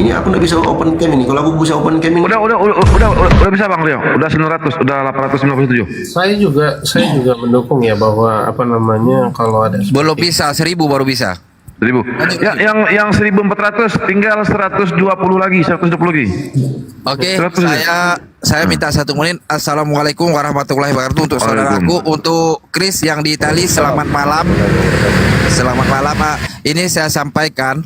Ini aku nggak bisa open cam ini. Kalau aku bisa open cam ini. Udah bisa Bang Rio. Udah 900, udah 857. Saya juga mendukung ya bahwa apa namanya kalau ada Belum bisa, 1000 baru bisa. 1000. Ya, yang 1400 tinggal 120 lagi, 120 lagi. Oke, 100 saya minta 1 menit. Assalamualaikum warahmatullahi wabarakatuh untuk saudaraku, untuk Chris yang di Itali. Selamat malam. Selamat malam. Ini saya sampaikan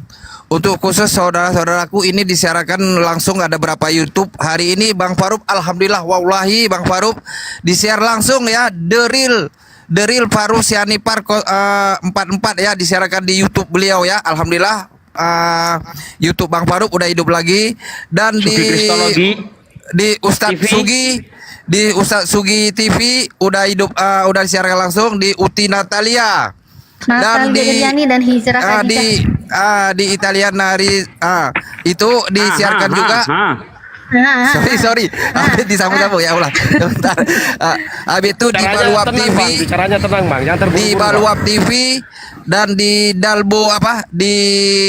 untuk khusus saudara-saudaraku, ini disiarkan langsung, ada berapa YouTube hari ini Bang Faruq. Alhamdulillah, wallahi Bang Faruq disiar langsung ya, The Real Faruq Sianipar 44 ya, disiarkan di YouTube beliau ya. Alhamdulillah, YouTube Bang Faruq udah hidup lagi, dan di Ustadz TV. Sugi, di Ustadz Sugi TV udah hidup, udah disiarkan langsung di Uti Natalia. Dan di dan Hijrah di Italian hari itu disiarkan juga. Sorry, disambung-sambung ya Allah. Bentar. Habis itu di Baluap TV, Caranya tenang Bang, jangan terburu-buru. di Baluap TV, dan di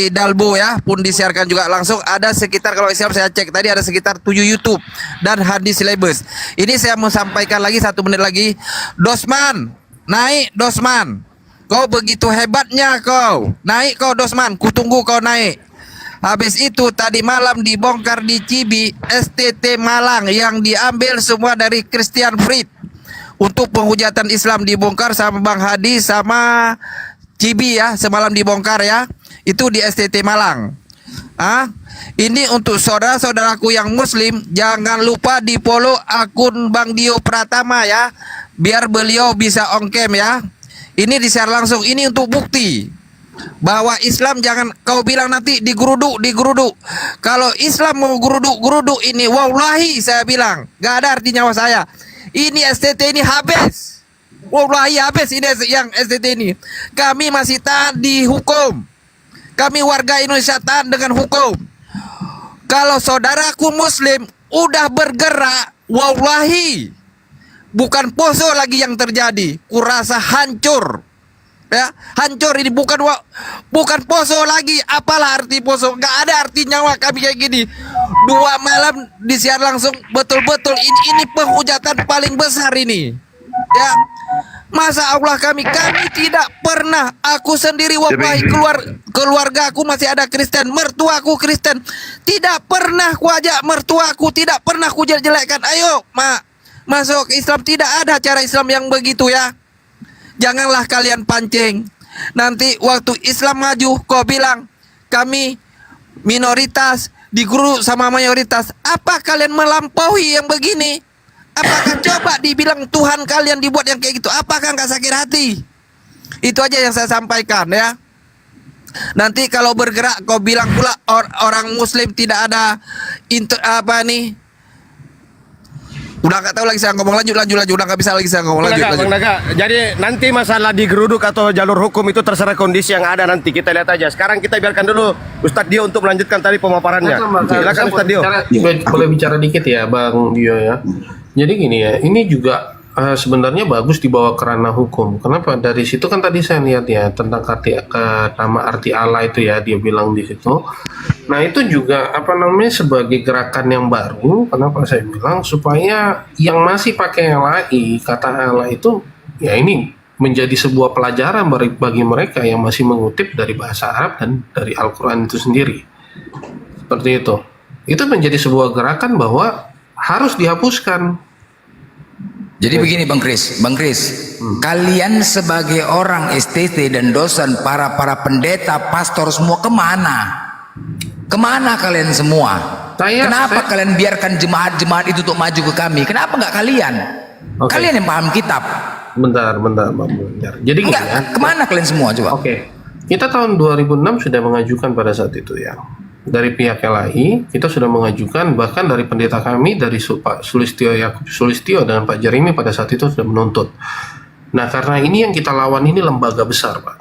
Dalbo ya pun disiarkan juga langsung. Ada sekitar, kalau saya cek tadi ada sekitar 7 YouTube dan hadis silabus. Ini saya mau sampaikan lagi 1 menit lagi. Dosman, naik Dosman. Kau begitu hebatnya kau. Naik kau Dosman, kutunggu kau naik. Habis itu tadi malam dibongkar di Cibi STT Malang yang diambil semua dari Christian Fried. Untuk penghujatan Islam dibongkar sama Bang Hadi sama Cibi ya, semalam dibongkar ya. Itu di STT Malang. Ini untuk saudara-saudaraku yang muslim, jangan lupa di follow akun Bang Dio Pratama ya, biar beliau bisa on cam ya. Ini di-share langsung, ini untuk bukti bahwa Islam jangan kau bilang nanti digeruduk. Kalau Islam mau geruduk ini, wallahi saya bilang gak ada arti nyawa saya. Ini STT ini habis. Wallahi habis ini yang STT ini. Kami masih tahan di hukum. Kami warga Indonesia tahan dengan hukum. Kalau saudaraku muslim udah bergerak, wallahi bukan poso lagi yang terjadi. Kurasa hancur. Ya, hancur ini, bukan poso lagi. Apalah arti poso? Gak ada arti nyawa kami kayak gini. 2 malam disiar langsung, betul-betul ini penghujatan paling besar ini. Ya. Masa Allah kami tidak pernah, aku sendiri wallahi keluarga aku masih ada Kristen, mertuaku Kristen. Tidak pernah ku ajak mertuaku, tidak pernah ku jelek-jelekkan. Ayo, masuk Islam, tidak ada cara Islam yang begitu ya. Janganlah kalian pancing. Nanti waktu Islam maju, kau bilang kami minoritas diguru sama mayoritas. Apa kalian melampaui yang begini? Apakah coba dibilang Tuhan kalian dibuat yang kayak gitu? Apakah nggak sakit hati? Itu aja yang saya sampaikan ya. Nanti kalau bergerak kau bilang pula orang Muslim tidak ada udah nggak tahu lagi saya ngomong, lanjut udah nggak bisa lagi saya ngomong, lanjut. Bang Naga, jadi nanti masalah digeruduk atau jalur hukum itu terserah kondisi yang ada, nanti kita lihat aja. Sekarang kita biarkan dulu Ustadz Dio untuk melanjutkan tadi pemaparannya. Silakan Ustadz Dio. Boleh bicara dikit ya Bang Dio ya. Jadi gini ya, ini juga sebenarnya bagus dibawa ke ranah hukum. Kenapa? Dari situ kan tadi saya lihat ya tentang nama arti Allah itu ya, dia bilang di situ. Nah itu juga apa namanya sebagai gerakan yang baru. Kenapa saya bilang? Supaya yang masih pakai LAI, kata Allah itu ya ini menjadi sebuah pelajaran bagi mereka yang masih mengutip dari bahasa Arab dan dari Al-Quran itu sendiri. Seperti itu. Itu menjadi sebuah gerakan bahwa harus dihapuskan. Jadi begini Bang Kris, kalian sebagai orang STT dan dosen, para pendeta, pastor semua kemana? Kemana kalian semua? Kenapa kalian biarkan jemaat-jemaat itu untuk maju ke kami? Kenapa nggak kalian? Kalian yang paham kitab. Bentar. Jadi gini ya. Kemana kalian semua coba? Kita tahun 2006 sudah mengajukan pada saat itu ya. Dari pihak LAI kita sudah mengajukan, bahkan dari pendeta kami dari Pak Sulistio dengan Pak Jeremy pada saat itu sudah menuntut. Nah karena ini yang kita lawan ini lembaga besar Pak,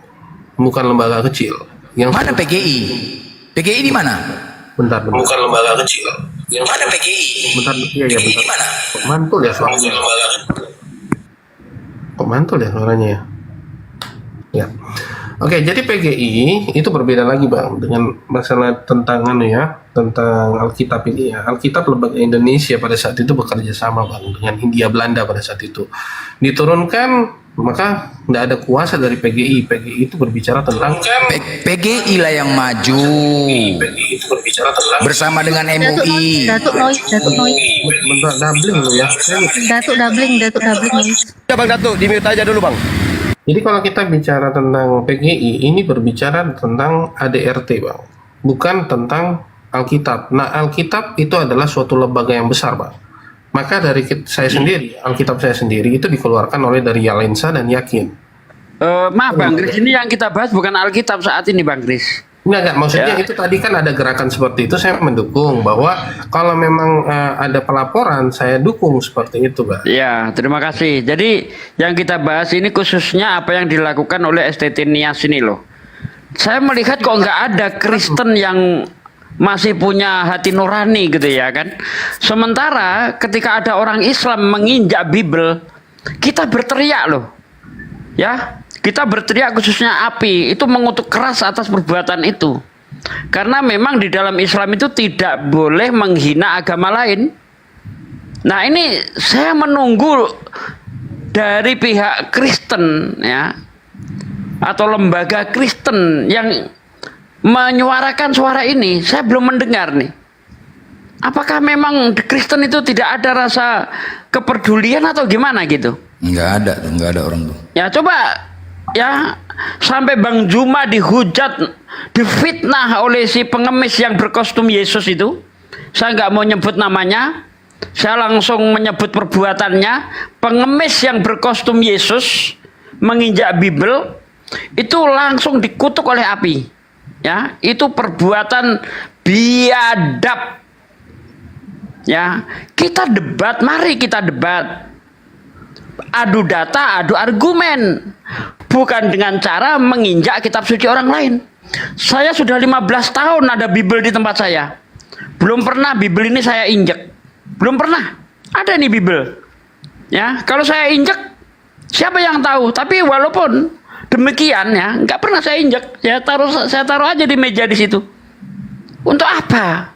bukan lembaga kecil. Mana PGI? PGI di mana? Bentar. Bukan lembaga kecil. Mana PGI? Bentar. PGI di mana? Kok mantul ya suaranya? Kok mantul ya suaranya ya? Ya. Oke, jadi PGI itu berbeda lagi Bang dengan masalah tentang tentang Alkitab ini ya. Alkitab lembaga Indonesia pada saat itu bekerja sama Bang dengan Hindia Belanda pada saat itu. Diturunkan, maka tidak ada kuasa dari PGI. PGI itu berbicara tentang PGI lah yang maju PGI itu berbicara tentang bersama dengan MUI. Datuk Noise. bentar doubling loh ya. Datuk doubling Noise. Ya Bang Datuk, di mute aja dulu Bang. Jadi kalau kita bicara tentang PGI, ini berbicara tentang ADRT, Bang. Bukan tentang Alkitab. Nah, Alkitab itu adalah suatu lembaga yang besar, Bang. Maka dari saya sendiri, Alkitab saya sendiri itu dikeluarkan oleh dari Yalensa dan Yakin. Maaf Bang Kris, ini yang kita bahas bukan Alkitab saat ini Bang Kris. Enggak, maksudnya Ya. itu tadi kan ada gerakan seperti itu, saya mendukung bahwa kalau memang ada pelaporan, saya dukung seperti itu, Bang. Ya, terima kasih. Jadi yang kita bahas ini khususnya apa yang dilakukan oleh STT Nias ini loh. Saya melihat kok nggak ada Kristen yang masih punya hati nurani gitu ya kan. Sementara ketika ada orang Islam menginjak Bible, kita berteriak loh. Ya, kita berteriak khususnya API itu mengutuk keras atas perbuatan itu. Karena memang di dalam Islam itu tidak boleh menghina agama lain. Nah, ini saya menunggu dari pihak Kristen ya atau lembaga Kristen yang menyuarakan suara ini. Saya belum mendengar nih. Apakah memang di Kristen itu tidak ada rasa kepedulian atau gimana gitu? Nggak ada orang tuh. Ya coba ya sampai Bang Juma dihujat, difitnah oleh si pengemis yang berkostum Yesus itu. Saya nggak mau nyebut namanya. Saya langsung menyebut perbuatannya. Pengemis yang berkostum Yesus menginjak Bible itu langsung dikutuk oleh API. Ya, itu perbuatan biadab. Ya, kita debat, mari kita debat. Adu data, adu argumen. Bukan dengan cara menginjak kitab suci orang lain. Saya sudah 15 tahun ada Bible di tempat saya. Belum pernah Bible ini saya injek. Belum pernah. Ada nih Bible. Ya, kalau saya injek, siapa yang tahu? Tapi walaupun demikian ya, nggak pernah saya injek. Saya taruh aja di meja di situ. Untuk apa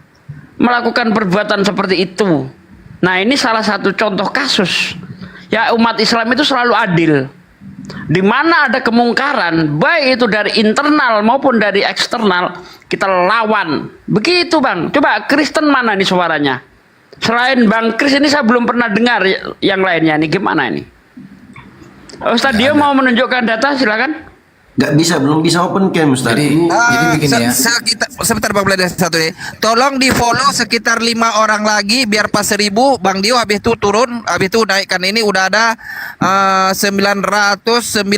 melakukan perbuatan seperti itu? Nah, ini salah satu contoh kasus. Ya, umat Islam itu selalu adil. Di mana ada kemungkaran, baik itu dari internal maupun dari eksternal, kita lawan. Begitu Bang. Coba Kristen mana nih suaranya? Selain Bang Kris ini saya belum pernah dengar yang lainnya. Ini gimana ini? Ustaz Dio mau menunjukkan data, silakan. Nggak bisa, belum bisa open cam, Ustaz. Jadi begini ya. Sebentar Bang Blender satu nih. Tolong di follow sekitar 5 orang lagi biar pas 1000 Bang Dio habis itu turun, habis itu naikkan ini udah ada 997.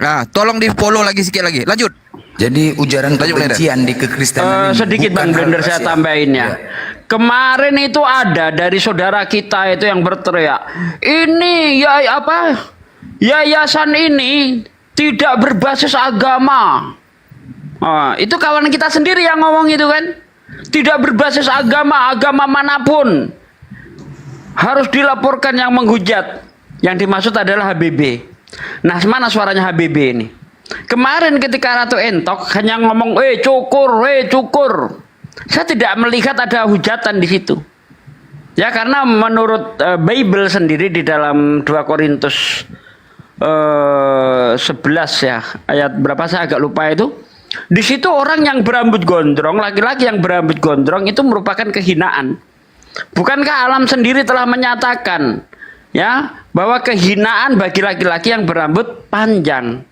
Nah, tolong di follow lagi sedikit lagi. Lanjut. Jadi ujaran kebencian di kekristenan ini Sedikit bukan Bang Blender hal saya rahasia. tambahin ya. Kemarin itu ada dari saudara kita itu yang berteriak, ini ya apa? Yayasan ini tidak berbasis agama. Itu kawan kita sendiri yang ngomong itu kan. Tidak berbasis agama manapun harus dilaporkan yang menghujat. Yang dimaksud adalah HBB. Nah, mana suaranya HBB ini? Kemarin ketika Ratu Entok hanya ngomong, cukur. Saya tidak melihat ada hujatan di situ. Ya, karena menurut Bible sendiri di dalam 2 Korintus 11 ya, ayat berapa saya agak lupa itu. Di situ orang yang berambut gondrong, laki-laki yang berambut gondrong itu merupakan kehinaan. Bukankah alam sendiri telah menyatakan ya bahwa kehinaan bagi laki-laki yang berambut panjang?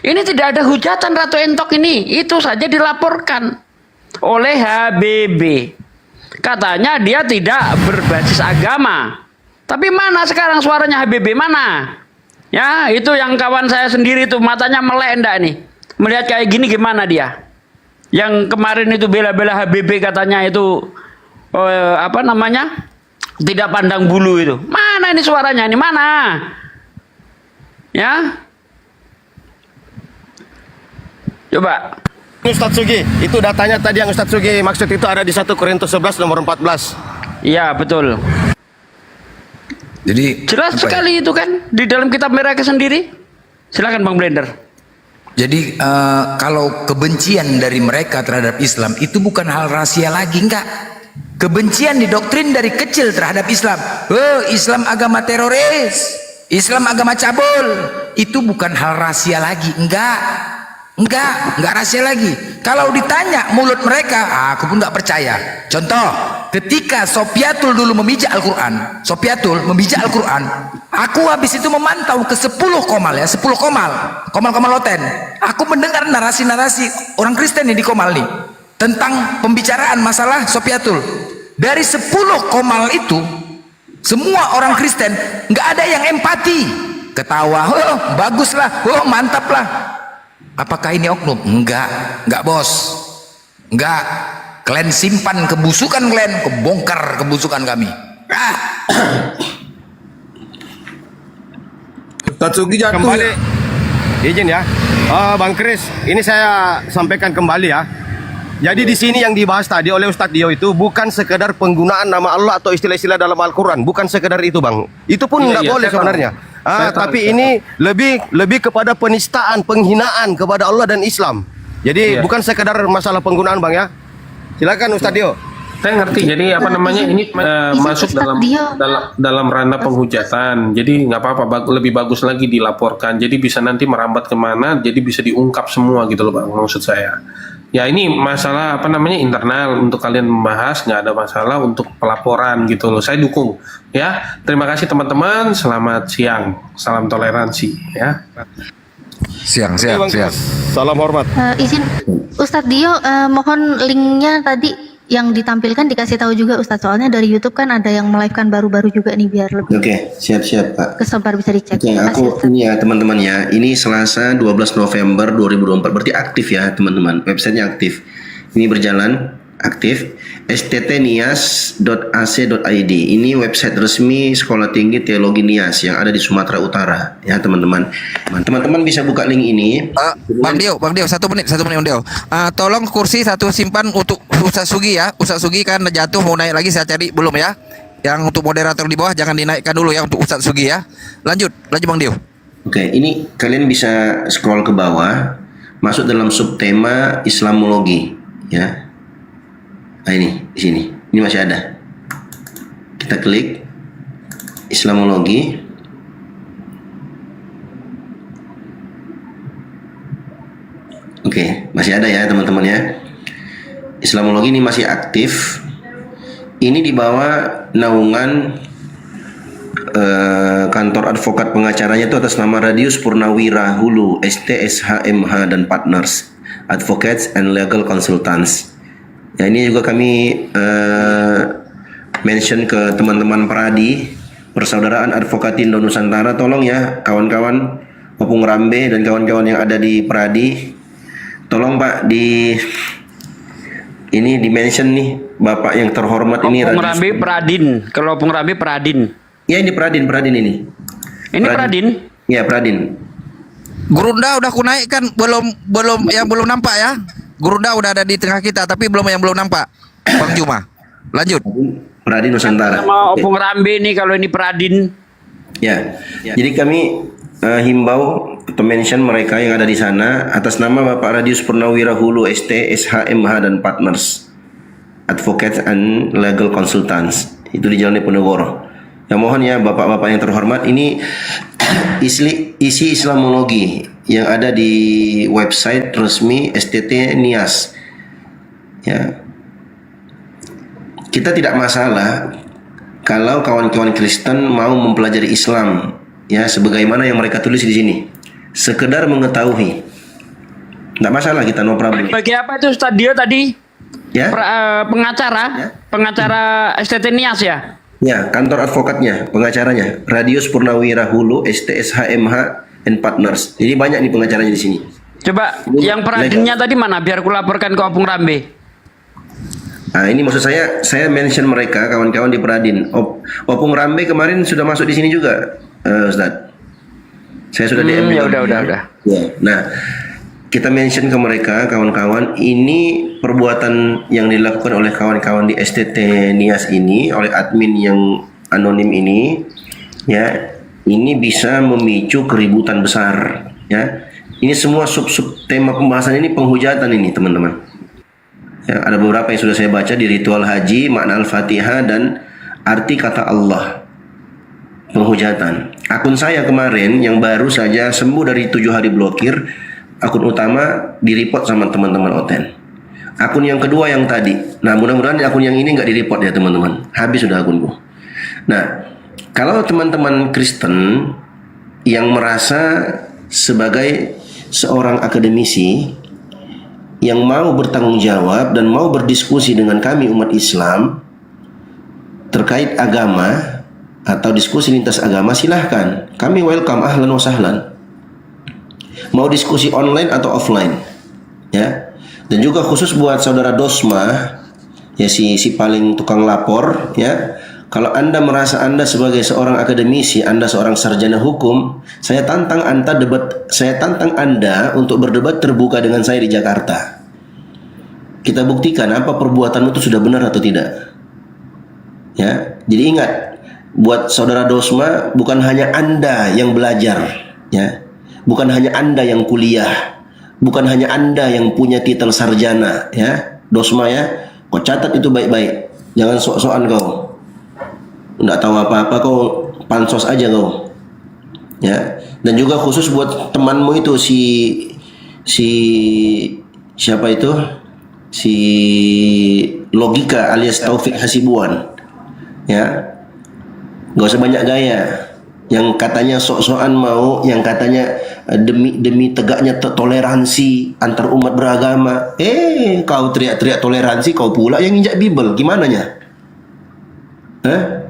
Ini tidak ada hujatan Ratu Entok ini, itu saja dilaporkan oleh HBB. Katanya dia tidak berbasis agama. Tapi mana sekarang suaranya HBB, mana? Ya, itu yang kawan saya sendiri tuh matanya melek enggak nih. Melihat kayak gini gimana dia? Yang kemarin itu bela-bela HBB katanya itu apa namanya? Tidak pandang bulu itu. Mana ini suaranya ini? Mana? Ya? Coba. Ustadz Sugi, itu datanya tadi yang Ustadz Sugi maksud itu ada di 1 Korintus 11 nomor 14. Iya, betul. Jadi Jelas apa ya? sekali itu kan di dalam kitab mereka sendiri. Silakan Bang Blender. Jadi kalau kebencian dari mereka terhadap Islam itu bukan hal rahasia lagi, enggak. Kebencian didoktrin dari kecil terhadap Islam. Oh, Islam agama teroris, Islam agama cabul. Itu bukan hal rahasia lagi, enggak rahasia lagi. Kalau ditanya mulut mereka, aku pun enggak percaya. Contoh, ketika Sofyatul dulu memijak Al-Quran, aku habis itu memantau ke 10 komal ya, 10 komal loten. Aku mendengar narasi-narasi orang Kristen nih di komal nih tentang pembicaraan masalah Sofyatul. Dari 10 komal itu, semua orang Kristen nggak ada yang empati, ketawa, oh baguslah, oh mantaplah. Apakah ini oknum? Enggak bos, enggak. Kalian simpan kebusukan kalian, kebongkar kebusukan kami. Tatsugi jatuh. Kembali, izin ya, Bang Kris, ini saya sampaikan kembali ya. Jadi di sini yang dibahas tadi oleh Ustadz Dio itu bukan sekedar penggunaan nama Allah atau istilah-istilah dalam Al-Quran, bukan sekedar itu Bang. Itu pun nggak boleh sebenarnya. Tapi ini lebih kepada penistaan, penghinaan kepada Allah dan Islam. Jadi bukan sekedar masalah penggunaan Bang ya. Silakan Ustadz Dio. Saya ngerti. Jadi apa namanya ini masuk dalam ranah penghujatan. Jadi nggak apa-apa, lebih bagus lagi dilaporkan. Jadi bisa nanti merambat kemana, jadi bisa diungkap semua gitu loh Bang. Maksud saya. Ya ini masalah apa namanya internal untuk kalian membahas, nggak ada masalah untuk pelaporan gitu loh. Saya dukung ya. Terima kasih teman-teman. Selamat siang. Salam toleransi ya. Siang. Salam hormat. Izin Ustadz Dio, mohon linknya tadi yang ditampilkan dikasih tahu juga Ustadz, soalnya dari YouTube kan ada yang melive-kan baru-baru juga nih biar lebih. Oke, siap Pak. Kesebar bisa dicek. Oke, aku ini ya teman-teman ya. Ini Selasa 12 November 2024. Berarti aktif ya teman-teman. Websitenya aktif. Ini berjalan aktif. sttnias.ac.id. Ini website resmi Sekolah Tinggi Teologi Nias yang ada di Sumatera Utara ya teman-teman. Teman-teman bisa buka link ini. Bang Dio, 1 menit Bang Dio. Tolong kursi satu simpan untuk Ustaz Sugi ya. Ustaz Sugi kan jatuh, mau naik lagi, saya cari belum ya. Yang untuk moderator di bawah jangan dinaikkan dulu ya untuk Ustaz Sugi ya. Lanjut Bang Dio. Oke, ini kalian bisa scroll ke bawah, masuk dalam subtema Islamologi ya. Nah ini di sini, ini masih ada. Kita klik Islamologi. Oke, masih ada ya teman-teman ya. Islamologi ini masih aktif. Ini di bawah naungan kantor advokat pengacaranya itu atas nama Radius Purnawira Hulu STSHMH dan Partners, Advocates and Legal Consultants. Ya, ini juga kami mention ke teman-teman Peradi, Persaudaraan Advokat Indo Nusantara. Tolong ya kawan-kawan Opung Rambe dan kawan-kawan yang ada di Peradi, tolong Pak ini di mention nih Bapak yang terhormat ini. Opung Rambe Pradin. Kalau Opung Rambe Pradin. Ya ini Pradin ini. Ini Pradin? Ya Pradin. Gurunda udah ku naikkan, belum nampak ya. Gurunda udah ada di tengah kita, tapi belum nampak. Bang Juma, lanjut. Pradin Nusantara. Sama Opung Rambe nih kalau ini Pradin. Ya. Jadi kami himbau atau mention mereka yang ada di sana atas nama Bapak Radius Purnawira Hulu ST, SHMH dan Partners, Advocates and Legal Consultants. Itu di Jalan Diponegoro. Ya mohon ya Bapak-bapak yang terhormat, ini isi Islamologi yang ada di website resmi STT Nias. Ya. Kita tidak masalah kalau kawan-kawan Kristen mau mempelajari Islam ya sebagaimana yang mereka tulis di sini. Sekedar mengetahui. Enggak masalah, kita no problem. Bagi apa itu Ustadz Dio tadi? Ya. Pengacara, Ya. Pengacara STT Nias ya? Ya, kantor advokatnya, pengacaranya Radius Purnawira Hulu STSHMH and Partners. Jadi banyak nih pengacaranya di sini. Coba Ini yang Pradinnya tadi mana? Biar aku laporkan ke Opung Rambe. Nah, ini maksud saya mention mereka kawan-kawan di Pradin. Opung Rambe kemarin sudah masuk di sini juga, Ustadz. Saya sudah DM. Ya udah. Ya. Nah, kita mention ke mereka kawan-kawan, ini perbuatan yang dilakukan oleh kawan-kawan di STT Nias ini, oleh admin yang anonim ini, ya, ini bisa memicu keributan besar, ya. Ini semua sub-sub tema pembahasan ini penghujatan ini teman-teman. Ya, ada beberapa yang sudah saya baca di ritual haji, makna Al-Fatihah dan arti kata Allah. Penghujatan. Akun saya kemarin yang baru saja sembuh dari 7 hari blokir, akun utama di-report sama teman-teman Oten. Akun yang kedua yang tadi. Nah, mudah-mudahan akun yang ini nggak di-report ya teman-teman. Habis sudah akunku. Nah, kalau teman-teman Kristen yang merasa sebagai seorang akademisi yang mau bertanggung jawab dan mau berdiskusi dengan kami umat Islam terkait agama atau diskusi lintas agama, silahkan. Kami welcome, ahlan wa sahlan. Mau diskusi online atau offline, ya. Dan juga khusus buat saudara Dosma, ya si paling tukang lapor, ya. Kalau Anda merasa Anda sebagai seorang akademisi, Anda seorang sarjana hukum, saya tantang Anda untuk berdebat terbuka dengan saya di Jakarta. Kita buktikan apa perbuatanmu itu sudah benar atau tidak. Ya, jadi ingat, buat saudara Dosma, bukan hanya Anda yang belajar, ya. Bukan hanya Anda yang kuliah, bukan hanya Anda yang punya titel sarjana, ya. Dosma ya, kau catat itu baik-baik. Jangan sok-sokan kau. Nggak tahu apa-apa, kau pansos aja kau, ya. Dan juga khusus buat temanmu itu si siapa itu, si Logika alias Taufik Hasibuan, ya. Gak usah banyak gaya. Yang katanya sok-sokan mau, yang katanya demi tegaknya toleransi antar umat beragama. Kau teriak-teriak toleransi, kau pula yang injak Bible, gimana nya? Hah?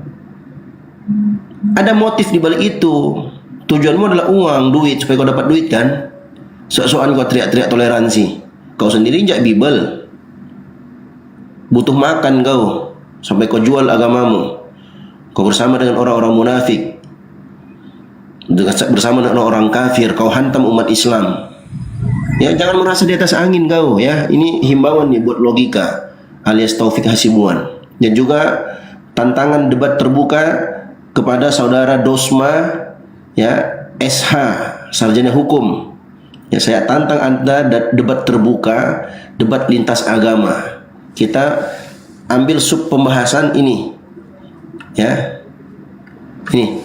Ada motif di balik itu. Tujuanmu adalah uang, duit, supaya kau dapat duit kan? Sok-sokan kau teriak-teriak toleransi. Kau sendiri injak Bible. Butuh makan kau sampai kau jual agamamu. Kau bersama dengan orang-orang munafik, bersama dengan orang kafir, kau hantam umat Islam. Ya, jangan merasa di atas angin kau, ya. Ini himbauan nih buat Logika alias Taufik Hasibuan. Dan juga tantangan debat terbuka kepada saudara Dosma, ya, SH, sarjana hukum. Ya, saya tantang Anda debat terbuka, debat lintas agama. Kita ambil sub pembahasan ini, ya. Ini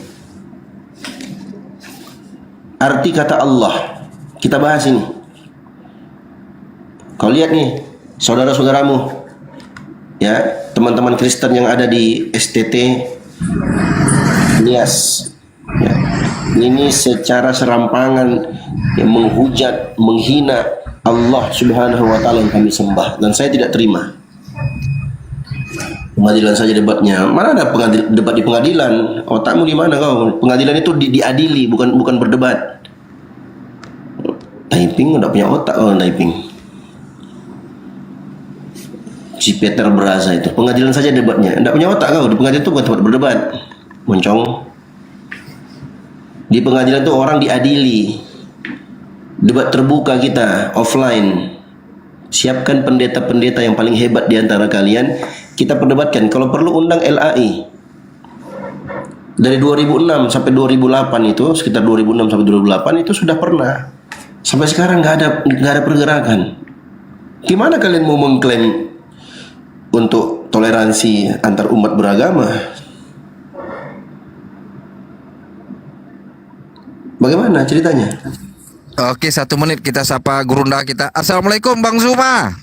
arti kata Allah, kita bahas ini. Kau lihat nih, saudara-saudaramu, ya, teman-teman Kristen yang ada di STT Nias, ya, ini secara serampangan yang menghujat, menghina Allah Subhanahu wa taala yang kami sembah, dan saya tidak terima. Pengadilan saja debatnya. Mana ada debat di pengadilan? Otakmu di mana kau? Pengadilan itu diadili, bukan berdebat. Typing udah punya otak kau, typing. Si Peter berasa itu. Pengadilan saja debatnya. Enggak punya otak kau. Di pengadilan itu bukan tempat berdebat. Moncong. Di pengadilan itu orang diadili. Debat terbuka kita offline. Siapkan pendeta-pendeta yang paling hebat di antara kalian. Kita perdebatkan. Kalau perlu undang LAI. Dari 2006 sampai 2008 itu, sekitar 2006 sampai 2008 itu sudah pernah. Sampai sekarang nggak ada pergerakan. Gimana kalian mau mengklaim untuk toleransi antar umat beragama? Bagaimana ceritanya? Oke, 1 menit kita sapa gurunda kita. Assalamualaikum Bang Zuma.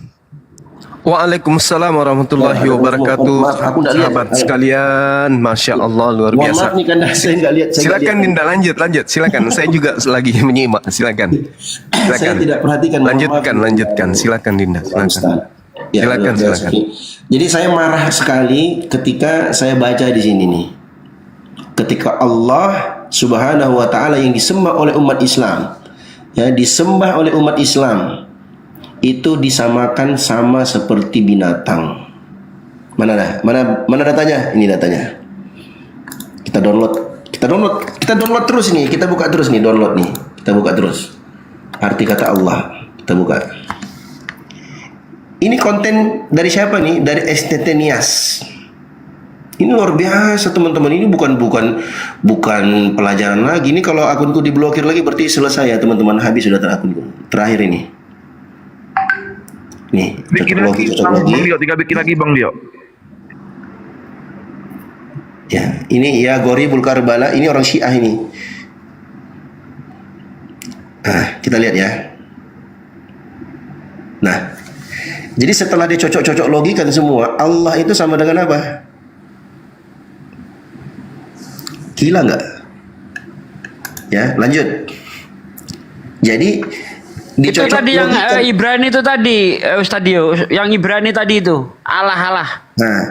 Waalaikumsalam warahmatullahi wabarakatuh. Aku nggak lihat. Sahabat sekalian, masya Allah luar Mohon biasa. maaf nih karena saya nggak lihat. Silakan Dinda, lanjut. Silakan. Saya juga lagi menyimak. Silakan. Saya tidak perhatikan. Lanjutkan. Silakan Dinda. Silakan. Ya, Silakan. Jadi saya marah sekali ketika saya baca di sini nih. Ketika Allah Subhanahu wa taala yang disembah oleh umat Islam, ya, disembah oleh umat Islam, itu disamakan sama seperti binatang. Mana datanya? Ini datanya. Kita download terus nih. Kita buka terus nih, download nih. Kita buka terus. Arti kata Allah. Kita buka. Ini konten dari siapa nih? Dari STT Nias. Ini luar biasa teman-teman. Ini bukan pelajaran lagi. Ini kalau akunku diblokir lagi berarti selesai ya teman-teman. Habis sudah akunku. Terakhir ini. Nih, Bikin lagi, Bang Dio, tinggal bikin lagi Bang Dio. Ya, ini ya Goribul Karbala. Ini orang Syiah ini. Nah, kita lihat ya. Nah, jadi setelah dia cocok-cocok logika semua, Allah itu sama dengan apa? Gila nggak? Ya, lanjut. Jadi Itu tadi yang Ibrani itu tadi, Ustadio, yang Ibrani tadi itu, Allah. Nah,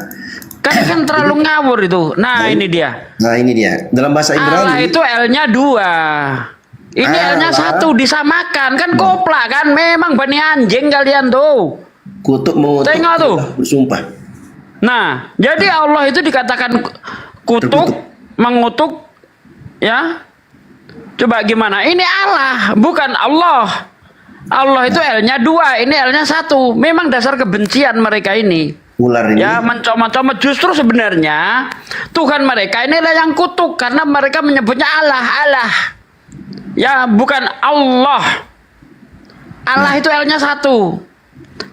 Kan terlalu ngawur itu. Nah, ini dia. Nah, ini dia. Dalam bahasa Allah Ibrani itu L-nya 2. Ini L-nya 1 disamakan. Kan koplak kan. Memang bani anjing kalian tuh. kutuk mengutuk Tengok tuh. bersumpah. Nah, jadi Allah itu dikatakan kutuk, Terkutuk. mengutuk, ya. Coba gimana? Ini Allah, bukan Allah. Allah itu L-nya 2, ini L-nya 1. Memang dasar kebencian mereka ini. Ular ini. Ya, mencoma-coma. Justru sebenarnya Tuhan mereka inilah yang kutuk karena mereka menyebutnya Allah. Ya, bukan Allah. Allah itu L-nya 1.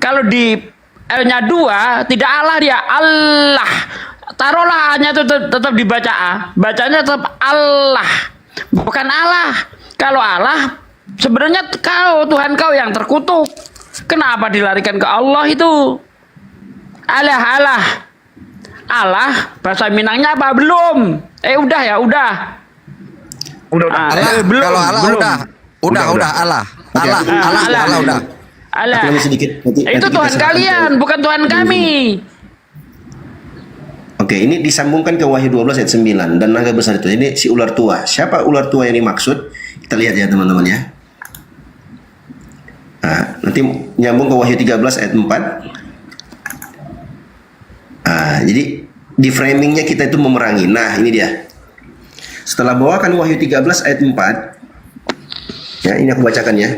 Kalau di L-nya 2 tidak Allah, dia Allah. Taruhlah A-nya itu tetap dibaca A, bacanya tetap Allah, bukan Allah. Kalau Allah sebenarnya Tuhan kau yang terkutuk. Kenapa dilarikan ke Allah itu? Allah bahasa Minangnya apa? Belum. Udah ya, udah. Udah. Allah, belum, kalau Allah belum. udah Allah. Oke. Allah udah. Allah. Ulangi sedikit. Nanti Itu kita Tuhan serahkan kalian, ke- bukan Tuhan kami. Oke, ini disambungkan ke Wahyu 12 ayat 9 dan naga besar itu. Ini si ular tua. Siapa ular tua yang dimaksud? Kita lihat ya teman-teman ya. Nah, nanti nyambung ke Wahyu 13 ayat 4. Jadi di framingnya kita itu memerangi. Nah, ini dia. Setelah bawakan Wahyu 13 ayat 4, ya ini aku bacakan ya.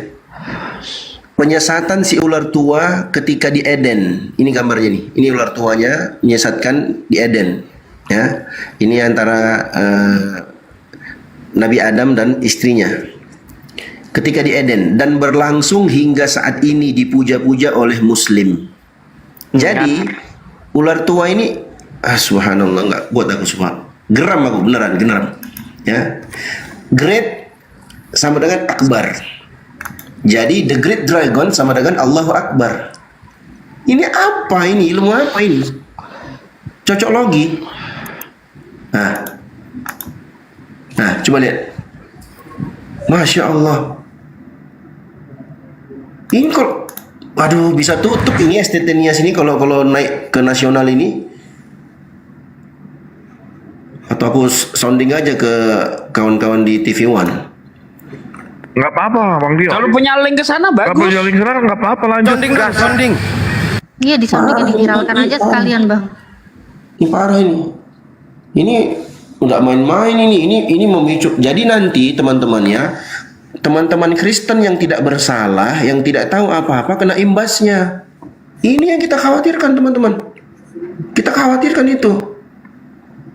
Penyesatan si ular tua ketika di Eden. Ini gambarnya nih. Ini ular tuanya menyesatkan di Eden. Ya, ini antara Nabi Adam dan istrinya. Ketika di Eden dan berlangsung hingga saat ini dipuja-puja oleh Muslim. Jadi ular tua ini, subhanallah, nggak buat aku semua. Geram aku beneran, geram. Ya, great sama dengan akbar. Jadi the great dragon sama dengan Allahu Akbar. Ini apa ini? Ilmu apa ini? Cocok logi. Nah, coba lihat. Masya Allah. Ini kalau, waduh, bisa tutup ini STT Nias ini kalau naik ke nasional ini. Atau aku sounding aja ke kawan-kawan di TV One. Nggak apa-apa Bang Dio. Kalau punya link ke sana Kalau bagus. punya link sana nggak apa-apa, lanjut. Sounding. Iya, di samping diviralkan aja sekalian, Bang. Ini parah ini. Ini nggak main-main ini memicu. Jadi nanti teman-teman ya, teman-teman Kristen yang tidak bersalah, yang tidak tahu apa-apa kena imbasnya. Ini yang kita khawatirkan teman-teman. Kita khawatirkan itu.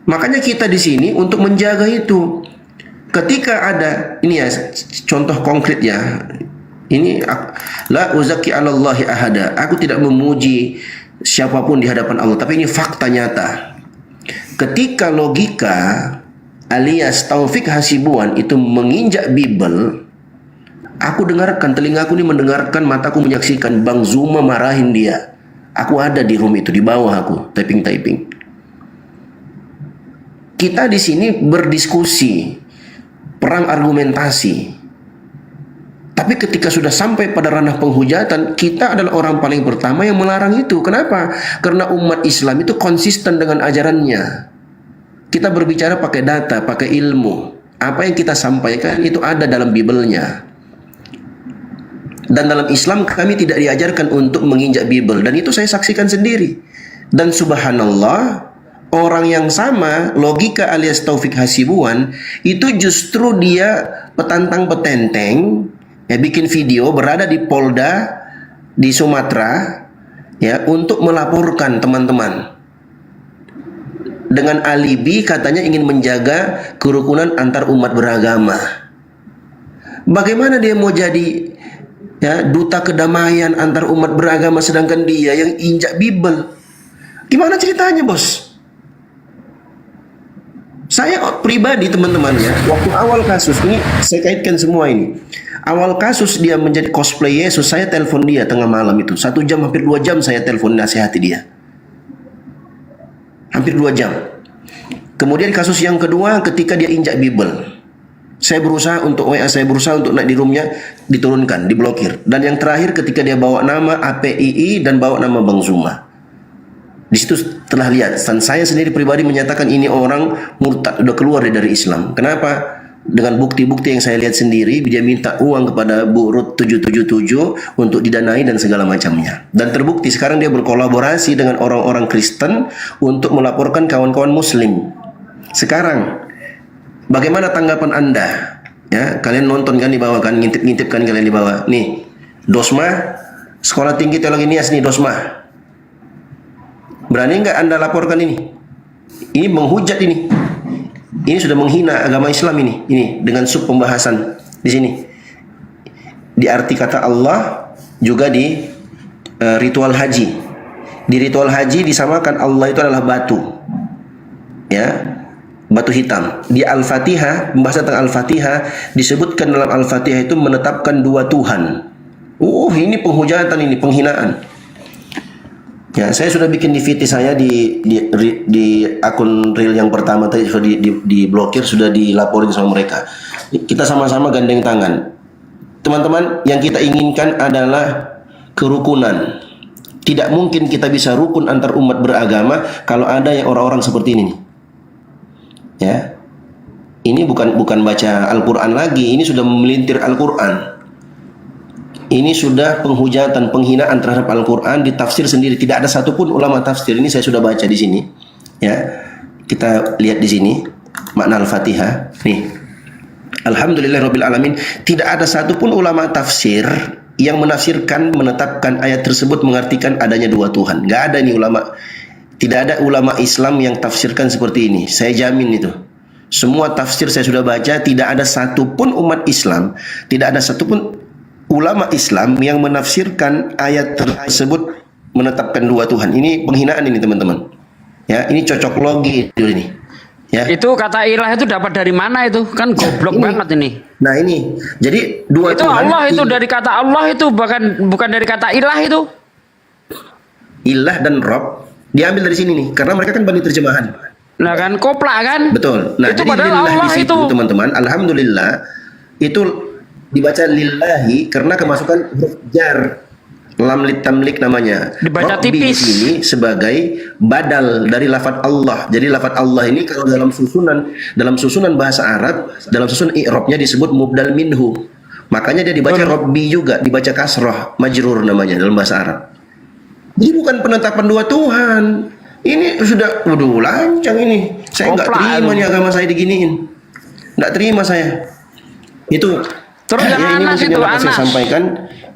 Makanya kita di sini untuk menjaga itu. Ketika ada ini ya contoh konkret ya. Ini la uzaki 'alallahi ahada. Aku tidak memuji siapapun di hadapan Allah, tapi ini fakta nyata. Ketika logika alias Taufik Hasibuan itu menginjak Bible, aku dengarkan, telingaku ini mendengarkan, mataku menyaksikan Bang Zuma marahin dia. Aku ada di room itu, di bawah aku typing. Kita di sini berdiskusi, perang argumentasi. Tapi ketika sudah sampai pada ranah penghujatan, kita adalah orang paling pertama yang melarang itu. Kenapa? Karena umat Islam itu konsisten dengan ajarannya. Kita berbicara pakai data, pakai ilmu. Apa yang kita sampaikan itu ada dalam Bible-nya. Dan dalam Islam kami tidak diajarkan untuk menginjak Bible. Dan itu saya saksikan sendiri. Dan subhanallah, orang yang sama, logika alias Taufik Hasibuan, itu justru dia petantang-petenteng, ya, bikin video berada di Polda di Sumatera, ya, untuk melaporkan teman-teman. dengan alibi katanya ingin menjaga kerukunan antar umat beragama. Bagaimana dia mau jadi duta kedamaian antar umat beragama sedangkan dia yang injak Bible? Gimana ceritanya, bos? Saya pribadi teman-teman ya, waktu awal kasus ini saya kaitkan semua ini. Awal kasus dia menjadi cosplay Yesus, saya telepon dia tengah malam itu. 1 jam hampir 2 jam saya telepon nasihati dia. Hampir 2 jam. Kemudian kasus yang kedua ketika dia injak Bible. Saya berusaha untuk WA, saya berusaha untuk naik di roomnya, diturunkan, diblokir. Dan yang terakhir ketika dia bawa nama APII dan bawa nama Bang Zuma. Di situ telah lihat, dan saya sendiri pribadi menyatakan ini orang murtad, udah keluar dari Islam. Kenapa? Dengan bukti-bukti yang saya lihat sendiri, dia minta uang kepada Bu Ruth 777 untuk didanai dan segala macamnya. Dan terbukti sekarang dia berkolaborasi dengan orang-orang Kristen untuk melaporkan kawan-kawan Muslim. Sekarang, bagaimana tanggapan Anda? Ya, kalian nonton kan di bawah kan, ngintip-ngintip kan kalian di bawah. Nih, Dosma, Sekolah Tinggi Teologi Nias nih Dosma. Berani nggak Anda laporkan ini? Ini menghujat ini. Ini sudah menghina agama Islam ini. Ini dengan sub pembahasan di sini. Di arti kata Allah juga di ritual haji. Di ritual haji disamakan Allah itu adalah batu. Ya. Batu hitam. Di Al-Fatihah, pembahasan tentang Al-Fatihah disebutkan dalam Al-Fatihah itu menetapkan 2 Tuhan. Ini penghujatan ini, penghinaan. Ya, saya sudah bikin di VT saya di akun real yang pertama tadi sudah diblokir, sudah dilaporin sama mereka. Kita sama-sama gandeng tangan. Teman-teman, yang kita inginkan adalah kerukunan. Tidak mungkin kita bisa rukun antar umat beragama kalau ada yang orang-orang seperti ini nih. Ya. Ini bukan baca Al-Qur'an lagi, ini sudah memelintir Al-Qur'an. Ini sudah penghujatan, penghinaan terhadap Al-Quran, ditafsir sendiri. Tidak ada satupun ulama tafsir. Ini saya sudah baca di sini. Ya, kita lihat di sini makna Al-Fatihah. Nih, Alhamdulillahirabbil alamin. Tidak ada satupun ulama tafsir yang menafsirkan, menetapkan ayat tersebut mengartikan adanya 2 Tuhan. Gak ada nih ulama. Tidak ada ulama Islam yang tafsirkan seperti ini. Saya jamin itu. Semua tafsir saya sudah baca. Tidak ada satupun umat Islam, tidak ada satupun ulama Islam yang menafsirkan ayat tersebut menetapkan 2 Tuhan. Ini penghinaan ini teman-teman. Ya, ini cocok logi ini. Ya. Itu kata ilah itu dapat dari mana itu? Kan goblok banget ini. Nah ini, jadi 2 itu Tuhan. Allah itu dari kata Allah itu bukan dari kata ilah itu. Ilah dan Rob diambil dari sini nih, karena mereka kan banding terjemahan. Nah kan koplak kan? Betul. Nah itu jadi padahal Allah di situ, itu teman-teman, alhamdulillah itu dibaca lillahi karena kemasukan huruf jar, lam litamlik namanya. Dibaca Rabbi tipis. di sini sebagai badal dari lafaz Allah. Jadi lafaz Allah ini kalau dalam susunan bahasa Arab, dalam susunan i'rabnya disebut mubdal minhu. Makanya dia dibaca Rabbi juga, dibaca kasrah, majrur namanya dalam bahasa Arab. Jadi bukan penetapan 2 Tuhan. Ini sudah lancang ini. Saya nggak terima nih agama saya diginiin. Nggak terima saya. Itu. Terus yang ini Anas mungkin itu, yang akan saya Anas. sampaikan.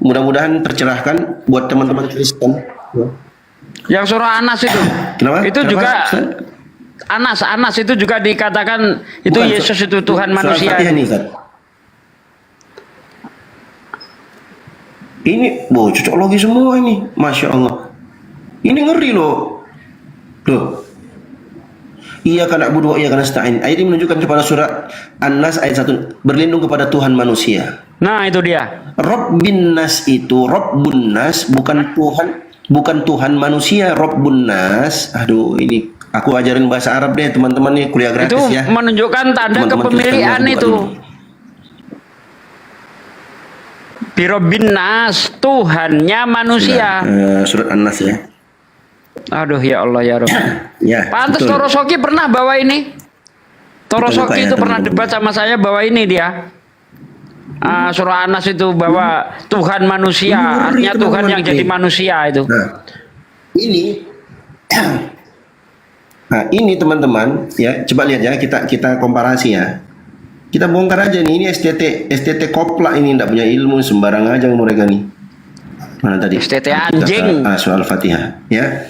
Mudah-mudahan tercerahkan buat teman-teman Kristen. Yang surah Anas itu. Kenapa? Itu Kenapa? juga Anas itu juga dikatakan itu Bukan, Yesus itu Tuhan surah manusia. Al-Fatihah nih, Ustaz. Ini, cocok logi semua ini. Masya Allah. Ini ngeri loh. Tuh. Iyyaka na'budu wa iyyaka nasta'in. Ayat ini menunjukkan kepada surah An-Nas ayat 1, berlindung kepada Tuhan manusia. Nah, itu dia. Rabbin Nas itu, Rabbun Nas bukan Tuhan manusia, Rabbun Nas. Aduh, ini aku ajarin bahasa Arab deh teman-teman nih, kuliah gratis Itu ya. menunjukkan tanda Teman-teman kepemilikan Kristen, itu. Birobin Nas, Tuhannya manusia. Surat An-Nas ya. Aduh ya Allah ya Rob. Ya. Pantes betul. Torosoki pernah bawa ini. Torosoki Kita buka ya, itu pernah teman-teman. debat sama saya bawa ini dia. Surah Anas itu bahwa Tuhan manusia, Ngeri, artinya Tuhan teman-teman. yang jadi Nih. manusia itu. Nah, ini teman-teman ya, coba lihat ya, kita komparasi ya. Kita bongkar aja nih, ini STT koplak ini, enggak punya ilmu, sembarang aja mereka nih. Mana tadi? STT anjing. Surah Al-Fatihah ya.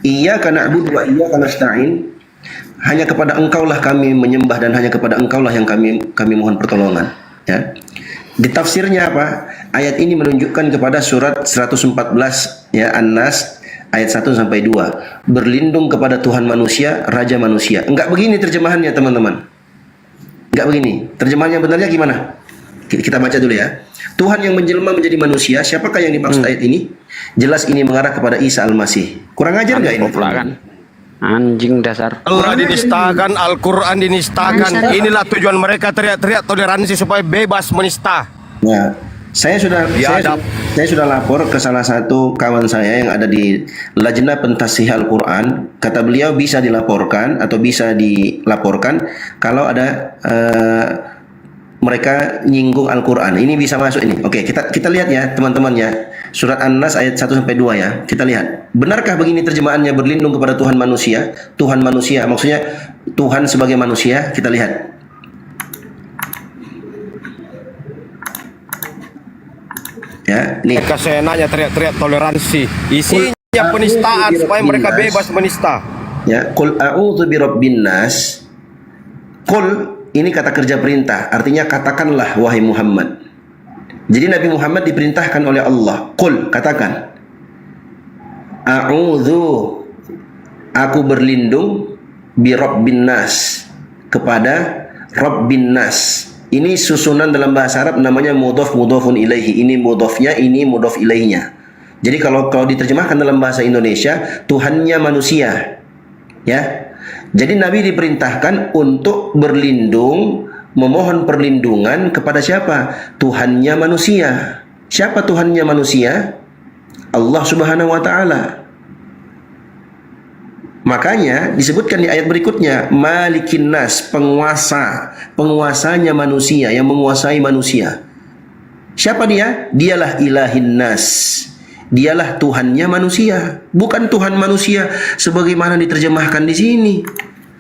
Iyyaka na'budu wa iyyaka nasta'in. Hanya kepada Engkaulah kami menyembah dan hanya kepada Engkaulah yang kami mohon pertolongan. Ya. Di tafsirnya apa? Ayat ini menunjukkan kepada surat 114 ya An-Nas ayat 1 sampai 2. Berlindung kepada Tuhan manusia, raja manusia. Enggak begini terjemahannya, teman-teman. Enggak begini. Terjemahannya benarnya gimana? Kita baca dulu ya. Tuhan yang menjelma menjadi manusia, siapakah yang dimaksud ayat ini? Jelas ini mengarah kepada Isa Al-Masih. Kurang ajar enggak ini? Kan? Anjing dasar. Allah dinistakan, Al-Quran dinistakan. Inilah tujuan mereka teriak-teriak toleransi supaya bebas menista. Ya, saya sudah lapor ke salah satu kawan saya yang ada di Lajnah Pentasih Al-Quran. Kata beliau bisa dilaporkan atau bisa dilaporkan kalau ada mereka nyinggung Al-Quran. Ini bisa masuk ini. Oke, kita lihat ya teman-teman ya. Surat An-Nas ayat 1 sampai 2 ya. Kita lihat. Benarkah begini terjemahannya berlindung kepada Tuhan manusia? Tuhan manusia maksudnya Tuhan sebagai manusia. Kita lihat. Ya, nih. Mereka seenaknya teriak-teriak toleransi. Isinya penistaan supaya mereka bebas menista. Ya, qul a'udzu birabbin nas. Qul ini kata kerja perintah, artinya katakanlah wahai Muhammad. Jadi Nabi Muhammad diperintahkan oleh Allah. Qul, katakan. A'udzu, aku berlindung birabbin nas, kepada Rabbin nas. Ini susunan dalam bahasa Arab namanya mudhaf mudhafun ilaihi. Ini mudhafnya, ini mudhaf ilaihnya. Jadi kalau diterjemahkan dalam bahasa Indonesia, Tuhannya manusia. Ya. Jadi Nabi diperintahkan untuk berlindung, memohon perlindungan kepada siapa? Tuhannya manusia. Siapa Tuhannya manusia? Allah Subhanahu wa taala. Makanya disebutkan di ayat berikutnya, Malikin Nas, penguasanya manusia, yang menguasai manusia. Siapa dia? Dialah Ilahin Nas. Dialah Tuhannya manusia, bukan Tuhan manusia sebagaimana diterjemahkan di sini.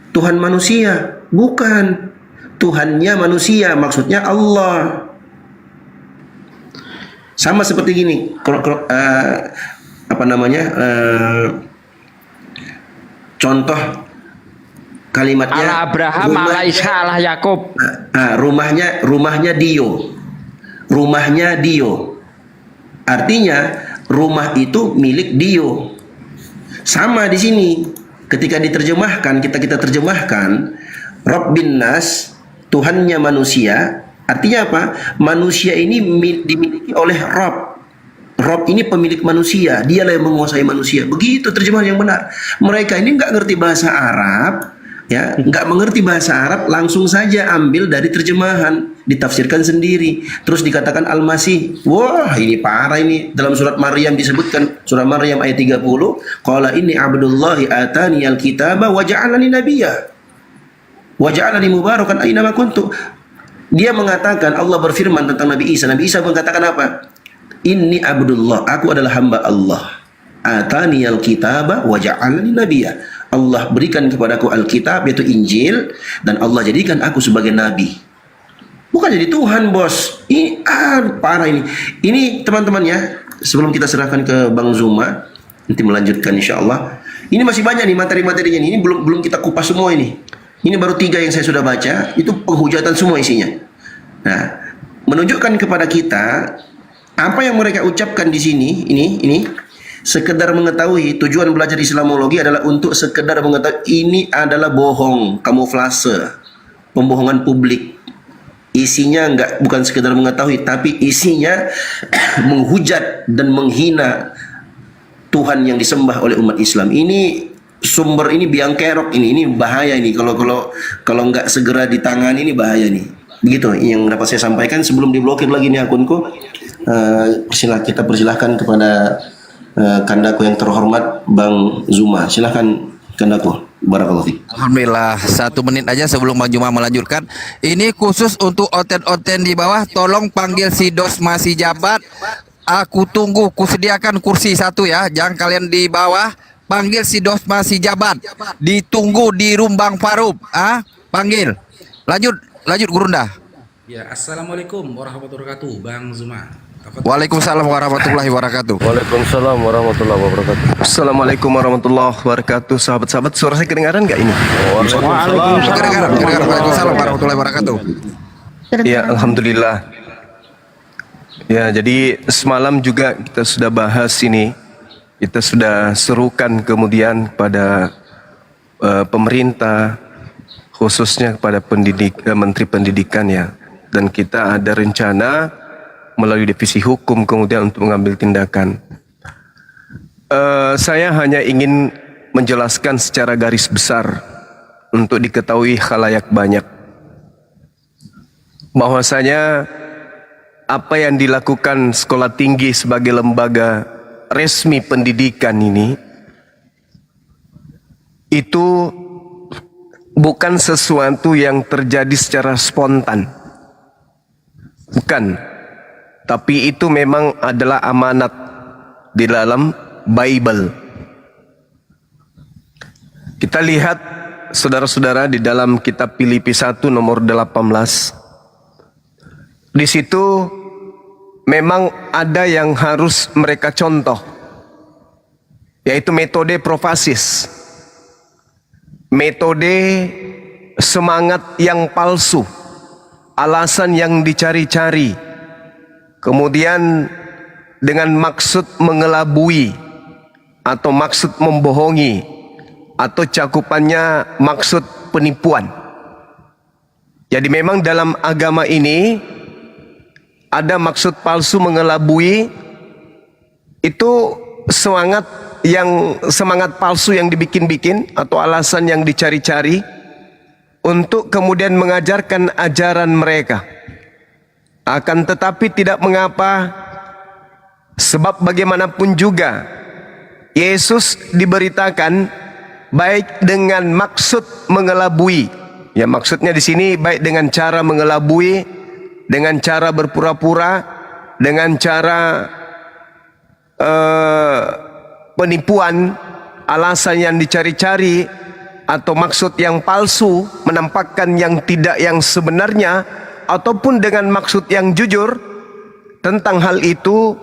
Tuhan manusia, bukan. Tuhannya manusia, maksudnya Allah. Sama seperti gini, contoh kalimatnya. Ala Abraham, ala Ishak, ala Yakub. Rumahnya Dio. Rumahnya Dio. Artinya rumah itu milik Dio. Sama di sini. Ketika diterjemahkan, kita terjemahkan Rabbin Nas, Tuhannya manusia. Artinya apa? Manusia ini dimiliki oleh Rabb. Rabb ini pemilik manusia, dialah yang menguasai manusia. Begitu terjemahan yang benar. Mereka ini nggak ngerti bahasa Arab, ya, nggak mengerti bahasa Arab, langsung saja ambil dari terjemahan, ditafsirkan sendiri, terus dikatakan Al-Masih. Wah, ini parah ini. Dalam surat Maryam disebutkan, surat Maryam ayat 30, qala inni abdullahi atani al-kitaba wa ja'alani nabiyya wa ja'alani mubarakan aina ma kuntu. Dia mengatakan, Allah berfirman tentang Nabi Isa. Nabi Isa mengatakan apa? Inni abdullah, aku adalah hamba Allah. Atani al-kitaba wa ja'alani nabiyya. Allah berikan kepadaku Alkitab, yaitu Injil, dan Allah jadikan aku sebagai nabi. Bukan jadi Tuhan, bos. Ini parah ini. Ini teman-teman ya, sebelum kita serahkan ke Bang Zuma, nanti melanjutkan insya Allah. Ini masih banyak nih materi-materinya. Ini belum kita kupas semua ini. Ini baru 3 yang saya sudah baca, itu penghujatan semua isinya. Nah, menunjukkan kepada kita apa yang mereka ucapkan di sini, ini sekedar mengetahui. Tujuan belajar Islamologi adalah untuk sekedar mengetahui ini adalah bohong, kamuflase, pembohongan publik. Isinya bukan sekedar mengetahui, tapi isinya menghujat dan menghina Tuhan yang disembah oleh umat Islam. Ini sumber ini biang kerok ini bahaya ini. Kalau nggak segera ditangani ini bahaya nih. Begitu yang dapat saya sampaikan sebelum diblokir lagi nih akunku. Kita persilahkan kepada kandaku yang terhormat Bang Zuma. Silahkan kandaku. Barakallahu fiik. Alhamdulillah, 1 menit aja sebelum Bang Juma melanjutkan. Ini khusus untuk oten-oten di bawah. Tolong panggil si Dos masih jabat. Aku tunggu, kusediakan kursi 1 ya. Jangan kalian di bawah. Panggil si Dos masih jabat. Ditunggu di Rumbang Parub. Panggil. Lanjut Gurunda. Ya, assalamualaikum warahmatullahi wabarakatuh, Bang Zuma. Waalaikumsalam warahmatullahi wabarakatuh. Waalaikumsalam warahmatullahi wabarakatuh. Assalamualaikum warahmatullahi wabarakatuh. Sahabat-sahabat, suara saya kedengaran nggak ini? Kedengaran. Waalaikumsalam warahmatullahi wabarakatuh. Ya, alhamdulillah. Ya, jadi semalam juga kita sudah bahas ini. Kita sudah serukan kemudian pada pemerintah, khususnya kepada Menteri Pendidikan ya. Dan kita ada rencana melalui divisi hukum kemudian untuk mengambil tindakan. Saya hanya ingin menjelaskan secara garis besar untuk diketahui khalayak banyak bahwasanya apa yang dilakukan sekolah tinggi sebagai lembaga resmi pendidikan ini itu bukan sesuatu yang terjadi secara spontan. Bukan. Tapi itu memang adalah amanat di dalam Bible. Kita lihat saudara-saudara di dalam kitab Filipi 1 nomor 18. Di situ memang ada yang harus mereka contoh, yaitu metode profasis. Metode semangat yang palsu, alasan yang dicari-cari. Kemudian dengan maksud mengelabui atau maksud membohongi atau cakupannya maksud penipuan. Jadi memang dalam agama ini ada maksud palsu mengelabui, itu semangat palsu yang dibikin-bikin atau alasan yang dicari-cari untuk kemudian mengajarkan ajaran mereka. Akan tetapi tidak mengapa, sebab bagaimanapun juga Yesus diberitakan baik dengan maksud mengelabui. Ya, maksudnya di sini baik dengan cara mengelabui, dengan cara berpura-pura, dengan cara penipuan, alasan yang dicari-cari atau maksud yang palsu, menampakkan yang tidak yang sebenarnya, ataupun dengan maksud yang jujur. Tentang hal itu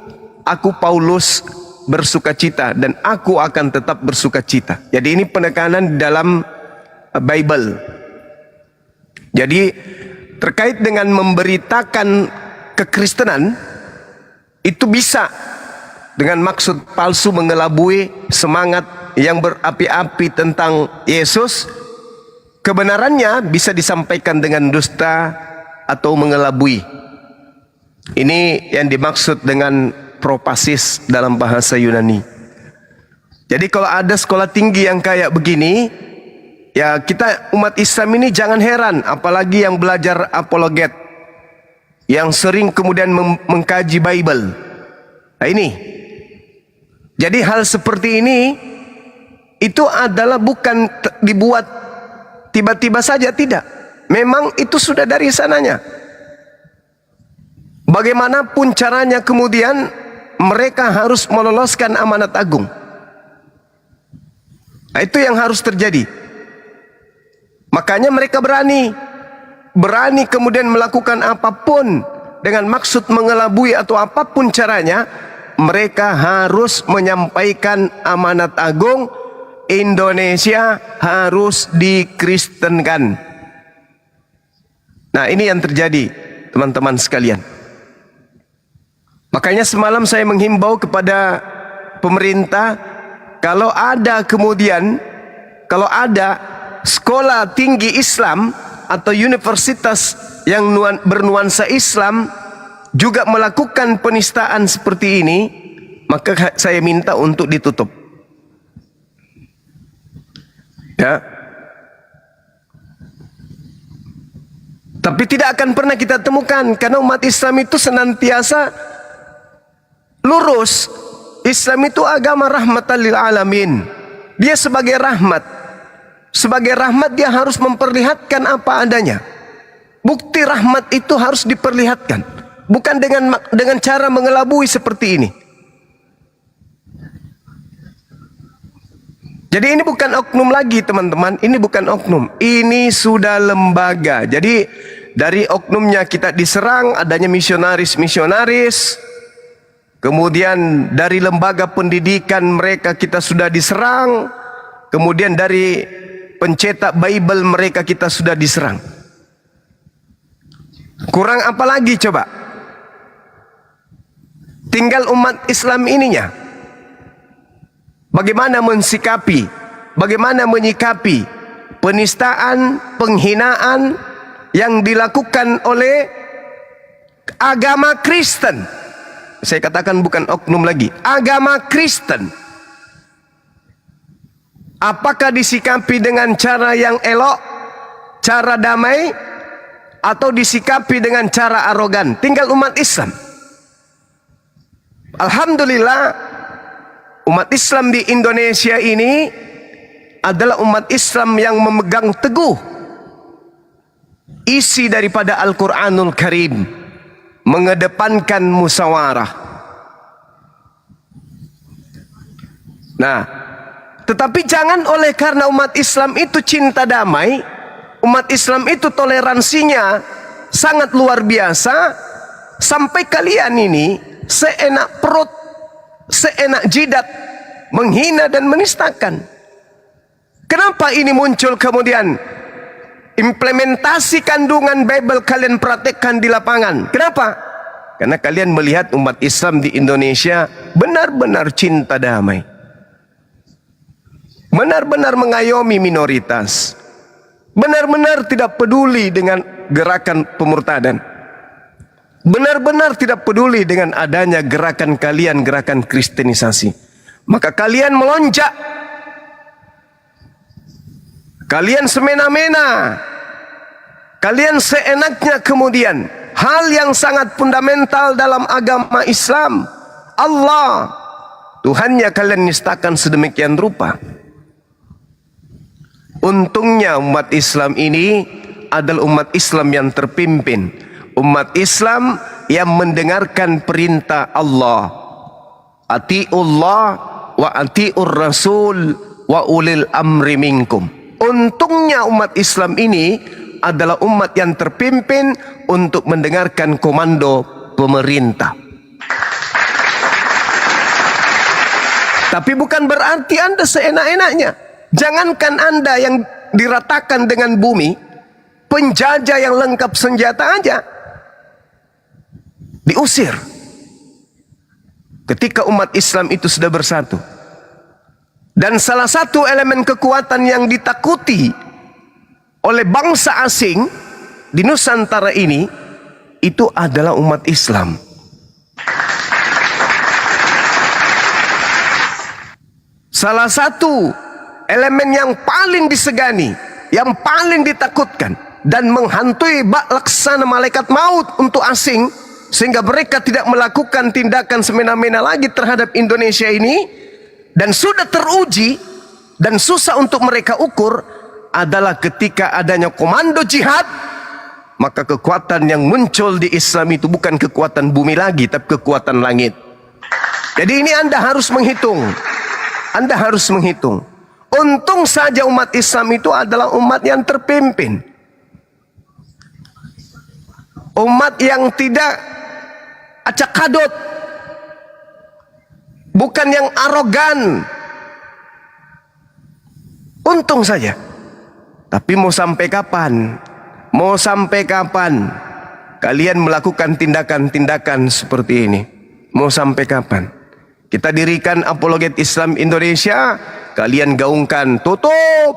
aku Paulus bersukacita dan aku akan tetap bersukacita. Jadi ini penekanan di dalam Bible. Jadi terkait dengan memberitakan kekristenan itu bisa dengan maksud palsu mengelabui semangat yang berapi-api tentang Yesus. Kebenarannya bisa disampaikan dengan dusta atau mengelabui. Ini yang dimaksud dengan propasis dalam bahasa Yunani. Jadi kalau ada sekolah tinggi yang kayak begini, ya kita umat Islam ini jangan heran, apalagi yang belajar apologet, yang sering kemudian mengkaji Bible. Nah ini, jadi hal seperti ini itu adalah bukan dibuat tiba-tiba saja, tidak. Memang itu sudah dari sananya. Bagaimanapun caranya kemudian mereka harus meloloskan amanat agung. Nah, itu yang harus terjadi. Makanya mereka berani kemudian melakukan apapun dengan maksud mengelabui atau apapun caranya. Mereka harus menyampaikan amanat agung, Indonesia harus dikristenkan. Nah, ini yang terjadi, teman-teman sekalian. Makanya semalam saya menghimbau kepada pemerintah, kalau ada sekolah tinggi Islam atau universitas yang bernuansa Islam juga melakukan penistaan seperti ini, maka saya minta untuk ditutup. Ya. Tapi tidak akan pernah kita temukan, karena umat Islam itu senantiasa lurus. Islam itu agama rahmatan lil alamin. Dia sebagai rahmat. Sebagai rahmat dia harus memperlihatkan apa adanya. Bukti rahmat itu harus diperlihatkan, bukan dengan cara mengelabui seperti ini. Jadi ini bukan oknum lagi, teman-teman. Ini bukan oknum. Ini sudah lembaga. Jadi dari oknumnya kita diserang, adanya misionaris-misionaris, kemudian dari lembaga pendidikan mereka kita sudah diserang, kemudian dari pencetak Bible mereka kita sudah diserang. Kurang apa lagi coba? Tinggal umat Islam ininya. Bagaimana mensikapi, bagaimana menyikapi penistaan, penghinaan yang dilakukan oleh agama Kristen. Saya katakan bukan oknum lagi, agama Kristen. Apakah disikapi dengan cara yang elok, cara damai, atau disikapi dengan cara arogan? Tinggal umat Islam. Alhamdulillah, umat Islam di Indonesia ini adalah umat Islam yang memegang teguh isi daripada Al-Quranul Karim, mengedepankan musyawarah. Nah, tetapi jangan oleh karena umat Islam itu cinta damai, umat Islam itu toleransinya sangat luar biasa, sampai kalian ini seenak perut, seenak jidat menghina dan menistakan. Kenapa ini muncul kemudian? Implementasi kandungan Bible kalian praktekkan di lapangan. Kenapa? Karena kalian melihat umat Islam di Indonesia benar-benar cinta damai, benar-benar mengayomi minoritas, benar-benar tidak peduli dengan gerakan pemurtadan, benar-benar tidak peduli dengan adanya gerakan kalian, gerakan kristenisasi. Maka kalian melonjak, kalian semena-mena, kalian seenaknya kemudian hal yang sangat fundamental dalam agama Islam, Allah, Tuhannya kalian nistakan sedemikian rupa. Untungnya umat Islam ini adalah umat Islam yang terpimpin, umat Islam yang mendengarkan perintah Allah. Ati'ullah wa ati'ur rasul wa ulil amri minkum. Untungnya umat Islam ini adalah umat yang terpimpin untuk mendengarkan komando pemerintah. Tapi bukan berarti Anda seenak-enaknya. Jangankan Anda yang diratakan dengan bumi, penjajah yang lengkap senjata aja diusir ketika umat Islam itu sudah bersatu. Dan salah satu elemen kekuatan yang ditakuti oleh bangsa asing di Nusantara ini itu adalah umat Islam. Salah satu elemen yang paling disegani, yang paling ditakutkan dan menghantui bak laksana malaikat maut untuk asing, sehingga mereka tidak melakukan tindakan semena-mena lagi terhadap Indonesia ini, dan sudah teruji dan susah untuk mereka ukur, adalah ketika adanya komando jihad. Maka kekuatan yang muncul di Islam itu bukan kekuatan bumi lagi, tapi kekuatan langit. Jadi ini Anda harus menghitung, Anda harus menghitung. Untung saja umat Islam itu adalah umat yang terpimpin, umat yang tidak acak kadut, bukan yang arogan. Untung saja. Tapi mau sampai kapan? Mau sampai kapan kalian melakukan tindakan-tindakan seperti ini? Mau sampai kapan? Kita dirikan Apologet Islam Indonesia, kalian gaungkan, tutup,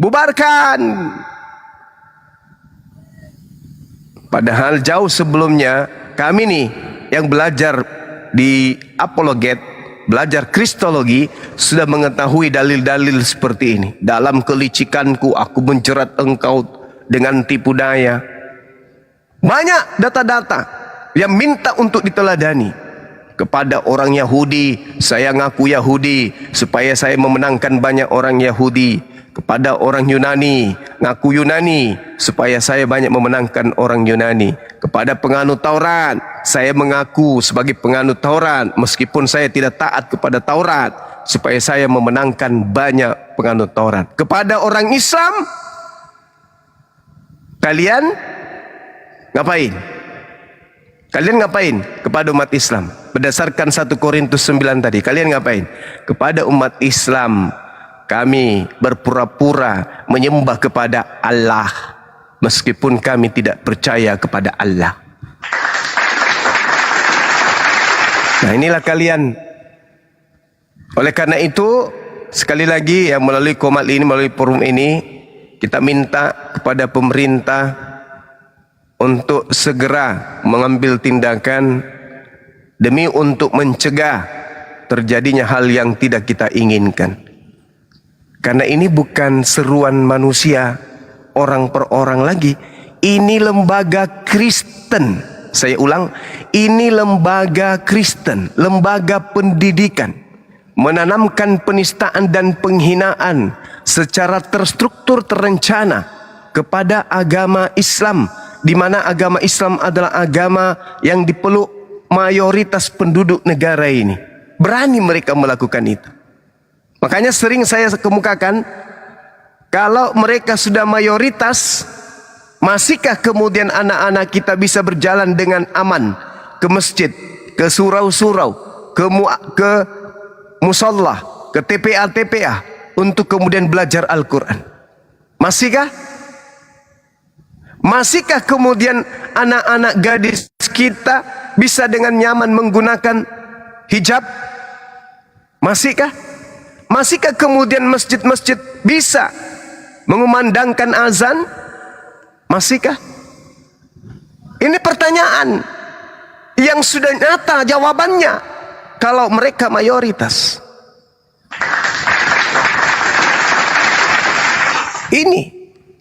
bubarkan. Padahal jauh sebelumnya kami nih yang belajar di Apologet, belajar Kristologi, sudah mengetahui dalil-dalil seperti ini. Dalam kelicikanku aku menjerat engkau dengan tipu daya. Banyak data-data yang minta untuk diteladani. Kepada orang Yahudi, saya ngaku Yahudi supaya saya memenangkan banyak orang Yahudi. Kepada orang Yunani, ngaku Yunani supaya saya banyak memenangkan orang Yunani. Kepada penganut Taurat, saya mengaku sebagai penganut Taurat meskipun saya tidak taat kepada Taurat, supaya saya memenangkan banyak penganut Taurat. Kepada orang Islam, kalian ngapain? Kalian ngapain kepada umat Islam? Berdasarkan 1 Korintus 9 tadi, kalian ngapain? Kepada umat Islam, kami berpura-pura menyembah kepada Allah, meskipun kami tidak percaya kepada Allah. Nah, inilah kalian. Oleh karena itu, sekali lagi ya, melalui Komal ini, melalui forum ini, kita minta kepada pemerintah untuk segera mengambil tindakan demi untuk mencegah terjadinya hal yang tidak kita inginkan. Karena ini bukan seruan manusia orang per orang lagi. Ini lembaga Kristen. Saya ulang, ini lembaga Kristen, lembaga pendidikan, menanamkan penistaan dan penghinaan secara terstruktur, terencana kepada agama Islam, di mana agama Islam adalah agama yang dipeluk mayoritas penduduk negara ini. Berani mereka melakukan itu. Makanya sering saya kemukakan, kalau mereka sudah mayoritas, masihkah kemudian anak-anak kita bisa berjalan dengan aman ke masjid, ke surau-surau, ke musolla, ke TPA-TPA untuk kemudian belajar Al-Quran? Masihkah? Masihkah kemudian anak-anak gadis kita bisa dengan nyaman menggunakan hijab? Masihkah? Masihkah kemudian masjid-masjid bisa mengumandangkan azan? Masihkah? Ini pertanyaan yang sudah nyata jawabannya kalau mereka mayoritas. Ini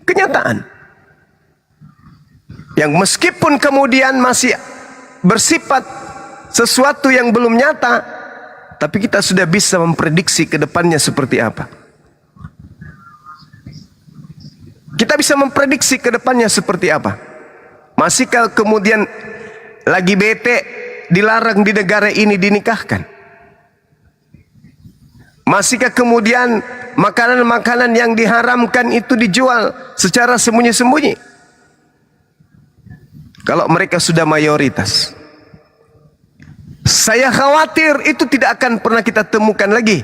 kenyataan yang meskipun kemudian masih bersifat sesuatu yang belum nyata, tapi kita sudah bisa memprediksi ke depannya seperti apa. Kita bisa memprediksi ke depannya seperti apa. Masihkah kemudian lagi bete dilarang di negara ini dinikahkan? Masihkah kemudian makanan-makanan yang diharamkan itu dijual secara sembunyi-sembunyi? Kalau mereka sudah mayoritas, saya khawatir itu tidak akan pernah kita temukan lagi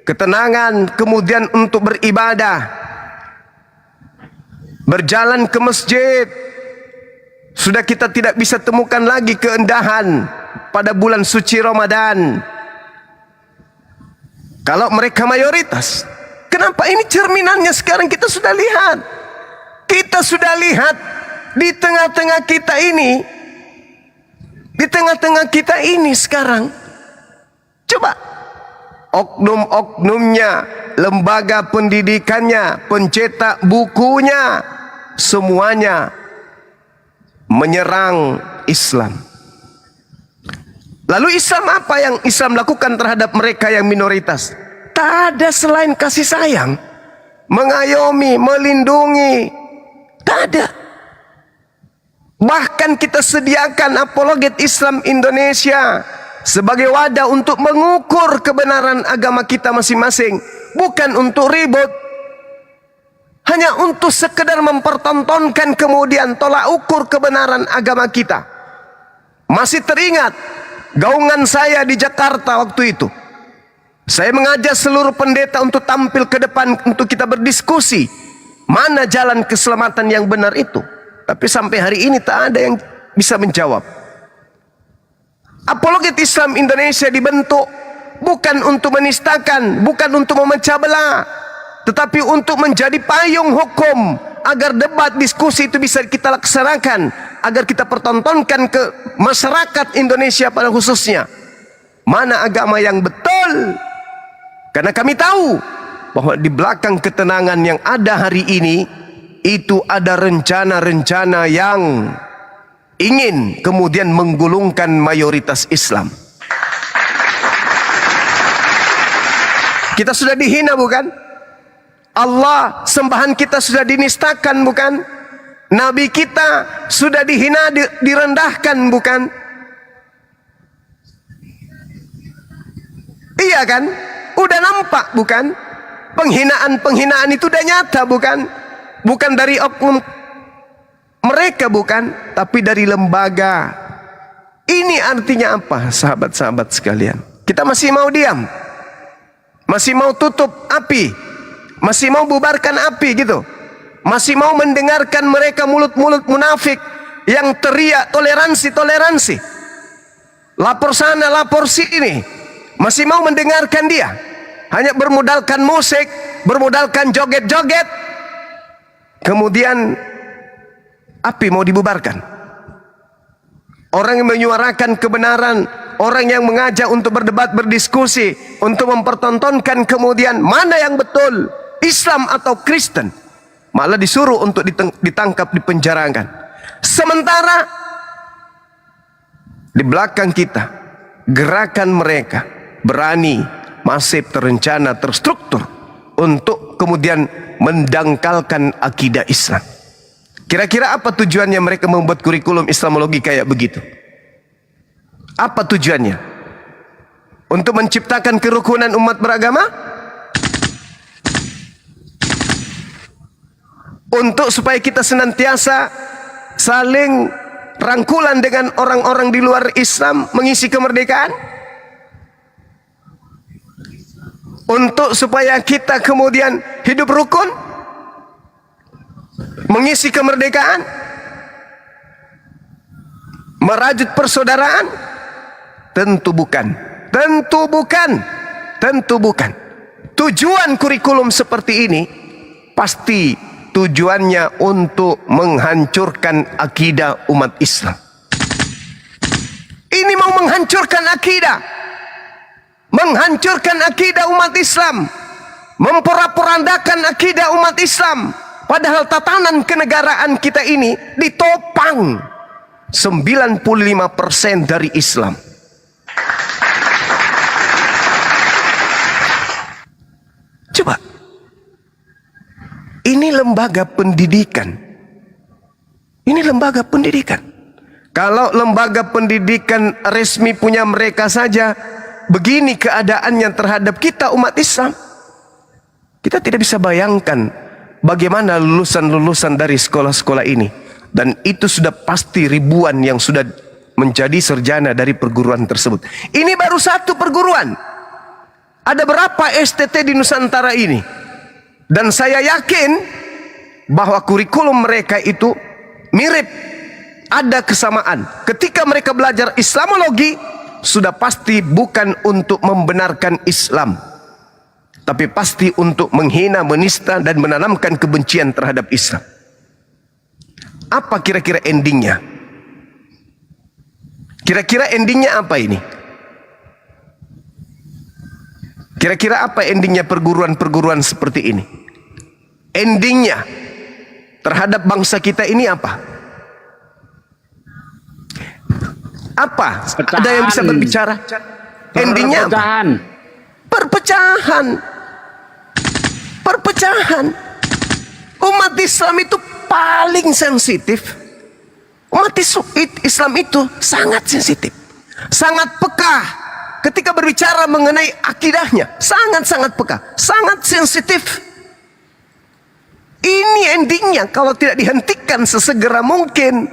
ketenangan kemudian untuk beribadah, berjalan ke masjid. Sudah kita tidak bisa temukan lagi keindahan pada bulan suci Ramadan kalau mereka mayoritas. Kenapa? Ini cerminannya sekarang kita sudah lihat. Kita sudah lihat di tengah-tengah kita ini, di tengah-tengah kita ini sekarang, coba oknum-oknumnya, lembaga pendidikannya, pencetak bukunya, semuanya menyerang Islam. Lalu Islam apa yang Islam lakukan terhadap mereka yang minoritas? Tak ada selain kasih sayang, mengayomi, melindungi. Tak ada. Bahkan kita sediakan Apologet Islam Indonesia sebagai wadah untuk mengukur kebenaran agama kita masing-masing, bukan untuk ribut, hanya untuk sekedar mempertontonkan kemudian tolak ukur kebenaran agama kita. Masih teringat gaungan saya di Jakarta waktu itu. Saya mengajak seluruh pendeta untuk tampil ke depan untuk kita berdiskusi mana jalan keselamatan yang benar itu. Tapi sampai hari ini tak ada yang bisa menjawab. Apologet Islam Indonesia dibentuk bukan untuk menistakan, bukan untuk memecah belah, tetapi untuk menjadi payung hukum agar debat diskusi itu bisa kita laksanakan, agar kita pertontonkan ke masyarakat Indonesia pada khususnya mana agama yang betul. Karena kami tahu bahwa di belakang ketenangan yang ada hari ini itu ada rencana-rencana yang ingin kemudian menggulungkan mayoritas Islam. Kita sudah dihina bukan? Allah sembahan kita sudah dinistakan bukan? Nabi kita sudah dihina, direndahkan bukan? Iya kan? Udah nampak bukan? Penghinaan-penghinaan itu udah nyata bukan? Bukan dari oknum mereka bukan, tapi dari lembaga Ini artinya apa, sahabat-sahabat sekalian? Kita masih mau diam, masih mau tutup api, masih mau bubarkan api gitu, masih mau mendengarkan mereka mulut-mulut munafik yang teriak toleransi, lapor sana, lapor sini, masih mau mendengarkan dia, hanya bermodalkan musik, bermodalkan joget-joget, kemudian api mau dibubarkan. Orang yang menyuarakan kebenaran, orang yang mengajak untuk berdebat, berdiskusi, untuk mempertontonkan kemudian mana yang betul, Islam atau Kristen, malah disuruh untuk ditangkap, dipenjarakan. Sementara di belakang kita, gerakan mereka berani, masif, terencana, terstruktur untuk kemudian mendangkalkan akidah Islam. Kira-kira apa tujuannya mereka membuat kurikulum Islamologi kayak begitu? Apa tujuannya? Untuk menciptakan kerukunan umat beragama? Untuk supaya kita senantiasa saling rangkulan dengan orang-orang di luar Islam, mengisi kemerdekaan? Untuk supaya kita kemudian hidup rukun, mengisi kemerdekaan, merajut persaudaraan? Tentu bukan. Tentu bukan. Tentu bukan. Tujuan kurikulum seperti ini pasti tujuannya untuk menghancurkan akidah umat Islam. Ini mau menghancurkan akidah, menghancurkan akidah umat Islam, memporak-porandakan akidah umat Islam. Padahal tatanan kenegaraan kita ini ditopang 95% dari Islam. Coba, ini lembaga pendidikan. Ini lembaga pendidikan. Kalau lembaga pendidikan resmi punya mereka saja begini keadaannya terhadap kita umat Islam, kita tidak bisa bayangkan bagaimana lulusan-lulusan dari sekolah-sekolah ini. Dan itu sudah pasti ribuan yang sudah menjadi sarjana dari perguruan tersebut. Ini baru satu perguruan. Ada berapa STT di Nusantara ini? Dan saya yakin bahwa kurikulum mereka itu mirip, ada kesamaan. Ketika mereka belajar Islamologi, sudah pasti bukan untuk membenarkan Islam, tapi pasti untuk menghina, menista, dan menanamkan kebencian terhadap Islam. Apa kira-kira endingnya? Kira-kira endingnya apa ini? Kira-kira apa endingnya perguruan-perguruan seperti ini? Endingnya terhadap bangsa kita ini apa? Apa? Ada yang bisa berbicara? Endingnya apa? Perpecahan. Perpecahan. Umat Islam itu paling sensitif. Umat Islam itu sangat sensitif, sangat peka ketika berbicara mengenai akidahnya. Sangat-sangat peka, sangat sensitif. Ini endingnya kalau tidak dihentikan sesegera mungkin.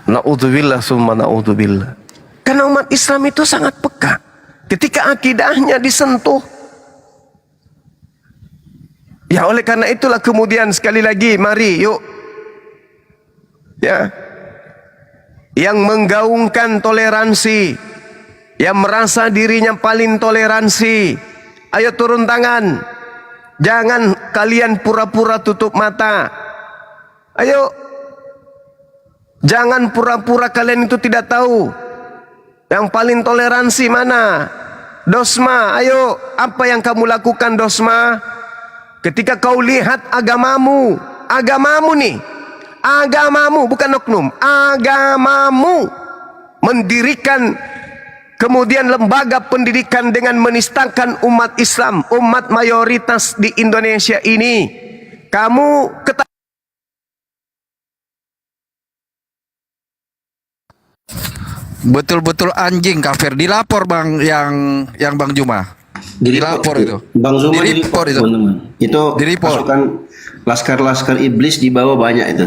Na'udzubillah summa na'udzubillah. Karena umat Islam itu sangat peka ketika akidahnya disentuh. Ya, oleh karena itulah kemudian sekali lagi mari yuk, ya, yang menggaungkan toleransi, yang merasa dirinya paling toleransi, ayo turun tangan. Jangan kalian pura-pura tutup mata. Ayo, jangan pura-pura kalian itu tidak tahu. Yang paling toleransi mana? Dosma, ayo, apa yang kamu lakukan Dosma? Ketika kau lihat agamamu nih, agamamu bukan oknum, agamamu mendirikan kemudian lembaga pendidikan dengan menistakan umat Islam, umat mayoritas di Indonesia ini, kamu Betul-betul anjing kafir. Dilapor Bang yang Bang Juma. Dilapor itu. Bang Zuma Direport itu. teman-teman. Itu Direport. pasukan laskar-laskar iblis di bawah banyak itu.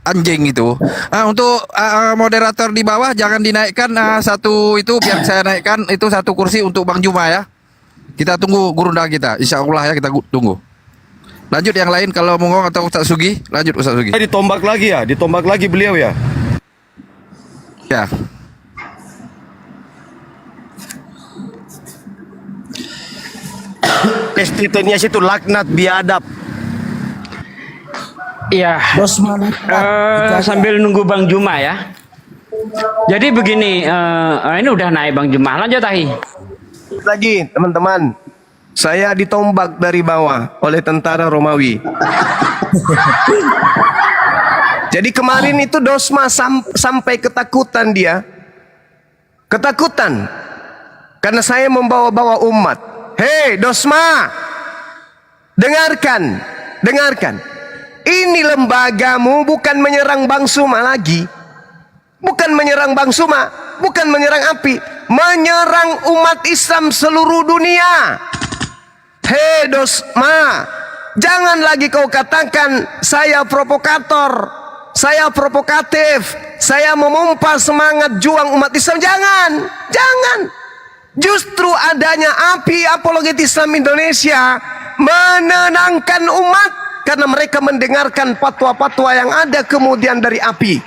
anjing itu. Untuk moderator di bawah jangan dinaikkan satu itu, biar saya naikkan itu satu kursi untuk Bang Juma ya. Kita tunggu gurunda kita, insya Allah ya, kita tunggu. Lanjut yang lain kalau Mungong atau Ustaz Sugi, lanjut Ustaz Sugi. Ditombak lagi beliau ya. Ya. Kristenias itu laknat biadab. Iya. Sambil nunggu Bang Juma ya. Jadi begini, ini udah naik Bang Juma. Lanjut Tahi. Lagi teman-teman, saya ditombak dari bawah oleh tentara Romawi. Jadi kemarin itu Dosma sampai ketakutan dia. Ketakutan. Karena saya membawa-bawa umat. Hei Dosma, dengarkan. Ini lembagamu bukan menyerang Bang Suma lagi. Bukan menyerang Bang Suma, bukan menyerang API, menyerang umat Islam seluruh dunia. Hei Dosma, jangan lagi kau katakan saya provokator, saya provokatif, saya memompa semangat juang umat Islam. Jangan. Justru adanya API, Apologet Islam Indonesia, menenangkan umat karena mereka mendengarkan fatwa-fatwa yang ada kemudian dari API.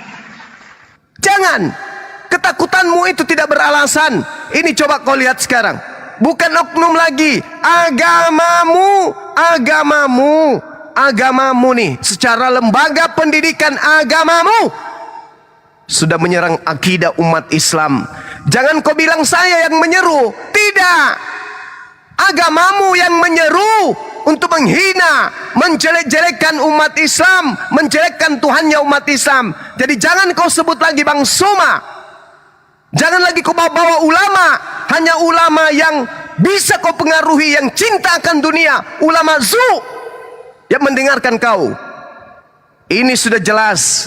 Jangan, ketakutanmu itu tidak beralasan. Ini coba kau lihat sekarang, bukan oknum lagi, agamamu nih, secara lembaga pendidikan agamamu sudah menyerang akidah umat Islam. Jangan kau bilang saya yang menyeru, tidak, agamamu yang menyeru untuk menghina, menjelek-jelekkan umat Islam, menjelekkan Tuhannya umat Islam. Jadi jangan kau sebut lagi Bang Suma, jangan lagi kau bawa ulama, hanya ulama yang bisa kau pengaruhi, yang cinta akan dunia, ulama zu yang mendengarkan kau. Ini sudah jelas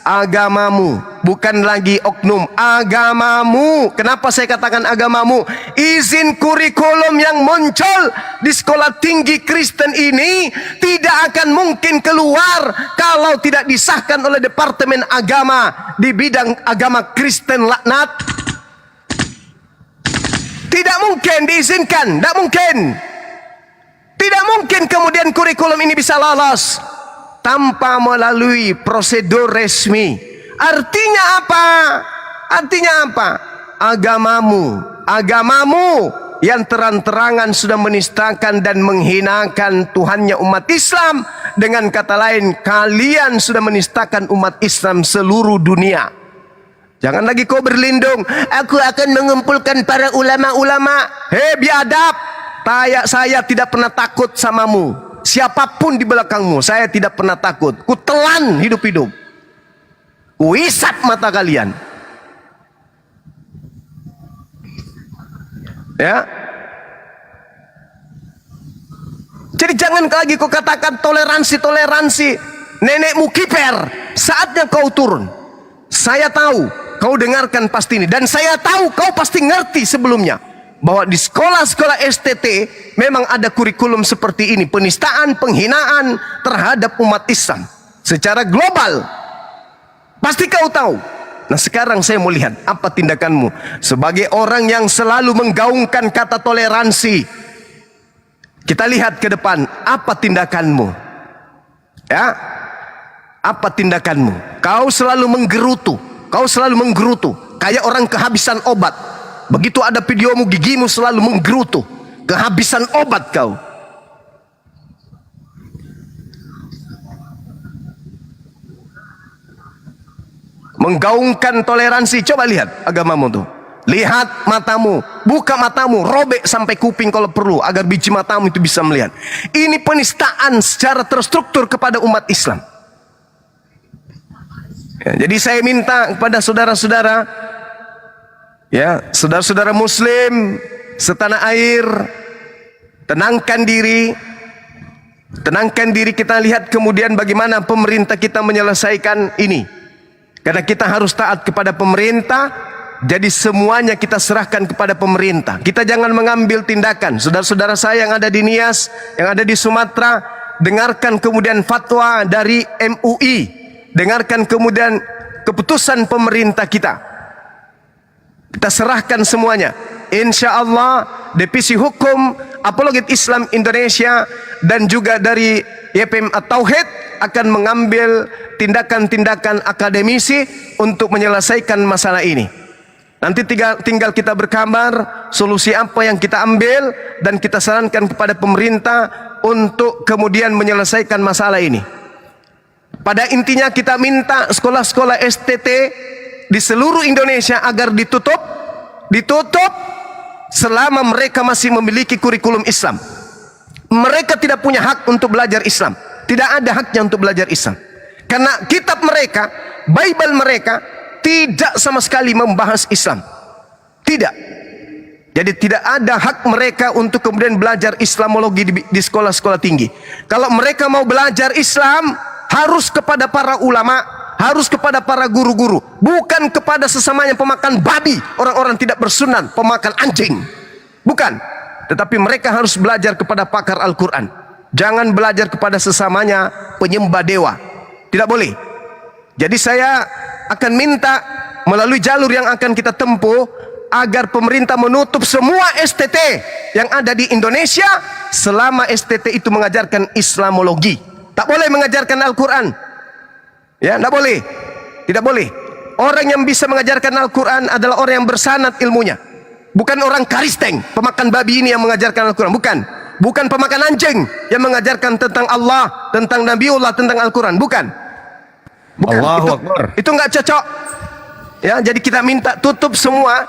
agamamu, bukan lagi oknum, agamamu. Kenapa saya katakan agamamu? Izin kurikulum yang muncul di sekolah tinggi Kristen ini tidak akan mungkin keluar kalau tidak disahkan oleh Departemen Agama di bidang agama Kristen laknat. Tidak mungkin diizinkan, tidak mungkin. Tidak mungkin kemudian kurikulum ini bisa lolos tanpa melalui prosedur resmi. Artinya apa? Agamamu yang terang-terangan sudah menistakan dan menghinakan Tuhannya umat Islam. Dengan kata lain, kalian sudah menistakan umat Islam seluruh dunia. Jangan lagi kau berlindung, aku akan mengumpulkan para ulama-ulama. Hei biadab, saya tidak pernah takut samamu. Siapapun di belakangmu, saya tidak pernah takut. Ku telan hidup-hidup, ku isap mata kalian. Ya. Jadi jangan lagi kau katakan toleransi. Nenekmu kiper, saatnya kau turun. Saya tahu kau dengarkan pasti ini, dan saya tahu kau pasti ngerti sebelumnya bahwa di sekolah-sekolah STT memang ada kurikulum seperti ini, penistaan, penghinaan terhadap umat Islam secara global. Pasti kau tahu. Nah sekarang saya mau lihat apa tindakanmu sebagai orang yang selalu menggaungkan kata toleransi. Kita lihat ke depan apa tindakanmu. Ya, apa tindakanmu? Kau selalu menggerutu, kayak orang kehabisan obat. Begitu ada videomu, gigimu selalu menggerutu, kehabisan obat kau. Menggaungkan toleransi. Coba lihat agamamu tuh. Lihat matamu, buka matamu, robek sampai kuping kalau perlu, agar biji matamu itu bisa melihat. Ini penistaan secara terstruktur kepada umat Islam. Ya, jadi saya minta kepada saudara-saudara, ya, saudara-saudara Muslim setanah air, tenangkan diri. Kita lihat kemudian bagaimana pemerintah kita menyelesaikan ini. Karena kita harus taat kepada pemerintah. Jadi semuanya kita serahkan kepada pemerintah. Kita jangan mengambil tindakan. Saudara-saudara saya yang ada di Nias, yang ada di Sumatera, dengarkan kemudian fatwa dari MUI, dengarkan kemudian keputusan pemerintah kita. Kita serahkan semuanya. Insya Allah Divisi Hukum Apologet Islam Indonesia dan juga dari YPM At-Tauhid akan mengambil tindakan-tindakan akademisi untuk menyelesaikan masalah ini. Nanti tinggal kita berkabar solusi apa yang kita ambil dan kita sarankan kepada pemerintah untuk kemudian menyelesaikan masalah ini. Pada intinya kita minta sekolah-sekolah STT di seluruh Indonesia agar ditutup selama mereka masih memiliki kurikulum Islam. Mereka tidak punya hak untuk belajar Islam. Tidak ada haknya untuk belajar Islam. Karena kitab mereka, Bible mereka tidak sama sekali membahas Islam. Tidak. Jadi tidak ada hak mereka untuk kemudian belajar Islamologi di sekolah-sekolah tinggi. Kalau mereka mau belajar Islam, harus kepada para ulama, harus kepada para guru-guru, bukan kepada sesamanya pemakan babi, orang-orang tidak bersunan, pemakan anjing. Bukan. Tetapi mereka harus belajar kepada pakar Al-Quran. Jangan belajar kepada sesamanya penyembah dewa. Tidak boleh. Jadi saya akan minta melalui jalur yang akan kita tempuh agar pemerintah menutup semua STT yang ada di Indonesia selama STT itu mengajarkan Islamologi. Tak boleh mengajarkan Al-Quran. Ya, tidak boleh. Tidak boleh. Orang yang bisa mengajarkan Al-Quran adalah orang yang bersanad ilmunya. Bukan orang karisteng, pemakan babi ini yang mengajarkan Al-Quran. Bukan. Bukan pemakan anjing yang mengajarkan tentang Allah, tentang Nabiullah, tentang Al-Quran. Bukan. Bukan. Allahu Akbar. Itu nggak cocok. Ya, jadi kita minta tutup semua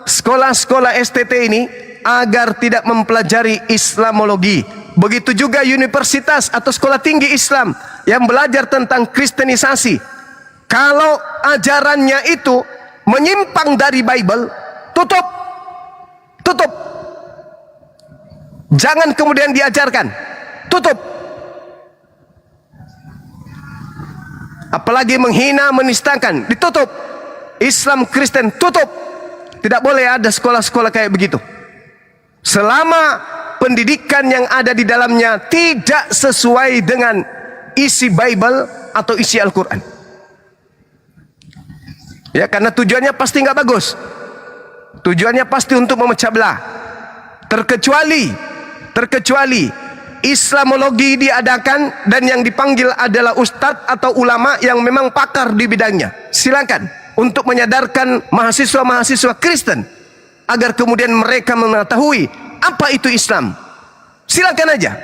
sekolah-sekolah STT ini agar tidak mempelajari Islamologi. Begitu juga universitas atau sekolah tinggi Islam yang belajar tentang kristenisasi. Kalau ajarannya itu menyimpang dari Bible, tutup. Tutup. Jangan kemudian diajarkan. Tutup. Apalagi menghina, menistakan, ditutup. Islam Kristen tutup. Tidak boleh ada sekolah-sekolah kayak begitu. Selama pendidikan yang ada di dalamnya tidak sesuai dengan isi Bible atau isi Al-Quran. Ya, karena tujuannya pasti nggak bagus. Tujuannya pasti untuk memecah belah. Terkecuali Islamologi diadakan dan yang dipanggil adalah ustadz atau ulama yang memang pakar di bidangnya. Silakan untuk menyadarkan mahasiswa-mahasiswa Kristen agar kemudian mereka mengetahui apa itu Islam. Silakan aja.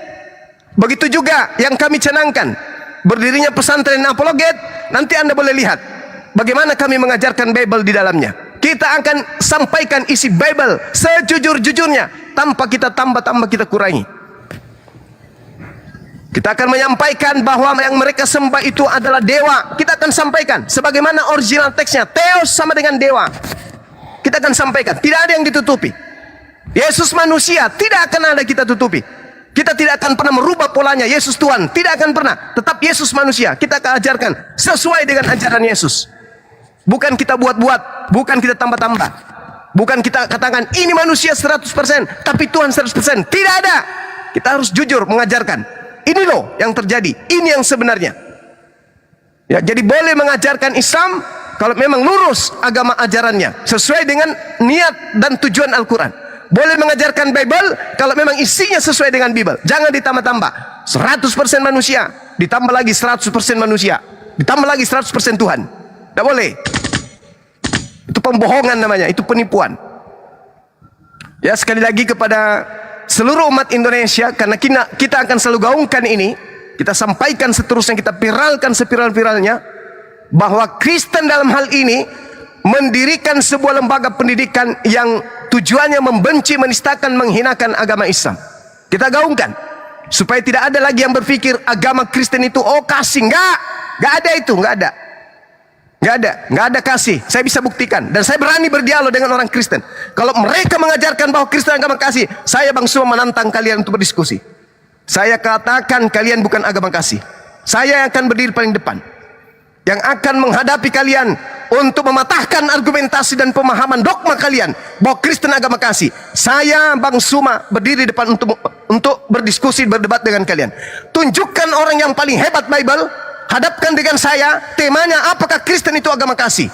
Begitu juga yang kami canangkan, berdirinya pesantren apologet. Nanti Anda boleh lihat bagaimana kami mengajarkan Bible di dalamnya. Kita akan sampaikan isi Bible sejujur-jujurnya tanpa kita tambah-tambah, kita kurangi. Kita akan menyampaikan bahwa yang mereka sembah itu adalah dewa. Kita akan sampaikan sebagaimana original teksnya. Theos sama dengan dewa. Kita akan sampaikan. Tidak ada yang ditutupi. Yesus manusia, tidak akan ada kita tutupi. Kita tidak akan pernah merubah polanya. Yesus Tuhan, tidak akan pernah. Tetap Yesus manusia. Kita akan ajarkan sesuai dengan ajaran Yesus. Bukan kita buat-buat, bukan kita tambah-tambah. Bukan kita katakan ini manusia 100%, tapi Tuhan 100%. Tidak ada. Kita harus jujur mengajarkan. Ini loh yang terjadi. Ini yang sebenarnya. Ya, jadi boleh mengajarkan Islam kalau memang lurus agama ajarannya, sesuai dengan niat dan tujuan Al-Quran. Boleh mengajarkan Bible kalau memang isinya sesuai dengan Bible. Jangan ditambah-tambah. 100% manusia, ditambah lagi 100% manusia, ditambah lagi 100% Tuhan. Tidak boleh. Itu pembohongan namanya, itu penipuan. Ya, sekali lagi kepada seluruh umat Indonesia, karena kita akan selalu gaungkan ini, kita sampaikan seterusnya, kita viralkan seviral-viralnya, bahwa Kristen dalam hal ini mendirikan sebuah lembaga pendidikan yang tujuannya membenci, menistakan, menghinakan agama Islam. Kita gaungkan supaya tidak ada lagi yang berpikir agama Kristen itu kasih. Enggak ada itu, enggak ada. Enggak ada kasih. Saya bisa buktikan dan saya berani berdialog dengan orang Kristen. Kalau mereka mengajarkan bahwa Kristen agama kasih, saya Bang Suma menantang kalian untuk berdiskusi. Saya katakan kalian bukan agama kasih. Saya yang akan berdiri paling depan, yang akan menghadapi kalian untuk mematahkan argumentasi dan pemahaman dogma kalian bahwa Kristen agama kasih. Saya Bang Suma berdiri depan untuk berdiskusi, berdebat dengan kalian. Tunjukkan orang yang paling hebat Bible, Hadapkan dengan saya, temanya apakah Kristen itu agama kasih?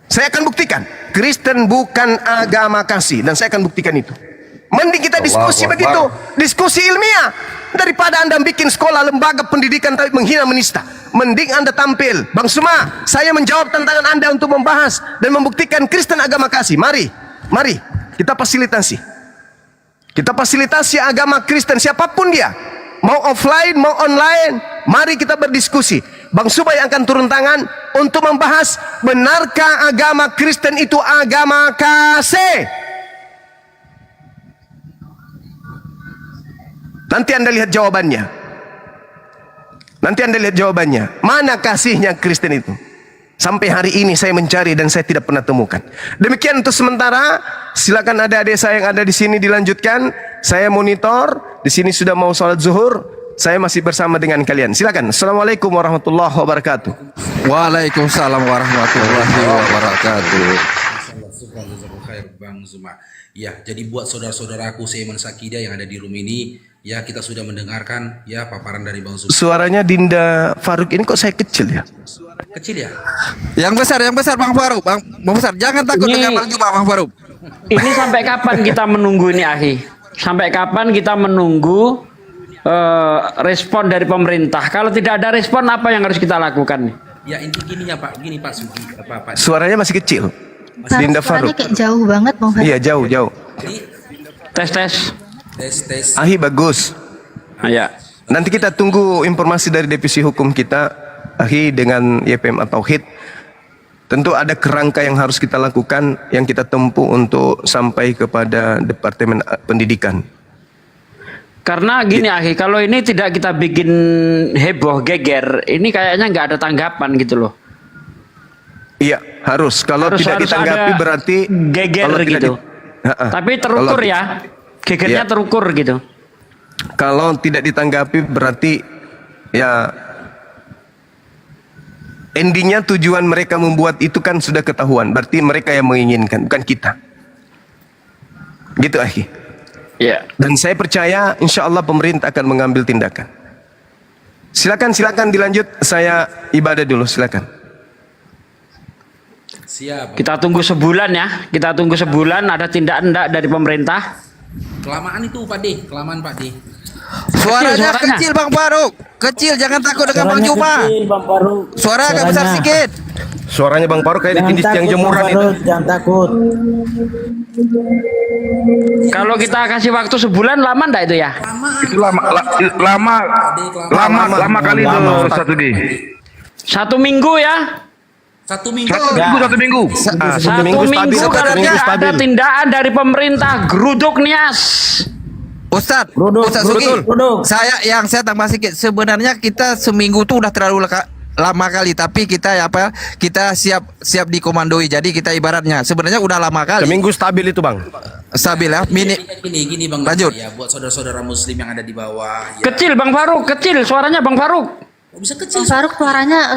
Saya akan buktikan, Kristen bukan agama kasih, dan saya akan buktikan itu. Mending kita diskusi begitu, diskusi ilmiah, daripada Anda bikin sekolah lembaga pendidikan tapi menghina menista. Mending Anda tampil, Bang Suma, saya menjawab tantangan Anda untuk membahas dan membuktikan Kristen agama kasih. Mari kita fasilitasi. Kita fasilitasi agama Kristen siapapun dia, mau offline mau online. Mari kita berdiskusi. Bang Suma yang akan turun tangan untuk membahas, benarkah agama Kristen itu agama kasih? Nanti Anda lihat jawabannya. Mana kasihnya Kristen itu? Sampai hari ini saya mencari dan saya tidak pernah temukan. Demikian untuk sementara. Silakan adik-adik saya yang ada di sini dilanjutkan. Saya monitor. Di sini sudah mau sholat zuhur. Saya masih bersama dengan kalian. Silakan. Assalamualaikum warahmatullahi wabarakatuh. Waalaikumsalam warahmatullahi wabarakatuh. Bang Zuma. Ya, jadi buat saudara-saudaraku seiman sakidah yang ada di room ini, ya kita sudah mendengarkan ya paparan dari Bang Zuma. Suaranya Dinda Faruk ini kok saya kecil ya? Kecil ya? Yang besar Bang Faruk. Bang besar, jangan takut Ini- dengan Bang Juma, Bang Faruk. Ini sampai kapan kita menunggu ini, Akhi? Sampai kapan kita menunggu respon dari pemerintah? Kalau tidak ada respon, apa yang harus kita lakukan? Ya inti gininya Pak, gini Pak Sugi, Pak. Suaranya masih kecil. Dinda Suaranya Faruk. kayak jauh banget Bang Faruk. Iya, jauh. Jadi Tes. Ahi bagus. Ya. Nanti kita tunggu informasi dari divisi hukum kita, Ahi, dengan YPMA Tauhid. Tentu ada kerangka yang harus kita lakukan, yang kita tempuh untuk sampai kepada Departemen Pendidikan. Karena gini, Akhi, kalau ini tidak kita bikin heboh, geger, ini kayaknya nggak ada tanggapan gitu loh. Iya, harus. Kalau Harus tidak ditanggapi ada berarti geger kalau tidak gitu. Tapi terukur Kalau- ya, gegernya Iya. terukur gitu. Kalau tidak ditanggapi berarti ya endingnya tujuan mereka membuat itu kan sudah ketahuan. Berarti mereka yang menginginkan, bukan kita. Gitu, Akhi. Ya. Dan saya percaya insya Allah pemerintah akan mengambil tindakan. Silakan dilanjut. Saya ibadah dulu, silakan. siap. Kita tunggu sebulan ya. Kita tunggu sebulan ada tindakan enggak dari pemerintah. Kelamaan itu Pak D, kelamaan Pak D. Suaranya suaranya. kecil Bang Faruk. Kecil, jangan takut dengan Bang Juma. Suara agak besar sedikit. Suaranya Bang Faruk kayak di tiang jemuran itu. Jangan takut. Kalau kita kasih waktu sebulan lama enggak itu ya? Itu lama kali itu satu G. 1 minggu ya. 1 minggu. Satu minggu. Satu minggu kalau minggu tidak ada stabil. tindakan dari pemerintah, geruduk nias. Ustadz Sugi, saya tambah sedikit. Sebenarnya kita seminggu tuh udah terlalu lama kali, tapi kita kita siap dikomandoi. Jadi kita ibaratnya sebenarnya udah lama kali. Seminggu stabil itu, Bang. Stabil ya. Gini Bang. Lanjut. Ya buat saudara-saudara muslim yang ada di bawah. Ya. Kecil Bang Faruk, kecil suaranya Bang Faruk. Kok bisa kecil? Bang Faruk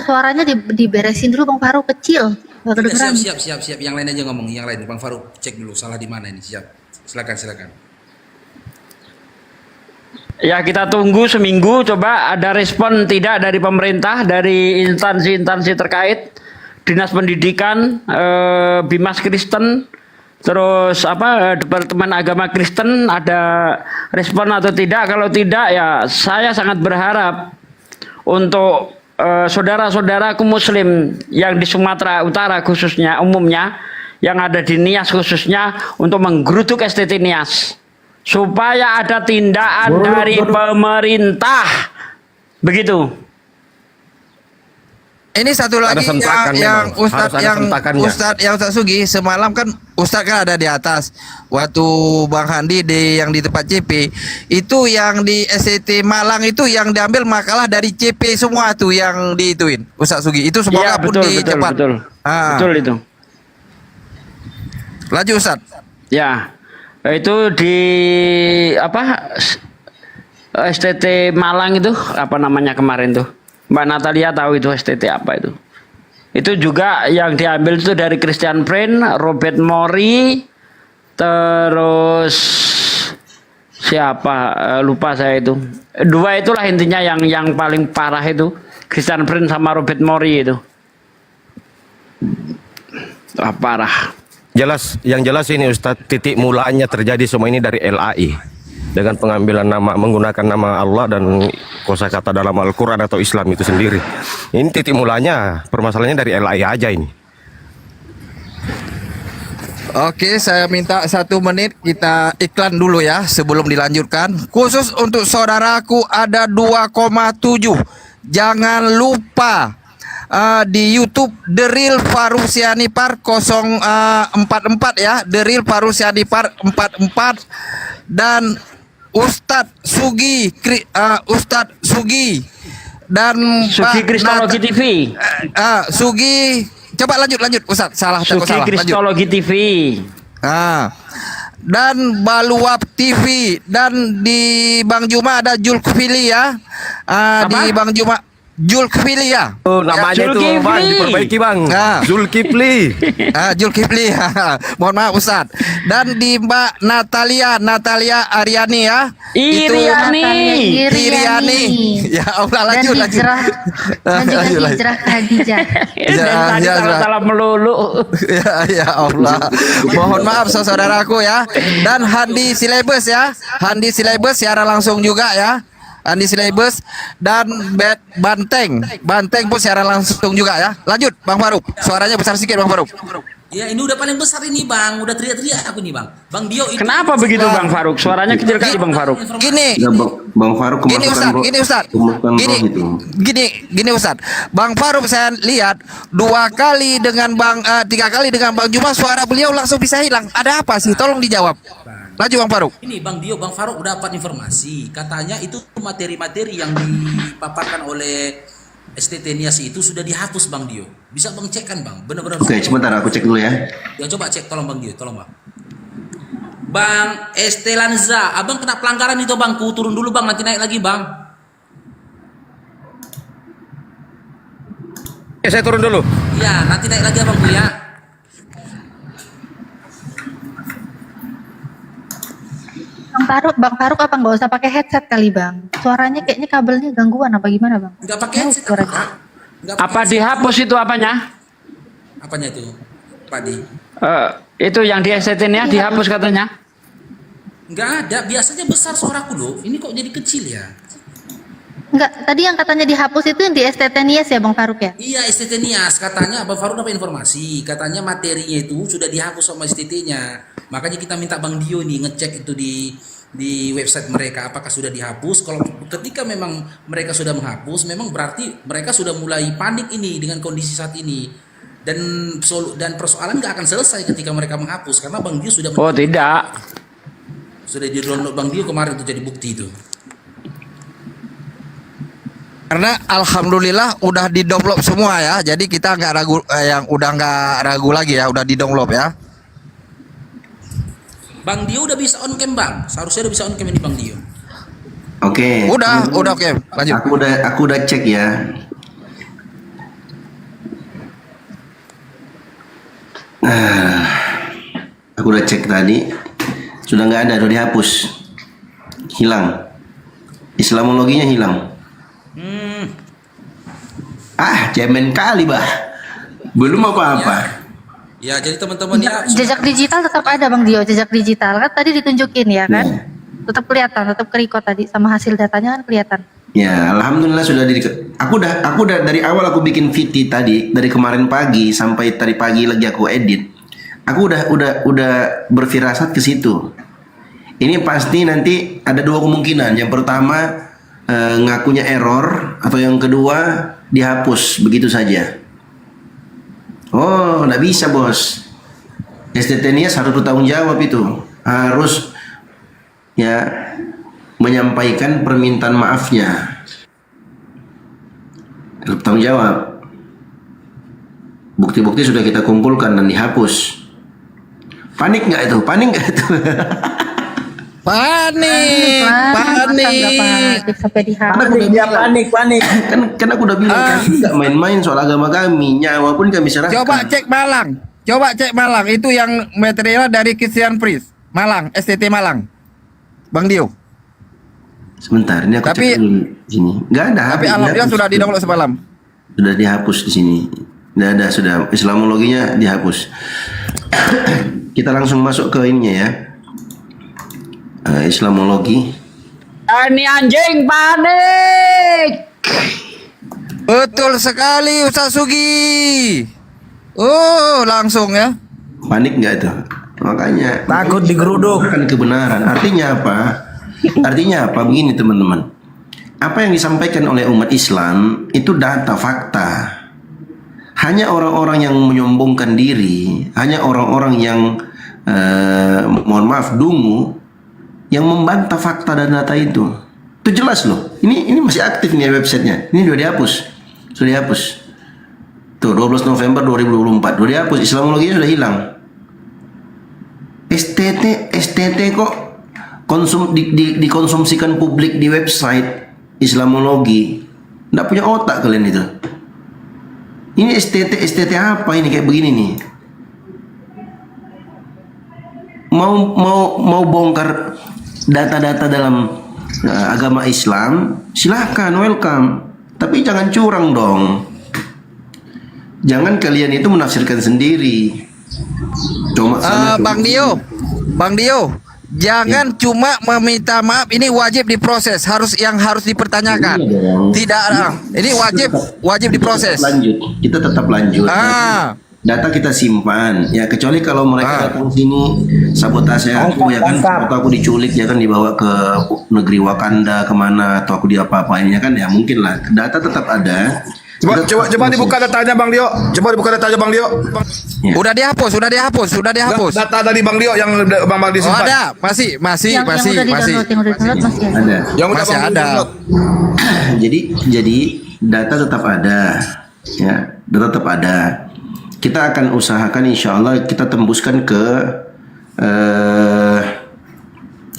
suaranya diberesin dulu Bang Faruk, kecil. Gak kedengeran. Siap. Yang lain aja ngomong, yang lain. Bang Faruk cek dulu salah di mana ini. Siap. Silakan. Ya kita tunggu seminggu, coba ada respon tidak dari pemerintah, dari instansi-instansi terkait, Dinas Pendidikan, Bimas Kristen, terus Departemen Agama Kristen, ada respon atau tidak. Kalau tidak ya saya sangat berharap untuk saudara-saudaraku muslim yang di Sumatera Utara khususnya, umumnya yang ada di Nias khususnya, untuk menggeruduk STT Nias supaya ada tindakan dari pemerintah. Begitu. Ini satu lagi sentakan yang memang. Harus ada sentakannya. Ustadz Sugi, semalam kan Ustadz kan ada di atas. Waktu Bang Handi yang di tempat CP, itu yang di SCT Malang itu yang diambil makalah dari CP semua tuh yang diituin. Ustadz Sugi, itu semoga Iya, pun dicepat. betul. Ah. Betul itu. Lanjut Ustadz. Ya. Itu di STT Malang itu apa namanya kemarin tuh? Mbak Natalia tahu itu STT apa itu? Itu juga yang diambil itu dari Christian Prince, Robert Mori, terus siapa lupa saya itu. Dua itulah intinya yang paling parah itu. Christian Prince sama Robert Mori itu. Parah. Yang jelas ini Ustadz, titik mulanya terjadi semua ini dari LAI. Dengan pengambilan nama, menggunakan nama Allah dan kosakata dalam Al-Quran atau Islam itu sendiri. Ini titik mulanya, permasalahannya dari LAI aja ini. Oke, saya minta 1 menit kita iklan dulu ya sebelum dilanjutkan. Khusus untuk saudaraku ada 2,7. Jangan lupa di YouTube The Real Farusiani Par 044 ya, The Real Farusiani Par 44 dan Ustadz Sugi dan Sugi Kristologi TV. Sugi, coba lanjut Ustadz, salah Sugi lanjut. Kristologi TV. Dan Baluap TV, dan di Bang Juma ada Julkfili ya. Di Bang Juma Julkfili ya. Oh, namanya itu Zulkifli. Bang, diperbaiki Bang. Zulkifli. Julkifli. Mohon maaf Ustadz. Dan di Mbak Natalia Aryani ya. Iriani. Ya Allah, lanjut. Lanjutkan hijrah Khadijah. Dan tadi salah melulu. Ya Allah. Mohon maaf saudaraku ya. Dan Handi Silebus ya. Handi Silebus siaran langsung juga ya. Andi Silebus dan Banteng pun siaran langsung juga ya. Lanjut Bang Faruk, suaranya besar sedikit Bang Faruk. Ya ini udah paling besar ini Bang, udah teriak-teriak aku nih Bang. Bang Dio itu. Kenapa begitu Bang Faruk? Suaranya kecil kali Bang Faruk. Gini, Ya, Bang Faruk gini Ustadz, gini Ustadz. Bang Faruk saya lihat 2 kali dengan 3 kali dengan Bang Juma, suara beliau langsung bisa hilang. Ada apa sih? Tolong dijawab. Lanjut Bang Faruk. Ini Bang Dio, Bang Faruk udah dapat informasi. Katanya itu materi-materi yang dipaparkan oleh STT Nias itu sudah dihapus Bang Dio. Bisa Bang cek kan Bang? Benar-benar. Oke, sebentar aku cek dulu ya. Ya coba cek, tolong Bang Dio, tolong Bang. Bang Estelanza, Abang kena pelanggaran itu Bang. Ku turun dulu Bang, nanti naik lagi Bang. Saya turun dulu. Ya, nanti naik lagi Abang Bu ya. Bang Faruk apa nggak usah pakai headset kali Bang? Suaranya kayaknya kabelnya gangguan apa gimana Bang? Enggak pakai headset Suaranya. Kak. Nggak pakai Apa headset. dihapus itu apanya? Apanya itu? Pak Di. Itu yang di STT ya dihapus katanya. Enggak ada, biasanya besar suaraku loh. Ini kok jadi kecil ya? Enggak, tadi yang katanya dihapus itu yang di STT Nias ya Bang Faruk ya? Iya, STT Nias katanya Abang Faruk dapat informasi, katanya materinya itu sudah dihapus sama STT-nya. Makanya kita minta Bang Dio nih ngecek itu di website mereka apakah sudah dihapus. Kalau ketika memang mereka sudah menghapus, memang berarti mereka sudah mulai panik ini dengan kondisi saat ini. Dan persoalan nggak akan selesai ketika mereka menghapus karena Bang Dio sudah Oh tidak. sudah di-download Bang Dio kemarin itu jadi bukti itu. Karena alhamdulillah udah di-download semua ya. Jadi kita nggak ragu, yang udah nggak ragu lagi ya, udah di-download ya. Bang Dio udah bisa on cam Bang, seharusnya udah bisa on cam ini Bang Dio. Oke. Udah oke. Lanjut. Aku udah cek ya. Aku udah cek tadi. Sudah nggak ada, udah dihapus. Hilang. Islamologinya hilang. Cemen kali, Bah. Belum apa-apa. Ya, jadi teman-teman ya Jejak digital tetap ada Bang Dio, jejak digital kan tadi ditunjukin ya kan? Ya. Tetap kelihatan, tetap ke-record tadi sama hasil datanya kan kelihatan. Ya, alhamdulillah sudah aku udah dari awal aku bikin VT tadi, dari kemarin pagi sampai tadi pagi lagi aku edit. Aku udah berfirasat ke situ. Ini pasti nanti ada 2 kemungkinan. Yang pertama ngakunya error, atau yang kedua dihapus begitu saja. Oh, nggak bisa bos. STT Nias harus bertanggung jawab itu. Harus ya menyampaikan permintaan maafnya. Harus bertanggung jawab. Bukti-bukti sudah kita kumpulkan dan dihapus. Panik nggak itu? Panik nggak itu? Panik. Sampai dihapus. panik. Kan aku udah bilang kami nggak main-main soal agama kami. Nyawa pun kami serahkan. Coba cek Malang. Itu yang material dari Christian Prince. Malang, STT Malang. Bang Dio. Sebentar, ini aku Tapi- cek dulu sini. Nggak ada. Tapi habis alhamdulillah dihapus. sudah di-download semalam. Sudah dihapus di sini. Nggak ada, sudah. Islamologinya dihapus. Kita langsung masuk ke ininya ya. Islamologi. Ini anjing panik. Betul sekali Ustaz Sugi. Oh, langsung ya. Panik nggak itu? Makanya Takut digeruduk. bukan kebenaran. Artinya apa? Artinya apa? Begini teman-teman. Apa yang disampaikan oleh umat Islam itu data fakta. Hanya orang-orang yang menyombongkan diri, hanya orang-orang yang mohon maaf dungu yang membantah fakta dan data itu. Itu jelas loh. Ini masih aktif nih websitenya. Ini sudah dihapus. Sudah dihapus. Tuh 12 November 2024 sudah dihapus. Islamologinya sudah hilang. STT kok dikonsumsikan publik di website Islamologi. Nggak punya otak kalian itu. Ini STT apa ini kayak begini nih? Mau bongkar data-data dalam agama Islam, silahkan, welcome. Tapi jangan curang dong. Jangan kalian itu menafsirkan sendiri. Cuma Bang Dio, jangan cuma meminta maaf, ini wajib diproses, harus dipertanyakan. Iya dong. Tidak ada. Ini wajib diproses. Kita tetap lanjut. Ah. Data kita simpan. Ya kecuali kalau mereka datang sini sabotase aku ya kan, atau aku diculik ya kan, dibawa ke negeri Wakanda kemana, atau aku diapa-apain ya kan, ya mungkin lah. Data tetap ada. Coba dibuka datanya Bang Dio. Coba dibuka datanya Bang Dio. Ya. Udah dihapus. Data dari Bang Dio yang Bang Oh, disimpan. ada, masih. Yang udah di-download, yang udah di-download masih ada. Ada. Yang udah Masih Bang ada. download. jadi data tetap ada, ya, data tetap ada. Kita akan usahakan insya Allah kita tembuskan ke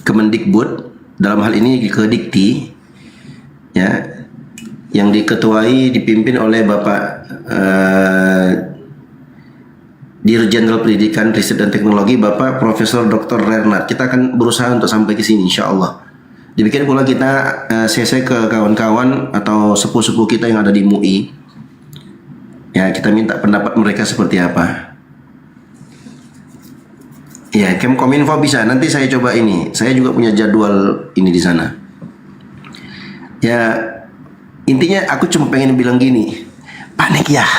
Kemendikbud, dalam hal ini ke Dikti, ya, yang diketuai dipimpin oleh Bapak Dirjen Jenderal Pendidikan, Riset dan Teknologi, Bapak Profesor Dr. Renat. Kita akan berusaha untuk sampai ke sini insya Allah. Demikian pula kita CC ke kawan-kawan atau sepuh-sepuh kita yang ada di MUI. Ya, kita minta pendapat mereka seperti apa. Ya, Kemkominfo bisa. Nanti saya coba ini. Saya juga punya jadwal ini di sana. Ya, intinya aku cuma pengen bilang gini. Panik ya.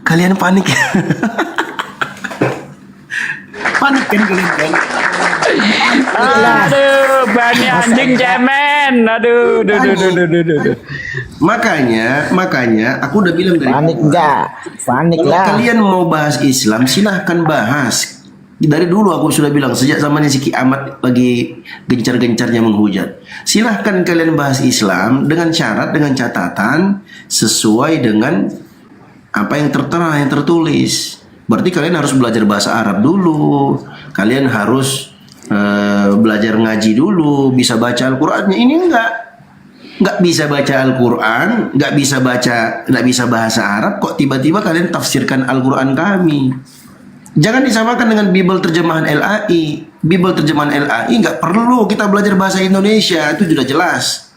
Kalian panik ya. Panik kan kalian kan? Aduh, bani anjing cemen. Aduh. Makanya aku udah bilang dari Panik enggak? Panik kalau lah. kalian mau bahas Islam silahkan bahas. Dari dulu aku sudah bilang, sejak zamannya si Ki Ahmad lagi gencar-gencarnya menghujat. Silahkan kalian bahas Islam dengan syarat, dengan catatan sesuai dengan apa yang tertera, yang tertulis. Berarti kalian harus belajar bahasa Arab dulu. Kalian harus belajar ngaji dulu, bisa baca Al-Qur'annya. Ini nggak bisa baca Al-Quran, nggak bisa bahasa Arab, kok tiba-tiba kalian tafsirkan Al-Quran kami. Jangan disamakan dengan Bible terjemahan LAI. Bible terjemahan LAI nggak perlu kita belajar bahasa Indonesia, itu sudah jelas.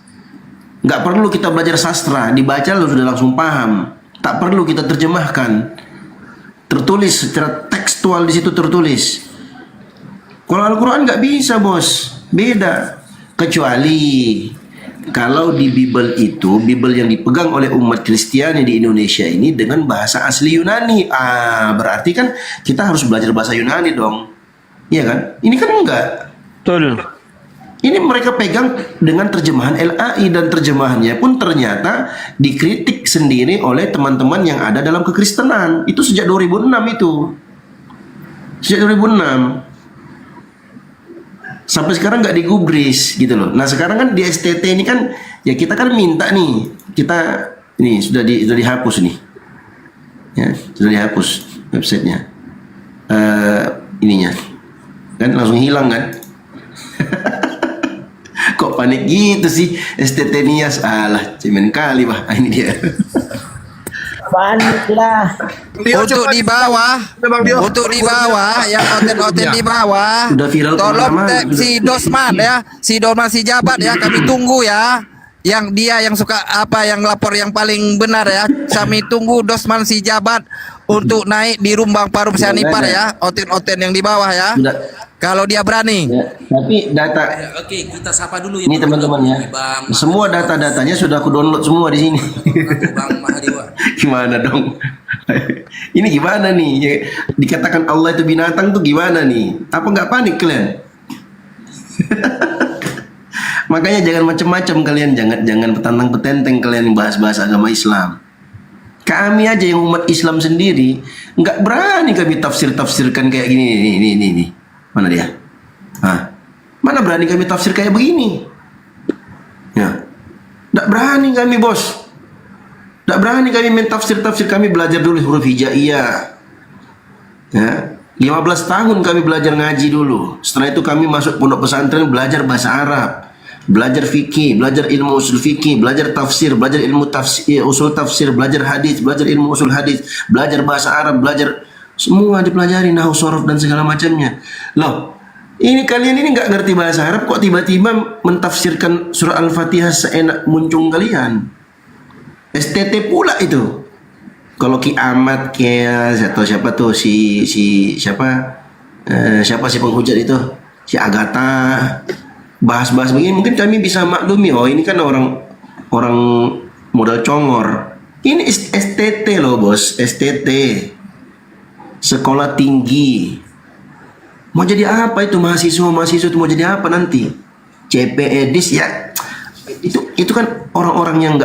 Nggak perlu kita belajar sastra, dibaca lo sudah langsung paham. Tak perlu kita terjemahkan, tertulis secara tekstual di situ tertulis. Kalau Al-Quran nggak bisa bos, beda. Kecuali kalau di Bible itu, Bible yang dipegang oleh umat Kristiani di Indonesia ini dengan bahasa asli Yunani. Berarti kan kita harus belajar bahasa Yunani dong. Iya kan? Ini kan enggak. Betul. Ini mereka pegang dengan terjemahan LAI, dan terjemahannya pun ternyata dikritik sendiri oleh teman-teman yang ada dalam kekristenan. Itu sejak 2006 itu. Sejak 2006. Sampai sekarang nggak digubris gitu loh. Nah sekarang kan di STT ini kan ya kita kan minta nih, kita ini sudah dihapus nih, ya sudah dihapus websitenya, ininya kan langsung hilang kan. Kok panik gitu sih STT Nias? Alah cemen kali bah. Ini dia. panik lah. Untuk di bawah, untuk di bawah, yang oten-oten di bawah, Sudah viral tolong kemana-mana. si Dosman ya, si Dosman si Jabat ya, kami tunggu ya. Yang dia yang suka apa yang lapor yang paling benar ya, kami tunggu Dosman si Jabat untuk naik di Rumbang Parum Sianipar ya, oten-oten yang di bawah ya. Sudah. Kalau dia berani. Ya, tapi data Ya, oke, kita sapa dulu ya. ini teman-teman ya, Bang semua data-datanya sudah aku download semua di sini. Bang Mahadewa. Gimana dong? Ini gimana nih? Ya, dikatakan Allah itu binatang tuh gimana nih? Apa nggak panik kalian? Makanya jangan macam-macam kalian, jangan petantang petenteng kalian bahas-bahas agama Islam. Kami aja yang umat Islam sendiri nggak berani kami tafsir-tafsirkan kayak gini nih. Mana dia? Mana berani kami tafsir kayak begini? Ya, nggak berani kami bos. Nggak berani kami main tafsir-tafsir, kami belajar dulu huruf hijaiyah. Ya, 15 tahun kami belajar ngaji dulu. Setelah itu kami masuk pondok pesantren belajar bahasa Arab, belajar fikih, belajar ilmu usul fikih, belajar tafsir, belajar ilmu tafsir, usul tafsir, belajar hadis, belajar ilmu usul hadis, belajar bahasa Arab, belajar semua dipelajari, nahwu sorof dan segala macamnya. Loh, ini kalian ini nggak ngerti bahasa Arab kok tiba-tiba mentafsirkan surah Al-Fatihah seenak muncung kalian. STT pula itu. Kalau Ki Ahmad atau siapa tuh siapa si penghujat itu, si Agatha bahas-bahas begini mungkin kami bisa maklumi. Oh, ini kan orang modal congor. Ini STT loh bos, STT, sekolah tinggi. Mau jadi apa itu mahasiswa itu mau jadi apa nanti? CPEDIS ya. Itu kan orang-orang yang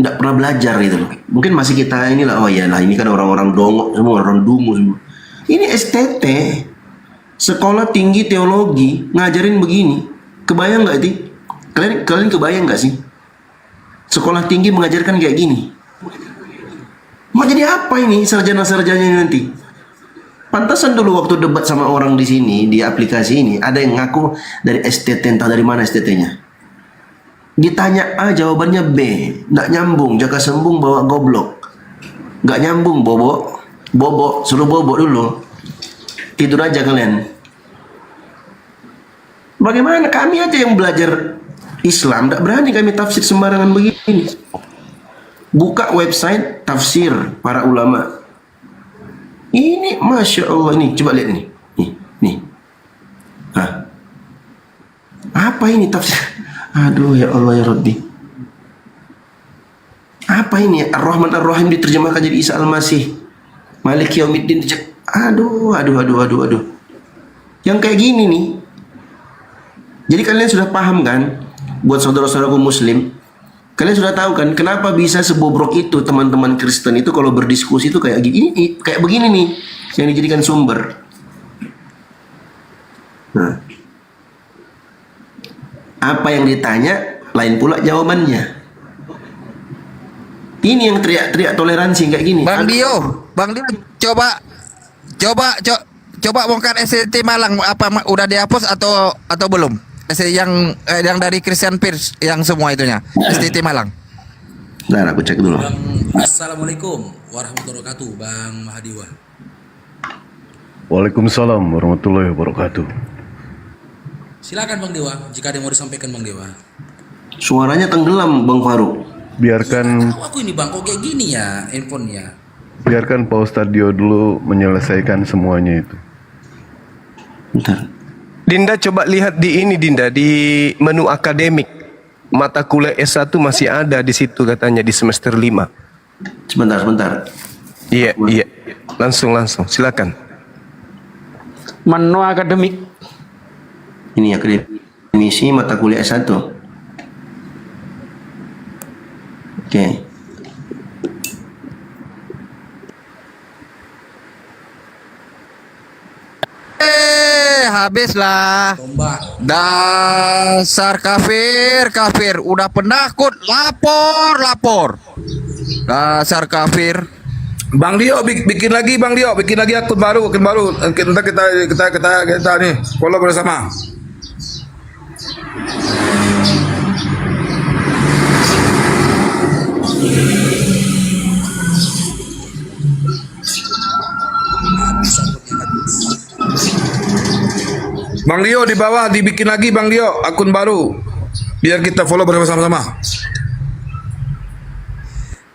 nggak pernah belajar gitu loh. Mungkin masih kita inilah, oh ya lah ini kan orang-orang dongok semua, orang dungu semua. Ini STT, sekolah tinggi teologi, ngajarin begini. Kebayang nggak sih? Kalian kebayang nggak sih? Sekolah tinggi mengajarkan kayak gini. Mau jadi apa ini sarjana-sarjananya nanti? Pantasan dulu waktu debat sama orang di sini di aplikasi ini ada yang ngaku dari STT, entah dari mana STT-nya. Ditanya A jawabannya B, nggak nyambung, jaga sembung bawa goblok, nggak nyambung bobo, suruh bobo dulu, tidur aja kalian. Bagaimana kami aja yang belajar Islam nggak berani kami tafsir sembarangan begini. Buka website tafsir para ulama. Ini Masya Allah, ini coba lihat nih. Apa ini tafsir? Aduh ya Allah ya Rabbi. Apa ini? Ar-Rahman Ar-Rahim diterjemahkan jadi Isa Al-Masih. Malik Yaumiddin. Aduh. Yang kayak gini nih. Jadi kalian sudah paham kan? Buat saudara-saudaraku muslim, kalian sudah tahu kan kenapa bisa sebobrok itu teman-teman Kristen itu kalau berdiskusi itu kayak gini, kayak begini nih yang dijadikan sumber. Nah, apa yang ditanya lain pula jawabannya. Ini yang teriak-teriak toleransi kayak gini. Bang Dio, coba bongkar STT Malang apa udah dihapus atau belum? Yang dari Christian Pierce yang semua itunya STT Malang. Nah, aku cek dulu. Assalamualaikum warahmatullahi wabarakatuh, Bang Mahadewa. Waalaikumsalam warahmatullahi wabarakatuh. Silakan Bang Dewa, jika ada yang mau disampaikan Bang Dewa. Suaranya tenggelam Bang Faruk. Biarkan Aku ini Bang, kok kayak gini ya handphonenya? Pak Ustadz Dio dulu menyelesaikan semuanya itu. Bentar. Dinda coba lihat di ini Dinda, di menu akademik. Mata kuliah S1 masih ada di situ katanya di semester 5. Sebentar. Iya. Langsung silakan. Menu akademik. Ini akademisi mata kuliah S1. Oke. Habislah. Dasar kafir, udah penakut, lapor. Dasar kafir. Bang Dio bikin lagi akun baru. Kita nih follow bersama. Bang Dio di bawah dibikin lagi Bang Dio akun baru biar kita follow bersama-sama.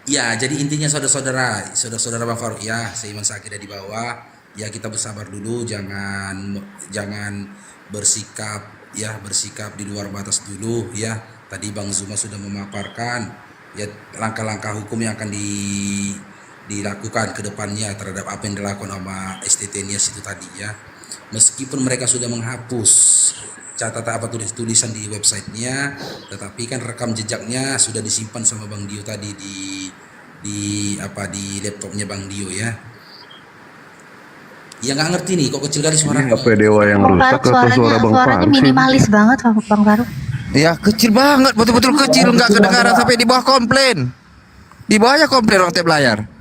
Ya, jadi intinya saudara-saudara Bang Faruk ya, seiman sakit di bawah, ya kita bersabar dulu, jangan bersikap di luar batas dulu ya. Tadi Bang Zuma sudah memaparkan ya langkah-langkah hukum yang akan dilakukan ke depannya terhadap apa yang dilakukan sama STT Nias itu tadi ya. Meskipun mereka sudah menghapus catatan apa tulisan di websitenya, tetapi kan rekam jejaknya sudah disimpan sama Bang Dio tadi di laptopnya Bang Dio ya. Ya nggak ngerti nih kok kecil kali suara. Apa dewa yang Bang rusak Faruk atau suara Bang suaranya Faruk? minimalis banget Bang Faruk. Ya kecil banget, betul-betul kecil, nggak kedengaran sampai di bawah komplain. Di bawahnya komplain orang tiap layar.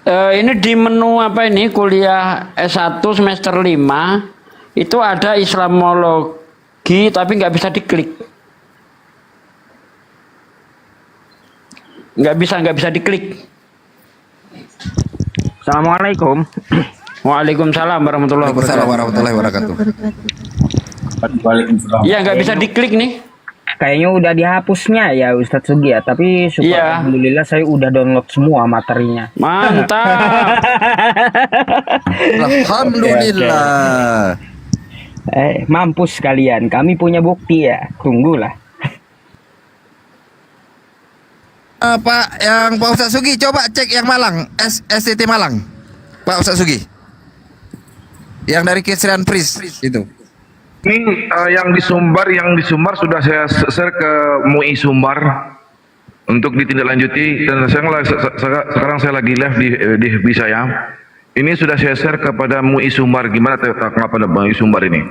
Ini di menu apa ini kuliah S1 semester 5 itu ada Islamologi tapi nggak bisa diklik. Nggak bisa diklik. Assalamualaikum. Waalaikumsalam warahmatullahi Waalaikumsalam wabarakatuh. warahmatullahi wabarakatuh. Iya nggak bisa diklik nih. Kayaknya udah dihapusnya ya Ustadz Sugi ya, tapi syukur Iya. alhamdulillah saya udah download semua materinya. Mantap. Alhamdulillah. Mampus kalian, kami punya bukti ya. Tunggulah. Pak Ustadz Sugi coba cek yang Malang, STT Malang. Pak Ustadz Sugi. Yang dari Kesrian Pris itu. Ini yang di Sumbar sudah saya share ke MUI Sumbar untuk ditindaklanjuti dan sekarang saya lagi live di FB saya. Ini sudah saya share kepada MUI Sumbar. Gimana tanggapan MUI Sumbar ini?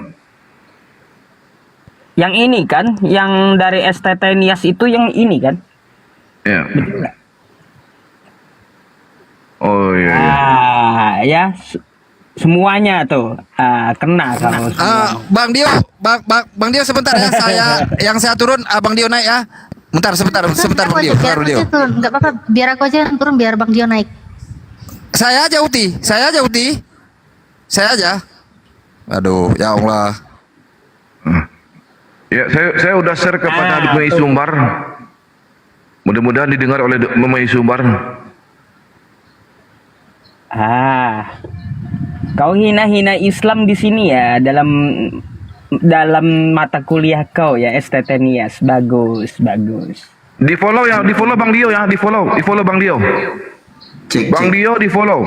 Yang ini kan, yang dari STT Nias itu yang ini kan? Ya. Oh iya. Ya semuanya tuh kena kalau Bang Dio sebentar ya, saya turun, Bang Dio naik ya. Sebentar Bang Dio. Enggak apa-apa, biar aku aja yang turun biar Bang Dio naik. Saya aja Uti. Saya aja. Aduh, ya Allah. Ya, saya udah share kepada MUI Sumbar. Mudah-mudahan didengar oleh MUI Sumbar. Kau hina-hina Islam di sini ya dalam mata kuliah kau ya STT Nias. Bagus. Di follow Bang Dio ya, di follow Bang Dio. Bang Dio di follow.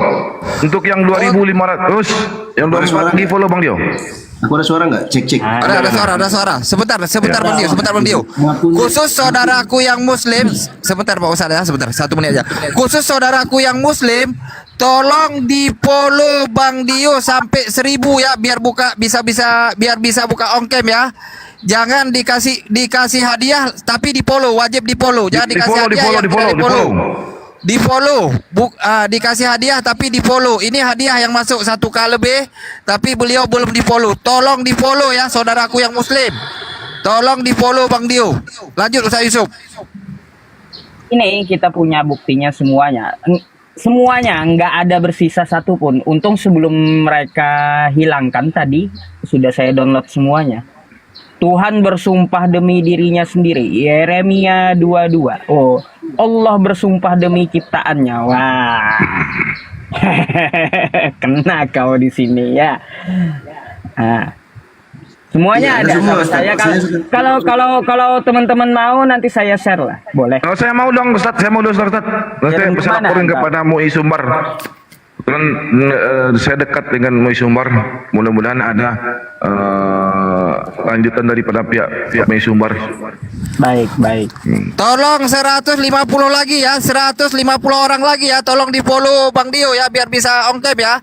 Untuk yang 2.500, yang 2.400 di follow Bang Dio. Aku ada suara nggak? Cek. Ada suara. Sebentar Bang Dio. Khusus saudaraku yang Muslim, sebentar Pak Ustadz ya, sebentar, 1 menit aja. Khusus saudaraku yang Muslim, tolong di follow Bang Dio sampai 1.000 ya, biar bisa buka on cam ya. Jangan dikasih hadiah, tapi di follow, wajib di follow. Jangan dikasih hadiah, di follow. Dikasih hadiah tapi di follow. Ini hadiah yang masuk 1K lebih, tapi beliau belum di follow. Tolong di follow ya saudaraku yang Muslim. Tolong di follow Bang Dio. Lanjut Ustaz Yusuf. Ini kita punya buktinya semuanya. Semuanya nggak ada bersisa satupun. Untung sebelum mereka hilangkan tadi sudah saya download semuanya. Tuhan bersumpah demi dirinya sendiri. Yeremia 22. Oh, Allah bersumpah demi ciptaannya. Wah. Kena kau di sini ya. Semuanya ada sama saya. Kalau teman-teman mau nanti saya share lah. Boleh. Oh, saya mau dong Ustaz. Nanti saya laporin kepada MUI Sumbar. Kebetulan saya dekat dengan MUI Sumbar. Mudah-mudahan ada lanjutan daripada pihak MUI Sumbar. Baik. Tolong 150 lagi ya, 150 orang lagi ya. Tolong di follow Bang Dio ya, biar bisa on cam ya.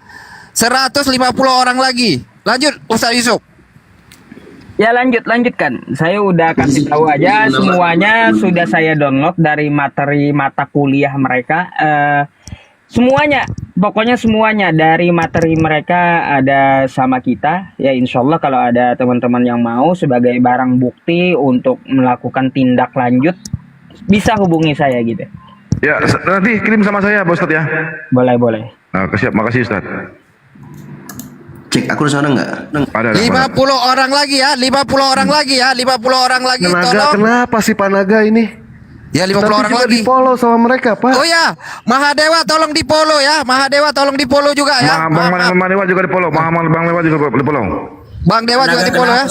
150 orang lagi. Lanjut Ustaz Yusuf. Ya lanjutkan. Saya udah kasih tahu aja semuanya sudah saya download dari materi mata kuliah mereka. Semuanya, pokoknya semuanya dari materi mereka ada sama kita. Ya insya Allah kalau ada teman-teman yang mau sebagai barang bukti untuk melakukan tindak lanjut bisa hubungi saya gitu. Ya, nanti kirim sama saya Pak Ustadz ya. Boleh. Nah, makasih Ustadz. Cek akun sana enggak? Ada. 50 orang lagi ya, 50 orang lagi ya, 50 orang lagi Naga, tolong. kenapa sih Pak Naga ini? Ya 50 orang juga lagi. di-follow sama mereka, Pak. Oh ya, Mahadewa tolong di follow ya. Mahadewa tolong di follow juga ya. Bang Dewa juga di follow. Bang Dewa juga di follow. Bang Dewa juga di follow ya.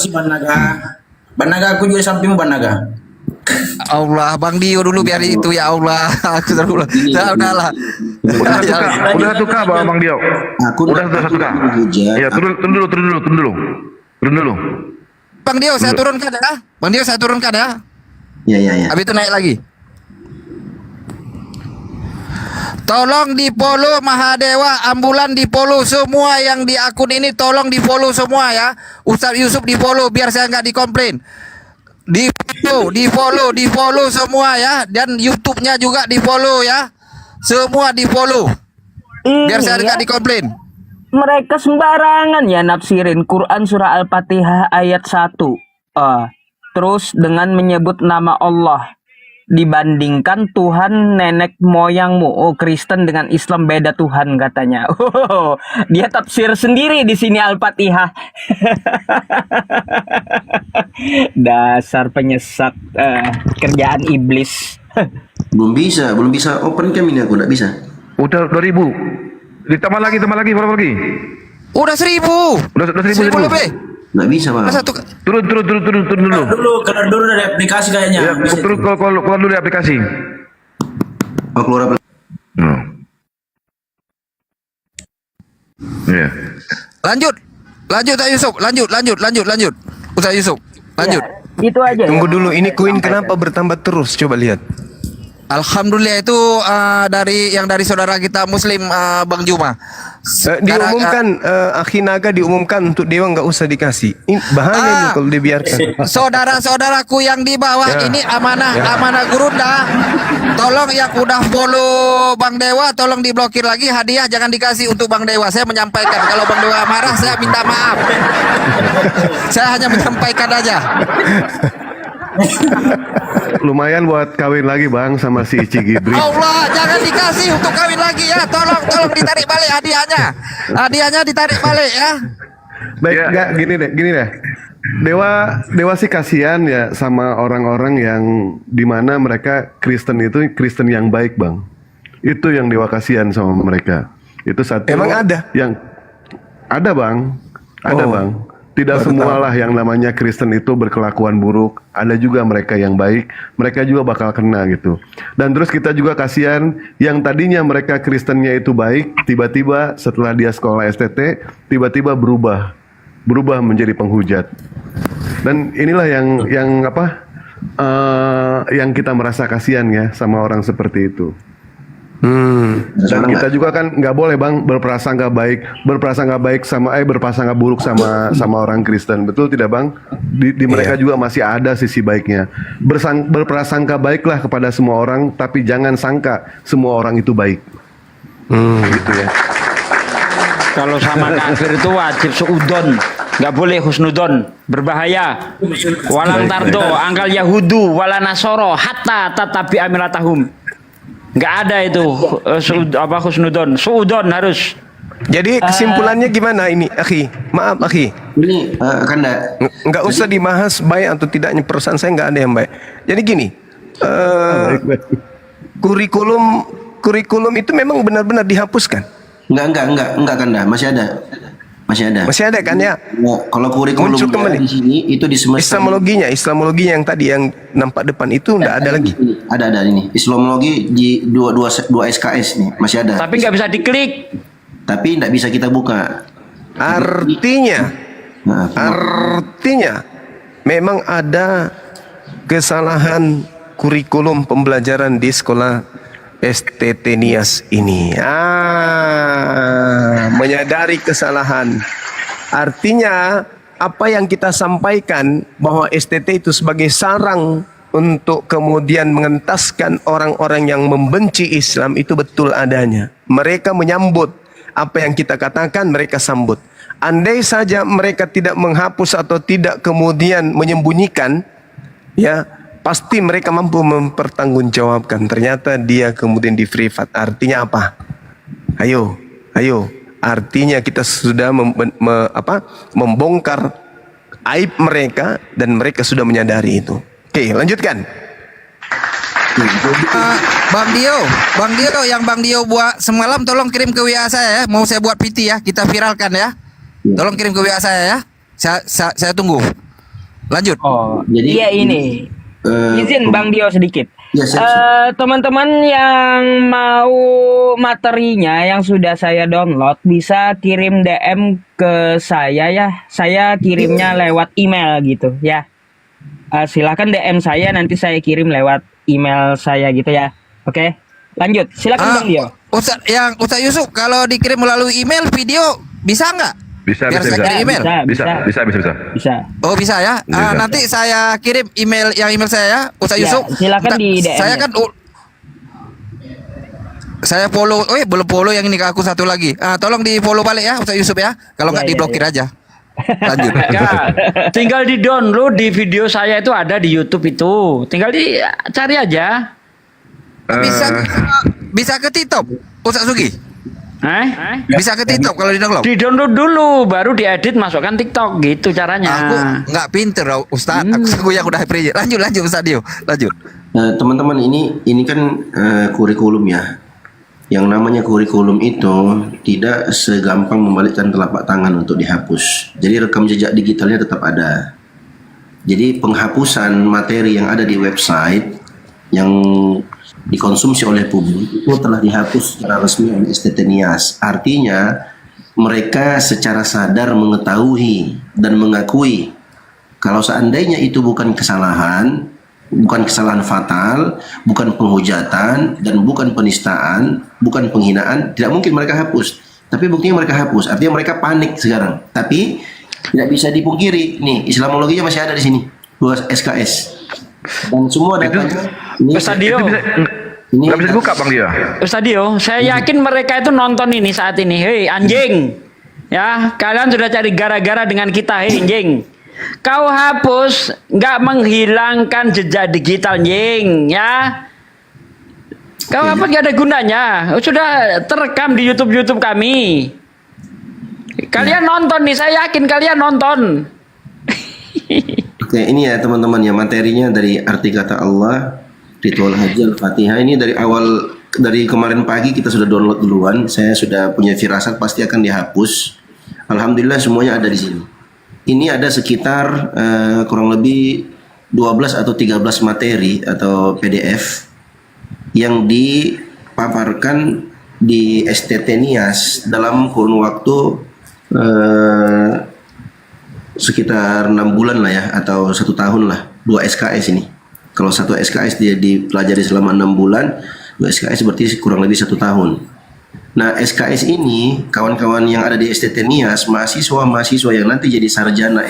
Bang Naga, aku juga sampingmu Bang Naga. Allah, Bang Dio dulu biar itu ya Allah. Aku dulu. Ya udahlah. Udah 1K Bang Dio. Udah 1K. Iya, turun dulu. Bang Dio saya turunkan ya. Bang Dio saya turunkan ya. Ya. Habis itu naik lagi. Tolong di follow Mahadewa, Ambulan di follow semua yang di akun ini, tolong di follow semua ya. Ustadz Yusuf di follow biar saya nggak dikomplain. Di follow semua ya, dan YouTube-nya juga di follow ya. Semua di follow. Biar saya nggak dikomplain. Mereka sembarangan ya nafsirin Quran surah Al-Fatihah ayat 1. Terus dengan menyebut nama Allah dibandingkan Tuhan nenek moyangmu. Oh, Kristen dengan Islam beda Tuhan katanya. Oh, dia tafsir sendiri di sini Al-Fatihah. Dasar penyesat kerjaan iblis. Belum bisa open cam ini aku enggak bisa. Udah 2000. Ditambah lagi berapa lagi? Udah 1000. Udah 1000 lebih. Enggak bisa, Bang. Turun dulu. Keluar dulu dari aplikasi kayaknya. Ya, keluar dulu dari aplikasi. Oh, keluar aplikasi. Iya. Lanjut Pak Yusuf. Lanjut. Ustaz Yusuf. Lanjut. Ya, itu aja. Tunggu dulu, ini koin kenapa bertambah terus? Coba lihat. Alhamdulillah itu dari saudara kita Muslim Bang Juma. Diumumkan Akhi Naga diumumkan untuk Dewa nggak usah dikasih. Ini bahaya nih kalau dibiarkan. Saudara-saudaraku yang di bawah ini amanah Gurunda. Tolong yang udah follow Bang Dewa tolong diblokir lagi, hadiah jangan dikasih untuk Bang Dewa. Saya menyampaikan kalau Bang Dewa marah saya minta maaf. Saya hanya menyampaikan aja. Lumayan buat kawin lagi Bang sama si Ici Gibri. Allah, jangan dikasih untuk kawin lagi ya. Tolong ditarik balik hadiahnya. Hadiahnya ditarik balik ya. Baik, enggak gini deh. Dewa sih kasihan ya sama orang-orang yang dimana mereka Kristen itu Kristen yang baik Bang. Itu yang Dewa kasihan sama mereka. Itu satu. Emang ada? Yang ada Bang. Ada Bang. Tidak semualah yang namanya Kristen itu berkelakuan buruk. Ada juga mereka yang baik. Mereka juga bakal kena gitu. Dan terus kita juga kasihan yang tadinya mereka Kristennya itu baik, tiba-tiba setelah dia sekolah STT, tiba-tiba berubah menjadi penghujat. Dan inilah yang kita merasa kasihan ya sama orang seperti itu. Dan kita juga kan nggak boleh Bang berprasangka buruk sama orang Kristen, betul tidak Bang? Di mereka juga masih ada sisi baiknya. Berprasangka baiklah kepada semua orang, tapi jangan sangka semua orang itu baik. Gitu ya. Kalau sama kafir itu wajib suudon, nggak boleh husnudon, berbahaya. Walang tardo, angkal Yahudu, wala nasoro, hatta tatabi amilatahum. Nggak ada itu husnudon, suudon harus. Jadi kesimpulannya gimana ini, Akhi? Maaf, Akhi. Ini Kanda. Nggak usah dibahas baik atau tidaknya perasaan saya nggak ada yang baik. Jadi gini, kurikulum itu memang benar-benar dihapuskan. Enggak Kanda, masih ada. Masih ada kan ya? Nah, kalau kurikulum muncul kembali di sini itu di semester Islamologinya yang tadi yang nampak depan itu enggak ada lagi. Ada ini. Islamologi di 2 SKS nih, masih ada. Tapi nggak bisa diklik. Tapi nggak bisa kita buka. Artinya memang ada kesalahan kurikulum pembelajaran di sekolah STT Nias ini. Menyadari kesalahan. Artinya apa yang kita sampaikan bahwa STT itu sebagai sarang untuk kemudian mengentaskan orang-orang yang membenci Islam itu betul adanya. Mereka menyambut apa yang kita katakan, mereka sambut. Andai saja mereka tidak menghapus atau tidak kemudian menyembunyikan, ya pasti mereka mampu mempertanggungjawabkan. Ternyata dia kemudian di privat. Artinya apa? Ayo. artinya kita sudah membongkar aib mereka dan mereka sudah menyadari itu. Oke, lanjutkan. Bang Dio, yang Bang Dio buat semalam tolong kirim ke WA saya ya. Mau saya buat PT ya, kita viralkan ya. Tolong kirim ke WA saya ya. Saya tunggu. Lanjut. Oh, Jadi iya ini. Izin Bang Dio sedikit. Ya, Teman-teman yang mau materinya yang sudah saya download bisa kirim DM ke saya ya. Saya kirimnya lewat email gitu ya. Silakan DM saya, nanti saya kirim lewat email saya gitu ya. Oke, lanjut. Silakan Bang Dio. Ustaz Yusuf, kalau dikirim melalui email video bisa nggak? Bisa, Biar saya kirim email. Bisa. Oh bisa ya. Bisa. Nanti saya kirim email saya ya, Ustaz Ya, Yusuf. silakan di DM. Saya kan saya follow. Belum follow yang ini ke aku satu lagi. Tolong di follow balik ya Ustaz Yusuf ya. Kalau nggak diblokir aja. Lanjut. Ya, tinggal di download di video saya itu ada di YouTube itu. Tinggal dicari aja. Bisa ke TikTok, Ustaz Sugi. Bisa ke TikTok kalau di download. Di download dulu, baru diedit masukkan TikTok gitu caranya. Aku nggak pinter Ustaz. Aku yang udah pre. Lanjut Ustaz Dio. Lanjut. Teman-teman, ini kan kurikulum ya. Yang namanya kurikulum itu tidak segampang membalikkan telapak tangan untuk dihapus. Jadi rekam jejak digitalnya tetap ada. Jadi penghapusan materi yang ada di website yang dikonsumsi oleh publik itu telah dihapus secara resmi oleh STT Nias. Artinya mereka secara sadar mengetahui dan mengakui kalau seandainya itu bukan kesalahan fatal, bukan penghujatan, dan bukan penistaan, bukan penghinaan, tidak mungkin mereka hapus. Tapi buktinya mereka hapus, artinya mereka panik sekarang. Tapi tidak bisa dipungkiri, nih Islamologinya masih ada di sini, 2 SKS. Dan semua datanya Ustaz Dio. Ini nggak bisa dibuka Bang Dio. Ustaz Dio, saya yakin mereka itu nonton ini saat ini. Hei anjing, ya kalian sudah cari gara-gara dengan kita. Hei anjing, kau hapus nggak menghilangkan jejak digital anjing, ya. Kau hapus nggak ada gunanya. Sudah terekam di YouTube kami. Kalian nonton nih, saya yakin kalian nonton. Oke, ini ya teman-teman ya, materinya dari arti kata Allah, ritual haji Al-Fatihah. Ini dari kemarin pagi kita sudah download duluan. Saya sudah punya firasat pasti akan dihapus. Alhamdulillah semuanya ada di sini. Ini ada sekitar kurang lebih 12 atau 13 materi atau PDF yang dipaparkan di STT Nias dalam kurun waktu sekitar 6 bulan lah ya, atau 1 tahun lah. 2 SKS ini. Kalau 1 SKS dia dipelajari selama 6 bulan, 2 SKS berarti kurang lebih 1 tahun. Nah, SKS ini kawan-kawan yang ada di STT Nias, mahasiswa yang nanti jadi sarjana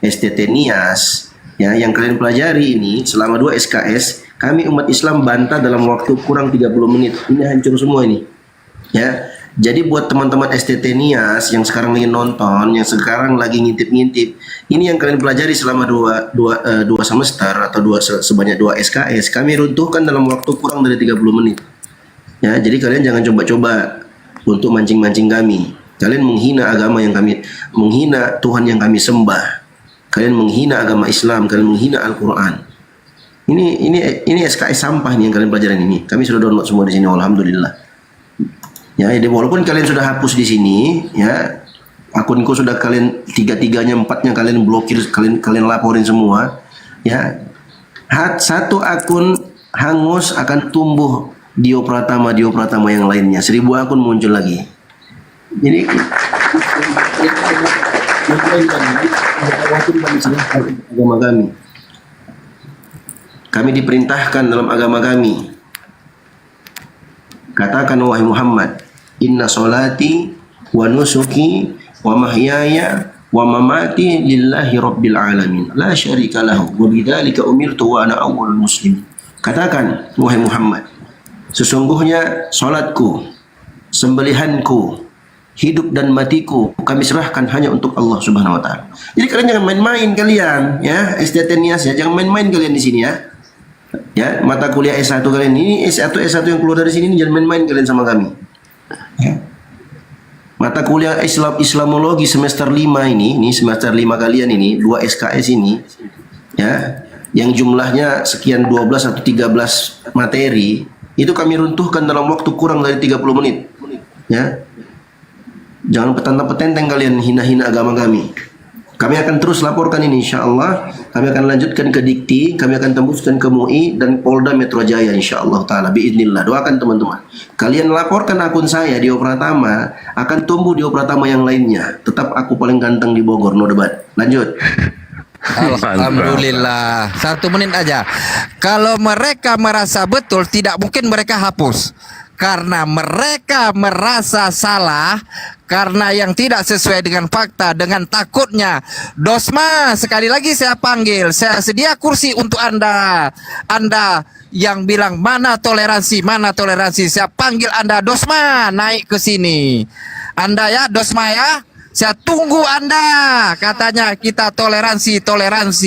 STT Nias ya, yang kalian pelajari ini selama 2 SKS, kami umat Islam bantah dalam waktu kurang 30 menit. Ini hancur semua ini. Ya. Jadi buat teman-teman STT Nias yang sekarang lagi nonton, yang sekarang lagi ngintip-ngintip, ini yang kalian pelajari selama 2 semester atau sebanyak 2 SKS, kami runtuhkan dalam waktu kurang dari 30 menit. Ya, jadi kalian jangan coba-coba untuk mancing-mancing kami. Kalian menghina agama yang kami, menghina Tuhan yang kami sembah. Kalian menghina agama Islam, kalian menghina Al-Quran. Ini SKS sampah nih yang kalian pelajaran ini. Kami sudah download semua di sini, alhamdulillah. Ya, jadi walaupun kalian sudah hapus di sini, ya, akunku sudah kalian 3-3-nya 4-nya kalian blokir, kalian laporin semua, ya. Satu akun hangus akan tumbuh Dio Pratama yang lainnya, 1000 akun muncul lagi. Jadi agama kami diperintahkan dalam agama kami. Katakan wahai Muhammad, inna solati wa nusuki wa mahyaya wa mamati lillahi rabbil alamin la syarika lahu wa bidzalika umirtu wa ana awwalul muslimin. Katakan wahai Muhammad, sesungguhnya salatku, sembelihanku, hidup dan matiku kami serahkan hanya untuk Allah Subhanahu wa taala. Jadi kalian jangan main-main kalian ya, STT Nias ya, jangan main-main kalian di sini ya. Ya, mata kuliah S1 kalian ini, S1 yang keluar dari sini ini jangan main-main kalian sama kami. Ya. Mata kuliah Islamologi semester 5 ini semester 5 kalian ini, 2 SKS ini, ya, yang jumlahnya sekian 12 atau 13 materi, itu kami runtuhkan dalam waktu kurang dari 30 menit. Ya. Jangan petantang-petenteng kalian hina-hina agama kami. Kami akan terus laporkan ini, insya Allah. Kami akan lanjutkan ke Dikti, kami akan tembuskan ke MUI dan Polda Metro Jaya, insya Allah Ta'ala. Biiznillah, doakan teman-teman. Kalian laporkan akun saya, Dio Pratama, akan tumbuh Dio Pratama yang lainnya. Tetap aku paling ganteng di Bogor, no debat. Lanjut. Alhamdulillah. 1 menit aja. Kalau mereka merasa betul, tidak mungkin mereka hapus. Karena mereka merasa salah, karena yang tidak sesuai dengan fakta, dengan takutnya. Dosma, sekali lagi saya panggil, saya sedia kursi untuk Anda. Anda yang bilang mana toleransi, saya panggil Anda, Dosma, naik ke sini. Anda ya, Dosma ya, saya tunggu Anda. Katanya kita toleransi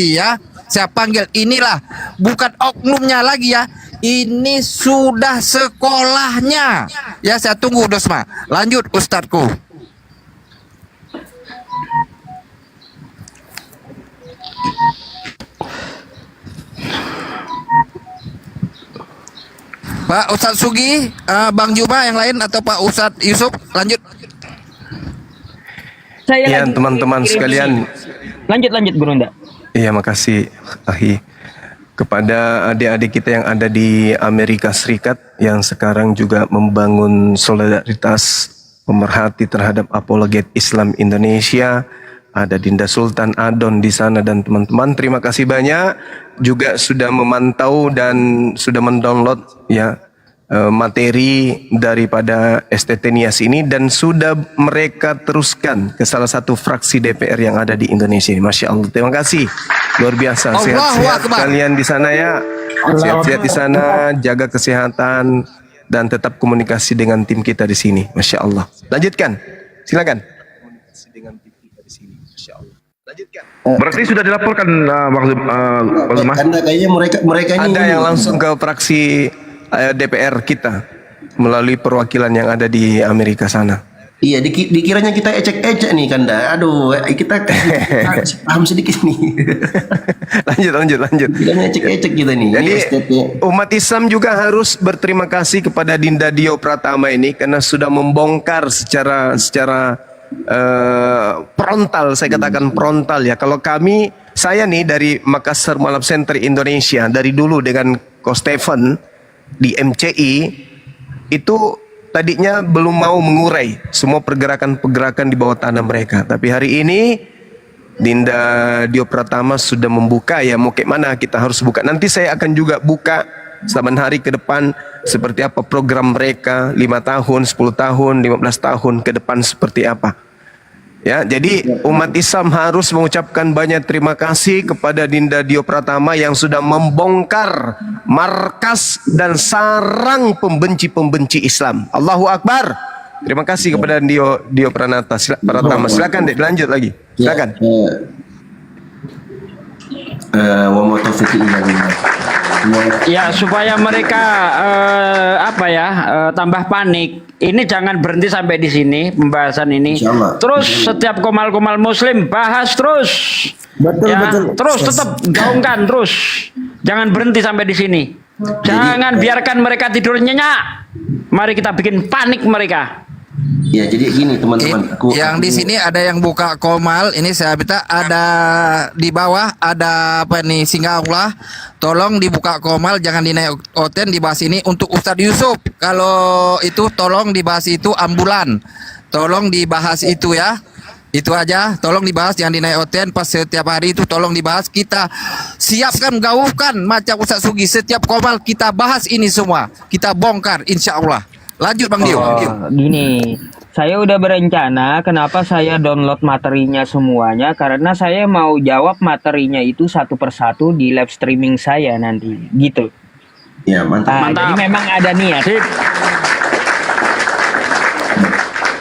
ya. Saya panggil, inilah bukan oknumnya lagi ya. Ini sudah sekolahnya. Ya, saya tunggu Dosma. Lanjut Ustadku. Pak Ustadz Sugi, Bang Juma yang lain atau Pak Ustadz Yusuf, lanjut. Ya, teman-teman sekalian. Lanjut Gurunda. Iya, makasih Ahi. Kepada adik-adik kita yang ada di Amerika Serikat yang sekarang juga membangun solidaritas pemerhati terhadap apologet Islam Indonesia, ada Dinda Sultan Adon di sana dan teman-teman, terima kasih banyak juga sudah memantau dan sudah mendownload ya materi daripada STT Nias ini dan sudah mereka teruskan ke salah satu fraksi DPR yang ada di Indonesia ini. Masya Allah, terima kasih, luar biasa. Sehat-sehat kalian di sana ya, sehat-sehat di sana, jaga kesehatan dan tetap komunikasi dengan tim kita di sini. Masya Allah. Lanjutkan, silakan. Komunikasi dengan tim kita di sini. Masya Allah. Lanjutkan. Berarti sudah dilaporkan Bang Zuma? Kayaknya mereka ini ada yang langsung ke fraksi DPR kita melalui perwakilan yang ada di Amerika sana. Iya, dikiranya kita ecek-ecek nih Kanda. Aduh, kita paham sedikit nih. lanjut. Kiranya ecek-ecek kita nih. Jadi umat Islam juga harus berterima kasih kepada Dinda Dio Pratama ini karena sudah membongkar secara frontal, saya katakan frontal ya. Kalau saya nih dari Makassar Malam Center Indonesia dari dulu dengan Ko Stephen di MCI itu tadinya belum mau mengurai semua pergerakan-pergerakan di bawah tanah mereka. Tapi hari ini Dinda Dio Pratama sudah membuka ya, mau kayak mana kita harus buka. Nanti saya akan juga buka selama hari ke depan seperti apa program mereka 5 tahun, 10 tahun, 15 tahun ke depan seperti apa. Ya, jadi umat Islam harus mengucapkan banyak terima kasih kepada Dinda Dio Pratama yang sudah membongkar markas dan sarang pembenci-pembenci Islam. Allahu Akbar. Terima kasih kepada Dio Pratama. Silakan Dek, lanjut lagi. Silakan. Ya, supaya mereka tambah panik. Ini jangan berhenti sampai di sini pembahasan ini. Terus setiap komal-komal Muslim bahas terus. Betul. Terus tetap gaungkan terus. Jangan berhenti sampai di sini. Jangan biarkan mereka tidur nyenyak. Mari kita bikin panik mereka. Ya, jadi gini teman-teman. Yang di sini ada yang buka komal. Ini saya minta ada di bawah ada apa nih Singgahullah. Tolong dibuka komal, jangan dinaik oten, dibahas ini untuk Ustadz Yusuf. Kalau itu tolong dibahas itu ambulan. Tolong dibahas itu ya. Itu aja, tolong dibahas, jangan dinaik oten. Pas setiap hari itu tolong dibahas. Kita siapkan, gaungkan macam Ustadz Sugi. Setiap komal kita bahas ini semua. Kita bongkar insya Allah. Lanjut Bang Dio. Gini, saya udah berencana kenapa saya download materinya semuanya, karena saya mau jawab materinya itu satu persatu di live streaming saya nanti, gitu. Ya, mantap. Jadi memang ada niat.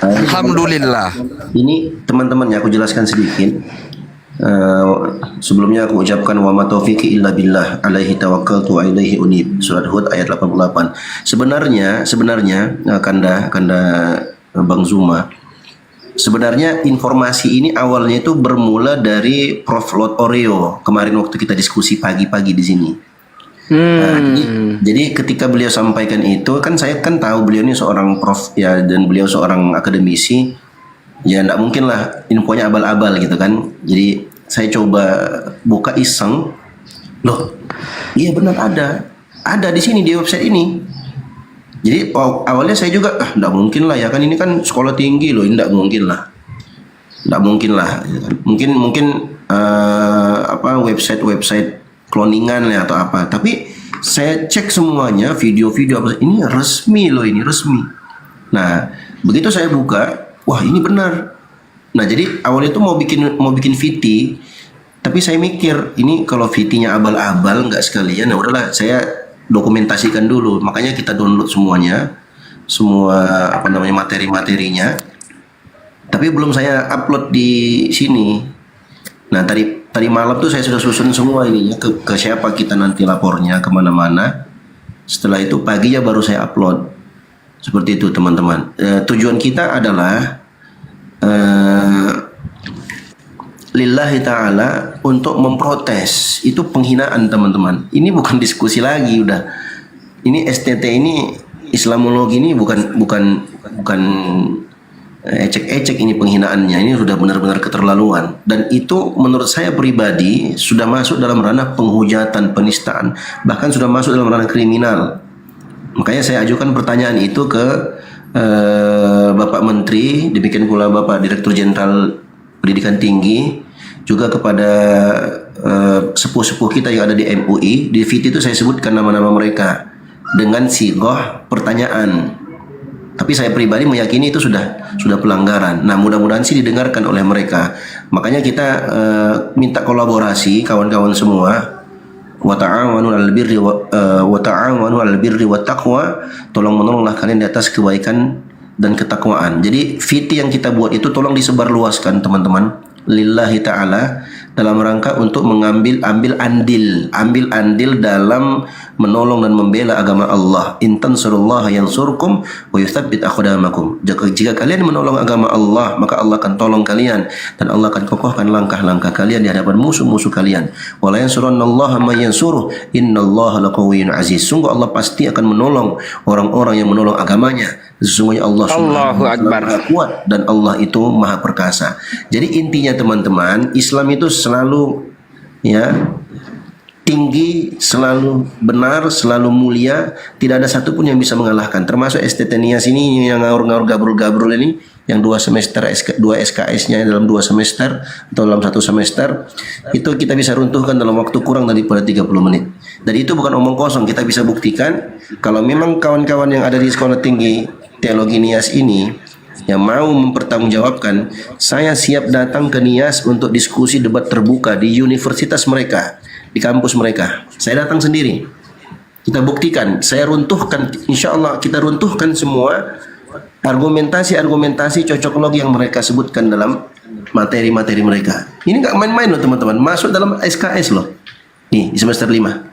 Alhamdulillah. Ini teman-teman ya, aku jelaskan sedikit. Sebelumnya aku ucapkan wa ma taufiqi illa billah alaihi tawakkaltu wa ilaihi unib, surat Hud ayat 88. Sebenarnya Kanda Bang Zuma, sebenarnya informasi ini awalnya itu bermula dari Prof. Lot Oreo kemarin waktu kita diskusi pagi-pagi di sini. Nah, jadi ketika beliau sampaikan itu kan saya kan tahu beliau ini seorang prof ya, dan beliau seorang akademisi ya, tidak mungkin lah infonya abal-abal gitu kan. Jadi saya coba buka iseng, loh iya benar ada di sini di website ini. Jadi awalnya saya juga tidak mungkin lah ya kan, ini kan sekolah tinggi loh, ini tidak mungkin lah gitu kan. Mungkin website cloningan ya atau apa. Tapi saya cek semuanya, video-video apa, ini resmi loh, ini resmi. Nah, begitu saya buka, wah ini benar. Nah, jadi awalnya itu mau bikin VT, tapi saya mikir ini kalau VT-nya abal-abal nggak sekalian, nah udahlah saya dokumentasikan dulu. Makanya kita download semuanya, semua materi-materinya. Tapi belum saya upload di sini. Nah, tadi malam tuh saya sudah susun semua ininya ke siapa kita nanti lapornya kemana-mana. Setelah itu paginya baru saya upload. Seperti itu teman-teman. Tujuan kita adalah lillahi ta'ala untuk memprotes. Itu penghinaan teman-teman. Ini bukan diskusi lagi udah. Ini STT ini, Islamologi ini bukan ecek-ecek, ini penghinaannya. Ini sudah benar-benar keterlaluan. Dan itu menurut saya pribadi sudah masuk dalam ranah penghujatan, penistaan, bahkan sudah masuk dalam ranah kriminal. Makanya saya ajukan pertanyaan itu ke Bapak Menteri, demikian pula Bapak Direktur Jenderal Pendidikan Tinggi, juga kepada sepuh-sepuh kita yang ada di MUI. Di VT itu saya sebutkan nama-nama mereka dengan sighah pertanyaan. Tapi saya pribadi meyakini itu sudah pelanggaran. Nah, mudah-mudahan sih didengarkan oleh mereka. Makanya kita minta kolaborasi kawan-kawan semua. Wa ta'awanu 'alal birri wat taqwa. Tolong menolonglah kalian di atas kebaikan dan ketakwaan. Jadi VT yang kita buat itu tolong disebarluaskan teman-teman. Lillahi ta'ala, dalam rangka untuk ambil andil dalam menolong dan membela agama Allah. In tansurullaha yansurkum wa yutsabbit aqdamakum. Jika kalian menolong agama Allah, maka Allah akan tolong kalian dan Allah akan kokohkan langkah-langkah kalian di hadapan musuh-musuh kalian. Wa la yansurannallaha man yansuruh, innallaha laqawiyyun aziz. Sungguh Allah pasti akan menolong orang-orang yang menolong agamanya. Sesungguhnya Allah Allahu Akbar, kuat dan Allah itu maha perkasa. Jadi intinya teman-teman, Islam itu selalu tinggi, selalu benar, selalu mulia. Tidak ada satupun yang bisa mengalahkan. Termasuk STT Nias ini yang ngaur-ngaur gabrul-gabrul ini, yang 2 semester 2 SKS-nya dalam 2 semester atau dalam 1 semester, itu kita bisa runtuhkan dalam waktu kurang daripada 30 menit. Dan itu bukan omong kosong, kita bisa buktikan kalau memang kawan-kawan yang ada di Sekolah Tinggi Teologi Nias ini yang mau mempertanggungjawabkan, saya siap datang ke Nias untuk diskusi debat terbuka di universitas mereka, di kampus mereka. Saya datang sendiri. Kita buktikan, saya runtuhkan, insya Allah kita runtuhkan semua argumentasi cocok logi yang mereka sebutkan dalam materi-materi mereka. Ini nggak main-main loh teman-teman, masuk dalam SKS loh. Nih di semester 5.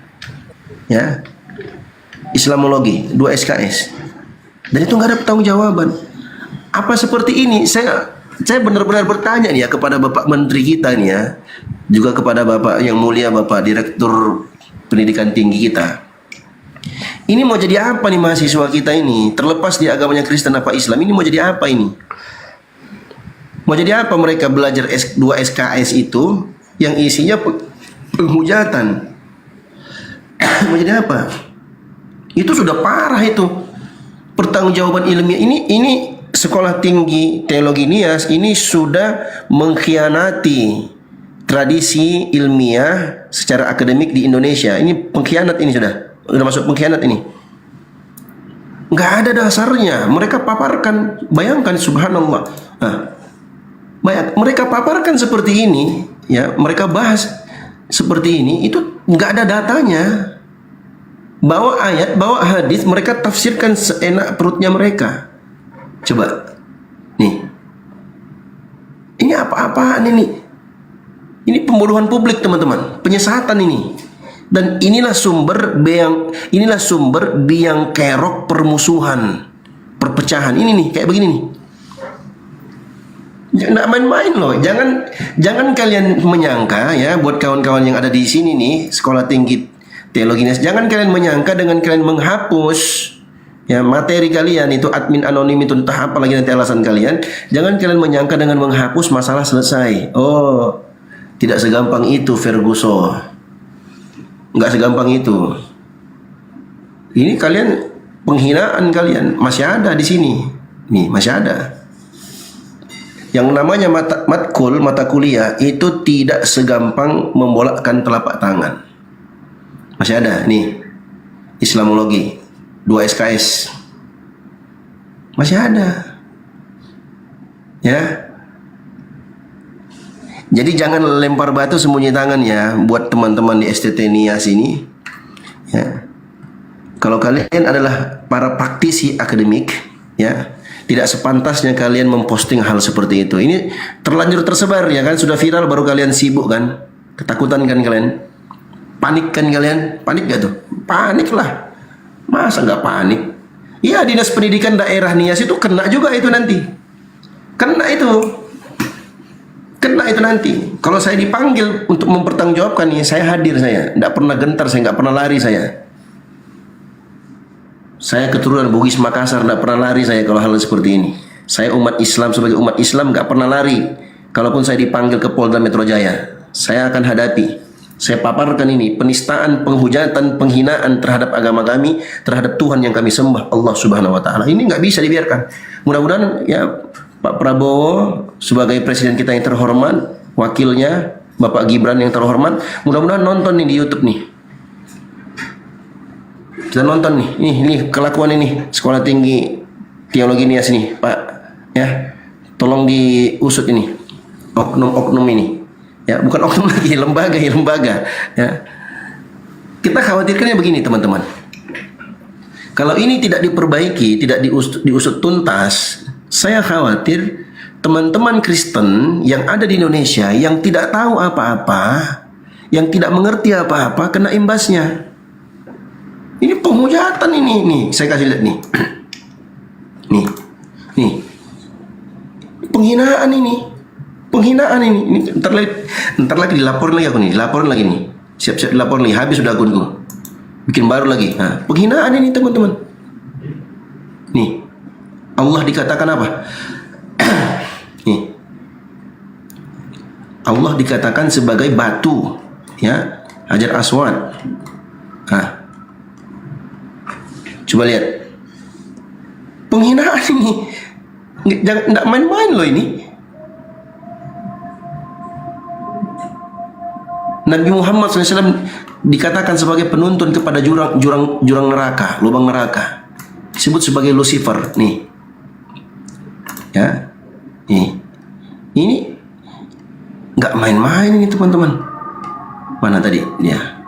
Ya. Islamologi 2 SKS. Dan itu nggak ada pertanggungjawaban. Apa seperti ini? Saya benar-benar bertanya nih ya kepada Bapak Menteri kita nih ya, juga kepada Bapak yang mulia Bapak Direktur Pendidikan Tinggi kita. Ini mau jadi apa nih mahasiswa kita ini? Terlepas di agamanya Kristen apa Islam, ini mau jadi apa ini? Mau jadi apa mereka belajar 2 SKS itu yang isinya penghujatan? Mau jadi apa? Itu sudah parah itu. Pertanggungjawaban ilmiah ini Sekolah Tinggi Teologi Nias ini sudah mengkhianati tradisi ilmiah secara akademik di Indonesia. Ini pengkhianat, ini sudah masuk pengkhianat ini. Nggak ada dasarnya. Mereka paparkan, bayangkan subhanallah. Nah, mereka paparkan seperti ini, ya, mereka bahas seperti ini, itu nggak ada datanya. Bawa ayat, bawa hadis, mereka tafsirkan seenak perutnya mereka. Coba, nih, ini apa-apaan ini? Ini pembodohan publik teman-teman, penyesatan ini. Dan inilah sumber biang kerok permusuhan, perpecahan. Ini nih, kayak begini nih. Nggak main-main loh. Jangan kalian menyangka ya, buat kawan-kawan yang ada di sini nih, sekolah tinggi teologi Nes, jangan kalian menyangka dengan kalian menghapus ya materi kalian itu admin anonim itu entah apa lagi nanti alasan kalian, jangan kalian menyangka dengan menghapus masalah selesai. Oh, tidak segampang itu Ferguson. Nggak segampang itu. Ini kalian penghinaan kalian masih ada di sini. Nih, masih ada. Yang namanya mata kuliah itu tidak segampang membolakkan telapak tangan. Masih ada nih. Islamologi 2 SKS. Masih ada. Ya. Jadi jangan lempar batu sembunyi tangan ya buat teman-teman di STT Nias ini. Ya. Kalau kalian adalah para praktisi akademik, ya, tidak sepantasnya kalian memposting hal seperti itu. Ini terlanjur tersebar ya kan, sudah viral baru kalian sibuk kan? Ketakutan kan kalian? Panik kan kalian? Panik gak tuh? Panik lah. Masa nggak panik? Iya, Dinas Pendidikan Daerah Nias itu kena juga itu nanti. Kena itu nanti. Kalau saya dipanggil untuk mempertanggungjawabkan nih, saya hadir saya. Nggak pernah gentar, saya nggak pernah lari saya. Saya keturunan Bugis Makassar, nggak pernah lari saya kalau hal seperti ini. Saya umat Islam, sebagai umat Islam nggak pernah lari. Kalaupun saya dipanggil ke Polda Metro Jaya, saya akan hadapi. Saya paparkan ini penistaan, penghujatan, penghinaan terhadap agama kami, terhadap Tuhan yang kami sembah, Allah Subhanahu Wa Taala. Ini nggak bisa dibiarkan. Mudah-mudahan ya Pak Prabowo sebagai presiden kita yang terhormat, wakilnya Bapak Gibran yang terhormat, mudah-mudahan nonton nih di YouTube nih. Kita nonton nih, nih kelakuan ini sekolah tinggi teologi Nias nih, Pak. Ya, tolong diusut ini oknum-oknum ini. Ya, bukan oknum lagi, lembaga. Ya, kita khawatirkannya begini teman-teman. Kalau ini tidak diperbaiki, tidak diusut tuntas, saya khawatir teman-teman Kristen yang ada di Indonesia yang tidak tahu apa-apa, yang tidak mengerti apa-apa, kena imbasnya. Ini penghujatan ini, nih saya kasih lihat nih. nih penghinaan ini, ntar lagi dilaporin lagi aku nih, dilaporin lagi nih, siap-siap dilaporin lagi, habis sudah akunku, bikin baru lagi. Nah, penghinaan ini teman-teman. Nih, Allah dikatakan apa? Nih, Allah dikatakan sebagai batu, ya, Hajar Aswad. Nah, coba lihat penghinaan ini, nggak main-main loh ini. Nabi Muhammad SAW dikatakan sebagai penuntun kepada jurang neraka, lubang neraka, disebut sebagai Lucifer. Nih, ya, ini nggak main-main ini teman-teman. Mana tadi dia?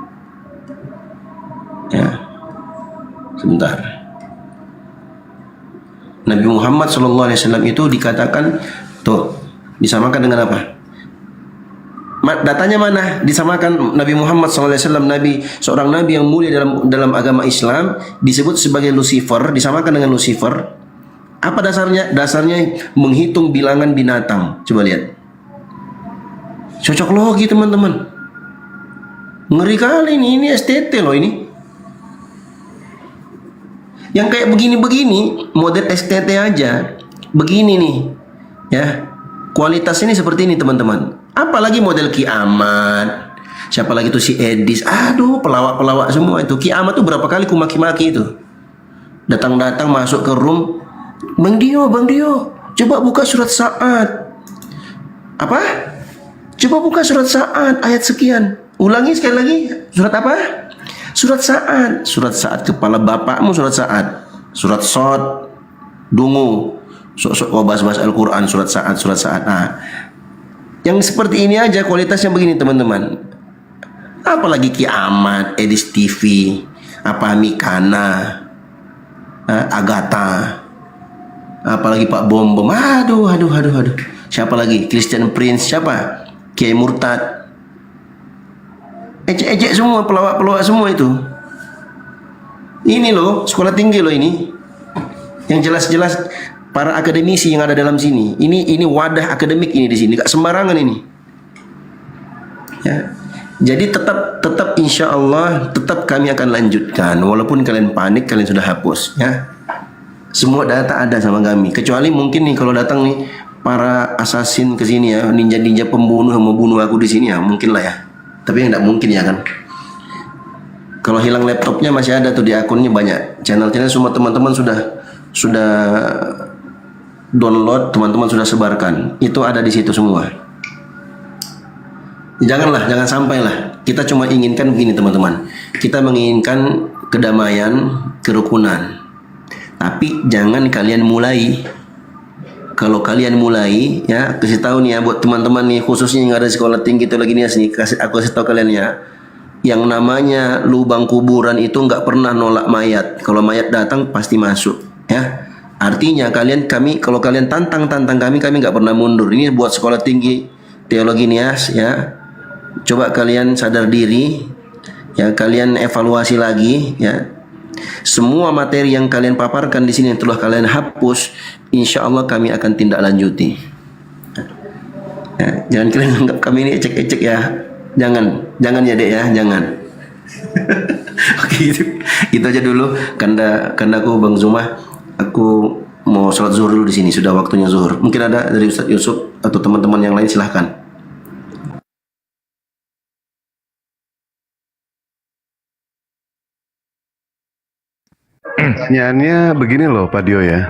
Ya. Sebentar. Nabi Muhammad SAW itu dikatakan tuh disamakan dengan apa? Datanya mana? Disamakan Nabi Muhammad SAW, seorang nabi yang mulia dalam agama Islam, disebut sebagai Lucifer, disamakan dengan Lucifer. Apa dasarnya? Dasarnya menghitung bilangan binatang. Coba lihat. Cocok logi teman-teman. Ngeri kali ini STT loh ini. Yang kayak begini-begini, model STT aja, begini nih, ya, kualitas ini seperti ini teman-teman. Apalagi model kiamat, siapa lagi tuh si Edis, aduh pelawak-pelawak semua itu. Kiamat tuh berapa kali ku maki-maki itu. Datang-datang masuk ke room, Bang Dio, coba buka surat Sa'ad. Apa? Coba buka surat Sa'ad ayat sekian. Ulangi sekali lagi, surat apa? Surat Sa'ad kepala bapakmu surat Sa'ad. Surat Sod, dungu, sok-sok bahas-bahas Al-Quran, surat Sa'ad. Nah, yang seperti ini aja kualitasnya begini teman-teman. Apalagi kiamat, Edis TV, apa Mikana, Agatha, apalagi Pak Bom. Aduh. Siapa lagi? Christian Prince, siapa? Kiai Murtad. Ejek-ejek semua, pelawak-pelawak semua itu. Ini loh, sekolah tinggi loh ini. Yang jelas-jelas para akademisi yang ada dalam sini. Ini wadah akademik ini di sini, gak sembarangan ini. Ya. Jadi tetap insya Allah tetap kami akan lanjutkan walaupun kalian panik, kalian sudah hapus ya. Semua data ada sama kami. Kecuali mungkin nih kalau datang nih para assassin ke sini ya, ninja-ninja pembunuh mau bunuh aku di sini ya, mungkin lah ya. Tapi yang tidak mungkin ya kan. Kalau hilang laptopnya masih ada tuh di akunnya banyak. Channel-channel semua teman-teman sudah download, teman-teman sudah sebarkan. Itu ada di situ semua. Jangan sampailah. Kita cuma inginkan begini teman-teman. Kita menginginkan kedamaian, kerukunan. Tapi jangan kalian mulai. Kalau kalian mulai, ya kasih tahu nih ya buat teman-teman nih khususnya yang ada di sekolah tinggi itu lagi nih aku kasih tahu kalian ya. Yang namanya lubang kuburan itu nggak pernah nolak mayat. Kalau mayat datang pasti masuk, ya. Artinya kalau kalian tantang kami nggak pernah mundur. Ini buat sekolah tinggi teologi Nias ya. Coba kalian sadar diri, ya kalian evaluasi lagi, ya. Semua materi yang kalian paparkan di sini yang telah kalian hapus, insya Allah kami akan tindak lanjuti. Ya, jangan kalian anggap kami ini ecek-ecek ya. Jangan ya dek ya, jangan. Oke, itu aja dulu. Karena aku Bang Zumah, aku mau sholat zuhur dulu di sini. Sudah waktunya zuhur. Mungkin ada dari Ustadz Yusuf atau teman-teman yang lain, silahkan. Pertanyaannya begini loh Pak Dio ya.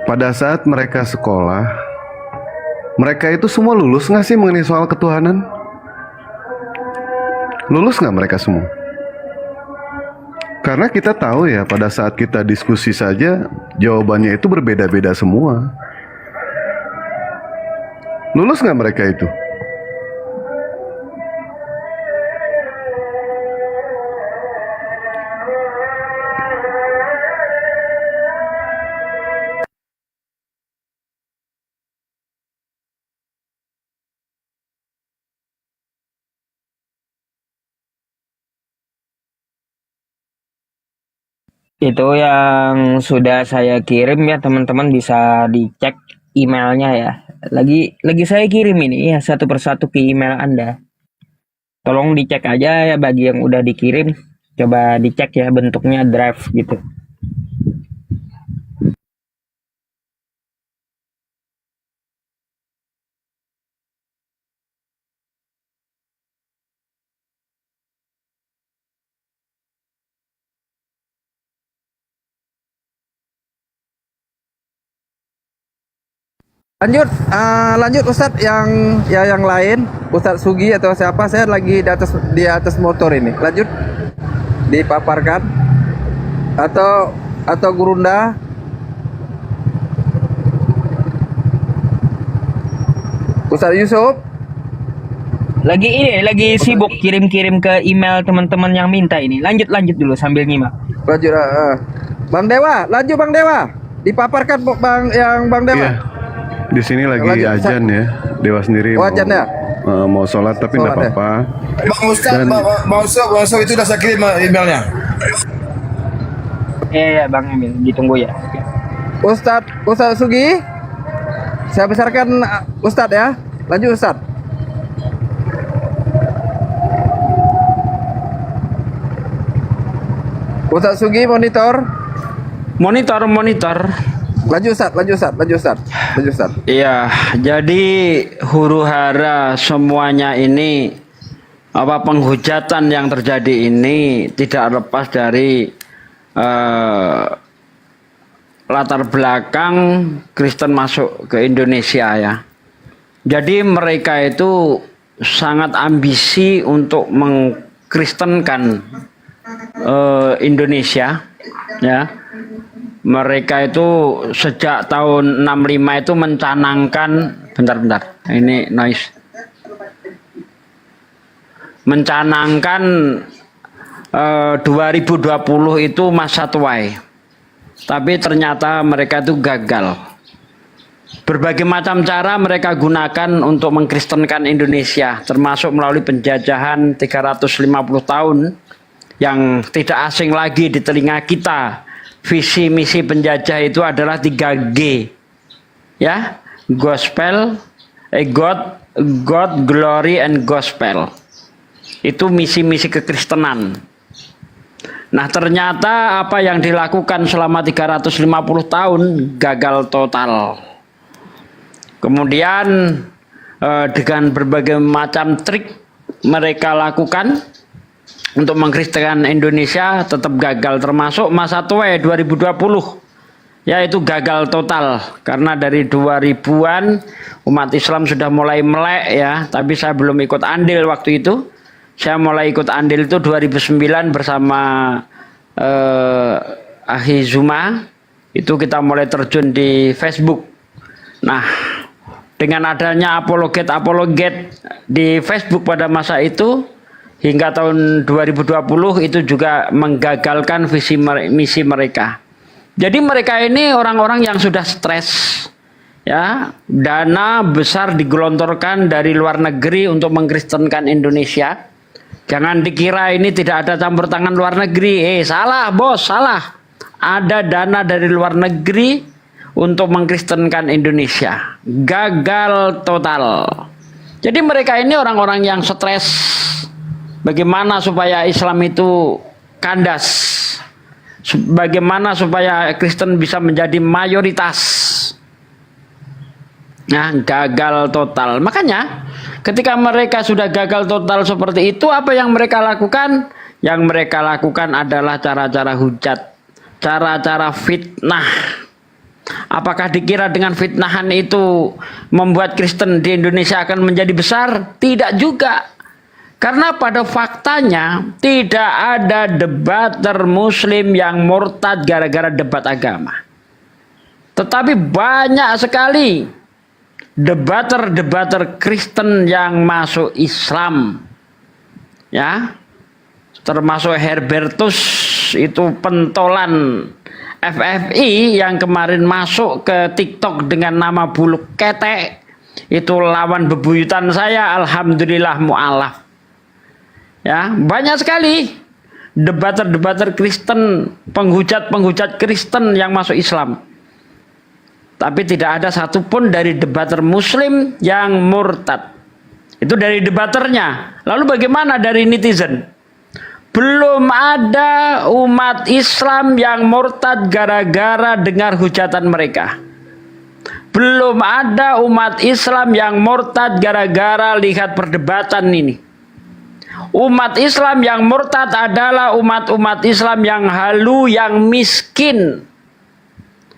Pada saat mereka sekolah, mereka itu semua lulus nggak sih mengenai soal ketuhanan? Lulus nggak mereka semua? Karena kita tahu ya pada saat kita diskusi saja jawabannya itu berbeda-beda semua. Lulus nggak mereka itu? Itu yang sudah saya kirim ya teman-teman, bisa dicek emailnya ya. Lagi saya kirim ini ya satu persatu ke email Anda. Tolong dicek aja ya bagi yang udah dikirim. Coba dicek ya bentuknya draft gitu. Lanjut Ustadz yang lain, Ustadz Sugi atau siapa, saya lagi di atas motor ini. Lanjut dipaparkan atau Gurunda. Ustadz Yusuf lagi sibuk kirim-kirim ke email teman-teman yang minta ini. Lanjut dulu sambil nyimak. Lanjut. Bang Dewa, lanjut Bang Dewa. Dipaparkan Bang Dewa. Iya. Di sini lagi ajan ya, Dewa sendiri ajan ya? Mau sholat tapi nggak apa-apa. Bang Ustaz, Bang Ustaz itu udah saya kirim emailnya. Iya Bang Emil, ditunggu ya. Ustadz Sugi, saya besarkan Ustadz ya. Lanjut Ustadz. Ustadz Sugi monitor. Lanjut Ustadz. Iya, jadi huru hara semuanya ini penghujatan yang terjadi ini tidak lepas dari latar belakang Kristen masuk ke Indonesia ya. Jadi mereka itu sangat ambisi untuk mengkristenkan Indonesia ya. Mereka itu sejak tahun 65 itu mencanangkan, bentar, ini noise. Mencanangkan 2020 itu masa tuai. Tapi ternyata mereka itu gagal. Berbagai macam cara mereka gunakan untuk mengkristenkan Indonesia, termasuk melalui penjajahan 350 tahun yang tidak asing lagi di telinga kita. Visi misi penjajah itu adalah 3G. ya, gospel, God, glory and gospel. Itu misi-misi kekristenan. Nah, ternyata apa yang dilakukan selama 350 tahun gagal total. Kemudian dengan berbagai macam trik mereka lakukan untuk mengkristenkan Indonesia tetap gagal, termasuk masa TUE 2020. Yaitu gagal total karena dari 2000-an umat Islam sudah mulai melek ya, tapi saya belum ikut andil waktu itu. Saya mulai ikut andil itu 2009 bersama Ahi Zuma. Itu kita mulai terjun di Facebook. Nah, dengan adanya apologet di Facebook pada masa itu hingga tahun 2020 itu juga menggagalkan visi misi mereka. Jadi mereka ini orang-orang yang sudah stres, ya, dana besar digelontorkan dari luar negeri untuk mengkristenkan Indonesia. Jangan dikira ini tidak ada campur tangan luar negeri. Salah bos, salah. Ada dana dari luar negeri untuk mengkristenkan Indonesia. Gagal total. Jadi mereka ini orang-orang yang stres. Bagaimana supaya Islam itu kandas? Bagaimana supaya Kristen bisa menjadi mayoritas? Nah, gagal total. Makanya ketika mereka sudah gagal total seperti itu, apa yang mereka lakukan? Yang mereka lakukan adalah cara-cara hujat, cara-cara fitnah. Apakah dikira dengan fitnahan itu membuat Kristen di Indonesia akan menjadi besar? Tidak juga. Karena pada faktanya tidak ada debater Muslim yang murtad gara-gara debat agama. Tetapi banyak sekali debater Kristen yang masuk Islam, ya, termasuk Herbertus itu pentolan FFI yang kemarin masuk ke TikTok dengan nama bulu ketek, itu lawan bebuyutan saya, alhamdulillah mu'alaf. Ya, banyak sekali debater Kristen, penghujat Kristen yang masuk Islam. Tapi tidak ada satupun dari debater Muslim yang murtad. Itu dari debaternya. Lalu bagaimana dari netizen? Belum ada umat Islam yang murtad gara-gara dengar hujatan mereka. Belum ada umat Islam yang murtad gara-gara lihat perdebatan ini. Umat Islam yang murtad adalah umat-umat Islam yang halu, yang miskin.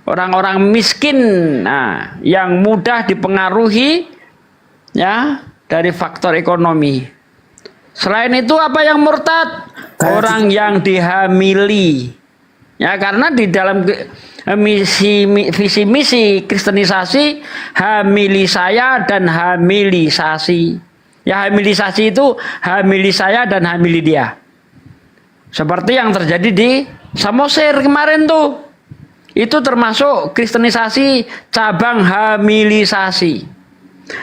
Orang-orang miskin, nah, yang mudah dipengaruhi, ya, dari faktor ekonomi. Selain itu apa yang murtad? Orang yang dihamili. Ya, karena di dalam visi misi kristenisasi, hamili saya dan hamilisasi. Ya, hamilisasi itu hamili saya dan hamili dia. Seperti yang terjadi di Samosir kemarin tuh. Itu termasuk kristenisasi cabang hamilisasi.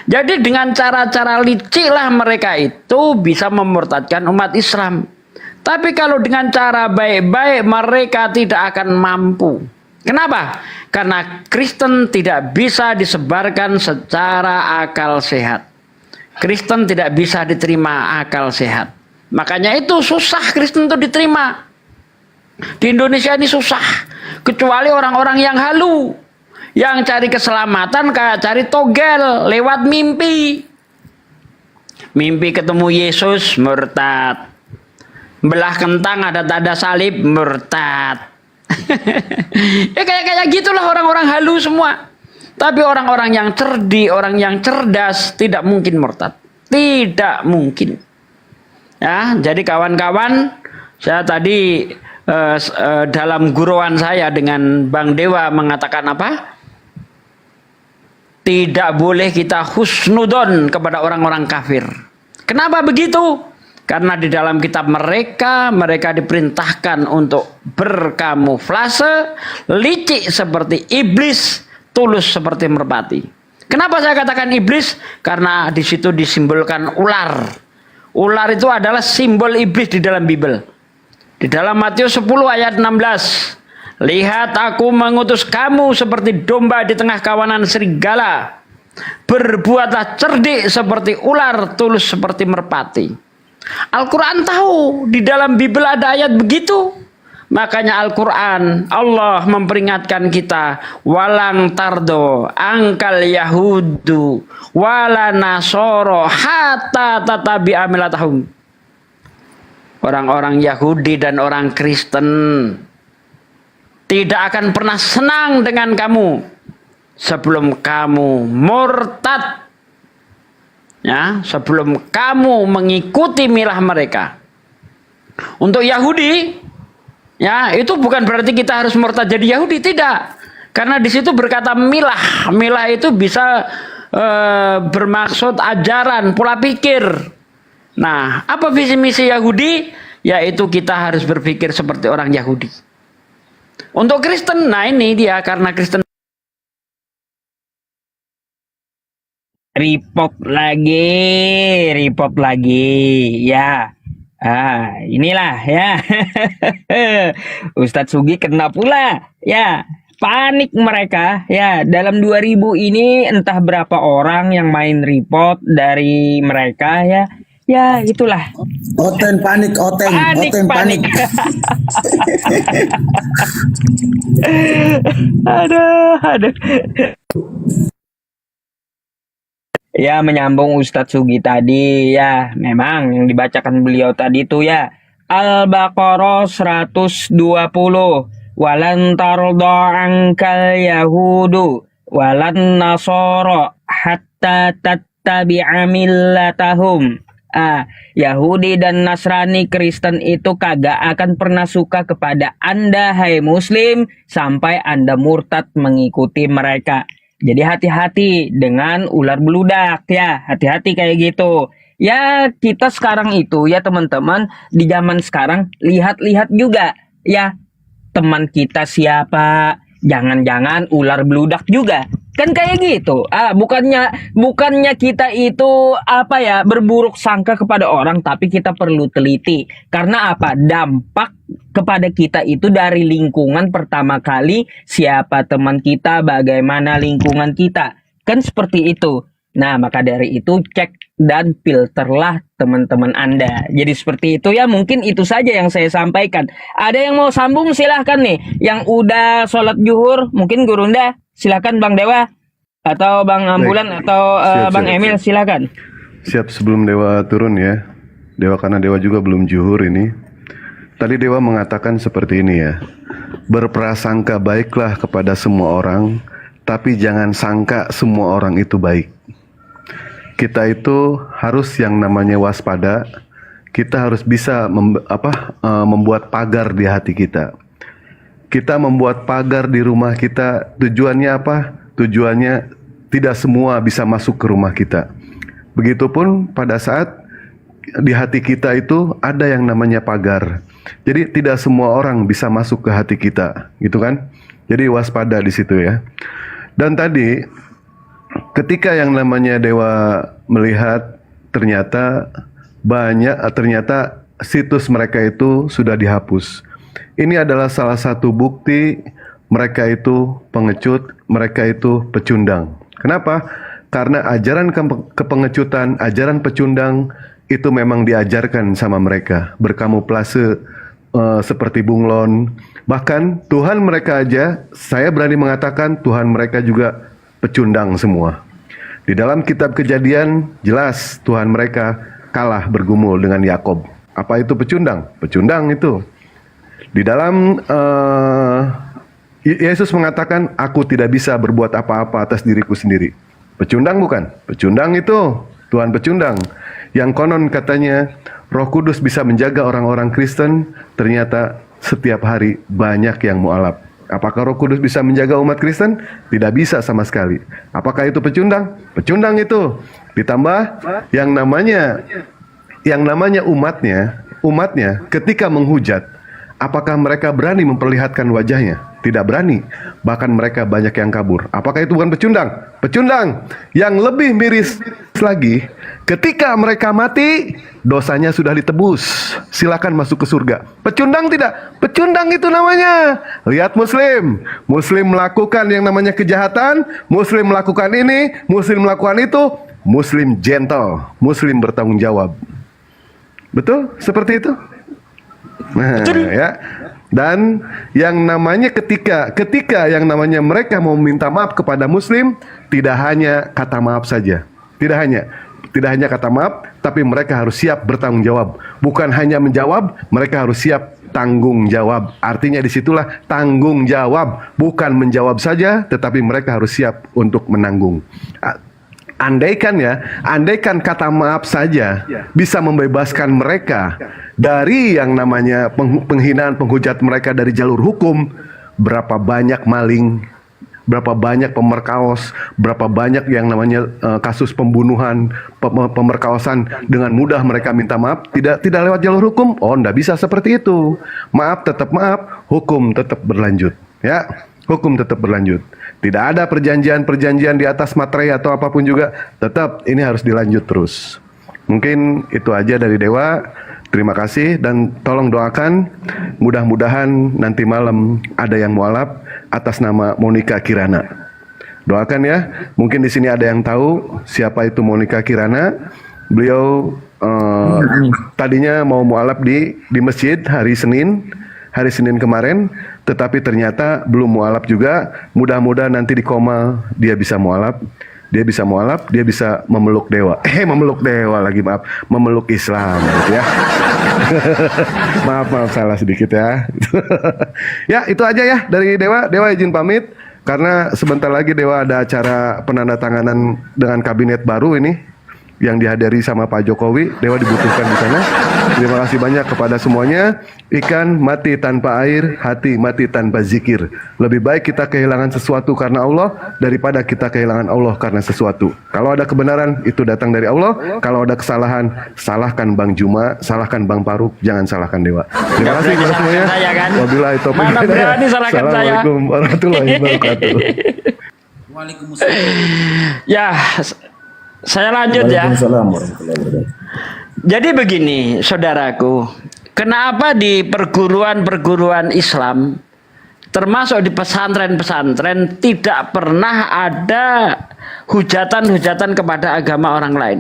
Jadi dengan cara-cara licik lah mereka itu bisa memurtadkan umat Islam. Tapi kalau dengan cara baik-baik mereka tidak akan mampu. Kenapa? Karena Kristen tidak bisa disebarkan secara akal sehat. Kristen tidak bisa diterima akal sehat. Makanya itu susah Kristen itu diterima. Di Indonesia ini susah. Kecuali orang-orang yang halu. Yang cari keselamatan kayak cari togel lewat mimpi. Mimpi ketemu Yesus, murtad. Belah kentang ada tanda salib, murtad. Ya kayak gitulah orang-orang halu semua. Tapi orang-orang yang cerdik, orang yang cerdas tidak mungkin murtad. Tidak mungkin. Ya, jadi kawan-kawan, saya tadi dalam guruan saya dengan Bang Dewa mengatakan apa? Tidak boleh kita husnudon kepada orang-orang kafir. Kenapa begitu? Karena di dalam kitab mereka diperintahkan untuk berkamuflase, licik seperti iblis, tulus seperti merpati. Kenapa saya katakan iblis? Karena di situ disimbolkan ular. Ular itu adalah simbol iblis di dalam Bible. Di dalam Matius 10 ayat 16. Lihat, aku mengutus kamu seperti domba di tengah kawanan serigala. Berbuatlah cerdik seperti ular, tulus seperti merpati. Al-Quran tahu di dalam Bible ada ayat begitu. Makanya Al-Quran, Allah memperingatkan kita, walang tardo angkal yahudu wala nasoro hatta tatabi amilatahum. Orang-orang Yahudi dan orang Kristen tidak akan pernah senang dengan kamu sebelum kamu murtad, ya, sebelum kamu mengikuti milah mereka. Untuk Yahudi, ya, itu bukan berarti kita harus murtad jadi Yahudi, tidak. Karena di situ berkata milah. Milah itu bisa bermaksud ajaran, pola pikir. Nah, apa visi misi Yahudi? Yaitu kita harus berpikir seperti orang Yahudi. Untuk Kristen, nah ini dia, karena Kristen report lagi, ya. Inilah ya. Ustadz Sugi kena pula, ya. Panik mereka, ya. Dalam 2000 ini entah berapa orang yang main report dari mereka, ya. Ya, itulah. Oten panik. Panik. Aduh. Ya, menyambung Ustadz Sugi tadi, ya, memang yang dibacakan beliau tadi itu, ya, Al-Baqarah 120, walan tarda angkal yahudu walan nasara hatta tattabi'a millatahum. Yahudi dan Nasrani, Kristen itu kagak akan pernah suka kepada Anda, hai Muslim, sampai Anda murtad mengikuti mereka. Jadi hati-hati dengan ular beludak, ya, hati-hati kayak gitu. Ya, kita sekarang itu, ya teman-teman, di zaman sekarang lihat-lihat juga, ya, teman kita siapa, jangan-jangan ular beludak juga. Kan kayak gitu. Bukannya kita itu berburuk sangka kepada orang, tapi kita perlu teliti. Karena apa? Dampak kepada kita itu dari lingkungan pertama kali, siapa teman kita, bagaimana lingkungan kita. Kan seperti itu. Nah, maka dari itu cek dan filterlah teman-teman Anda. Jadi seperti itu, ya, mungkin itu saja yang saya sampaikan. Ada yang mau sambung silahkan nih. Yang udah sholat zuhur, mungkin Gurunda, silahkan Bang Dewa. Atau Bang Ambulan. Baik. Atau Bang Emil, silahkan. Siap, sebelum Dewa turun ya. Dewa, karena Dewa juga belum zuhur ini. Tadi Dewa mengatakan seperti ini ya. Berprasangka baiklah kepada semua orang, tapi jangan sangka semua orang itu baik. Kita itu harus yang namanya waspada. Kita harus bisa membuat pagar di hati kita. Kita membuat pagar di rumah kita. Tujuannya apa? Tujuannya tidak semua bisa masuk ke rumah kita. Begitupun pada saat di hati kita itu ada yang namanya pagar. Jadi tidak semua orang bisa masuk ke hati kita, gitu kan? Jadi waspada di situ ya. Dan tadi ketika yang namanya Dewa melihat ternyata situs mereka itu sudah dihapus. Ini adalah salah satu bukti mereka itu pengecut, mereka itu pecundang. Kenapa? Karena ajaran kepengecutan, ajaran pecundang itu memang diajarkan sama mereka. Berkamuflase seperti bunglon. Bahkan Tuhan mereka aja, saya berani mengatakan Tuhan mereka juga pecundang semua. Di dalam kitab Kejadian jelas Tuhan mereka kalah bergumul dengan Yakob. Apa itu pecundang? Pecundang itu. Di dalam Yesus mengatakan, aku tidak bisa berbuat apa-apa atas diriku sendiri. Pecundang bukan? Pecundang itu Tuhan pecundang. Yang konon katanya Roh Kudus bisa menjaga orang-orang Kristen, ternyata setiap hari banyak yang mualaf. Apakah Roh Kudus bisa menjaga umat Kristen? Tidak bisa sama sekali. Apakah itu pecundang? Pecundang itu. Ditambah yang namanya umatnya ketika menghujat, apakah mereka berani memperlihatkan wajahnya? Tidak berani. Bahkan mereka banyak yang kabur. Apakah itu bukan pecundang? Pecundang. Yang lebih miris lagi, ketika mereka mati, dosanya sudah ditebus. Silakan masuk ke surga. Pecundang tidak? Pecundang itu namanya. Lihat Muslim. Muslim melakukan yang namanya kejahatan. Muslim melakukan ini. Muslim melakukan itu. Muslim gentle. Muslim bertanggung jawab. Betul? Seperti itu? Nah, ya. Dan yang namanya ketika yang namanya mereka mau minta maaf kepada Muslim, tidak hanya kata maaf saja. Tidak hanya kata maaf, tapi mereka harus siap bertanggung jawab. Bukan hanya menjawab, mereka harus siap tanggung jawab. Artinya disitulah tanggung jawab, bukan menjawab saja, tetapi mereka harus siap untuk menanggung. Andaikan kata maaf saja bisa membebaskan mereka dari yang namanya penghinaan, penghujat mereka dari jalur hukum, berapa banyak maling, berapa banyak pemerkaos, berapa banyak yang namanya kasus pembunuhan, pemerkosaan, dengan mudah mereka minta maaf, tidak lewat jalur hukum. Oh, enggak bisa seperti itu. Maaf tetap maaf, hukum tetap berlanjut, ya. Hukum tetap berlanjut. Tidak ada perjanjian di atas materai atau apapun juga, tetap ini harus dilanjut terus. Mungkin itu aja dari Dewa. Terima kasih dan tolong doakan mudah-mudahan nanti malam ada yang mualaf atas nama Monica Kirana. Doakan ya. Mungkin di sini ada yang tahu siapa itu Monica Kirana. Beliau tadinya mau mualaf di masjid hari Senin kemarin, tetapi ternyata belum mualaf juga. Mudah-mudahan nanti di koma dia bisa mualaf. Dia bisa memeluk Dewa. Memeluk Dewa lagi, maaf. Memeluk Islam gitu ya. maaf salah sedikit ya. Ya, itu aja ya dari Dewa. Dewa izin pamit karena sebentar lagi Dewa ada acara penandatanganan dengan kabinet baru ini yang dihadiri sama Pak Jokowi. Dewa dibutuhkan di sana. Terima kasih banyak kepada semuanya. Ikan mati tanpa air, hati mati tanpa zikir. Lebih baik kita kehilangan sesuatu karena Allah daripada kita kehilangan Allah karena sesuatu. Kalau ada kebenaran itu datang dari Allah. Kalau ada kesalahan, salahkan Bang Juma, salahkan Bang Faruk, jangan salahkan Dewa. Terima kasih kepada semuanya. Wabillahi taufiq wal hidayah. Assalamualaikum warahmatullahi wabarakatuh. Waalaikumsalam. Ya, saya lanjut ya. Jadi begini, saudaraku, kenapa di perguruan-perguruan Islam, termasuk di pesantren-pesantren, tidak pernah ada hujatan-hujatan kepada agama orang lain?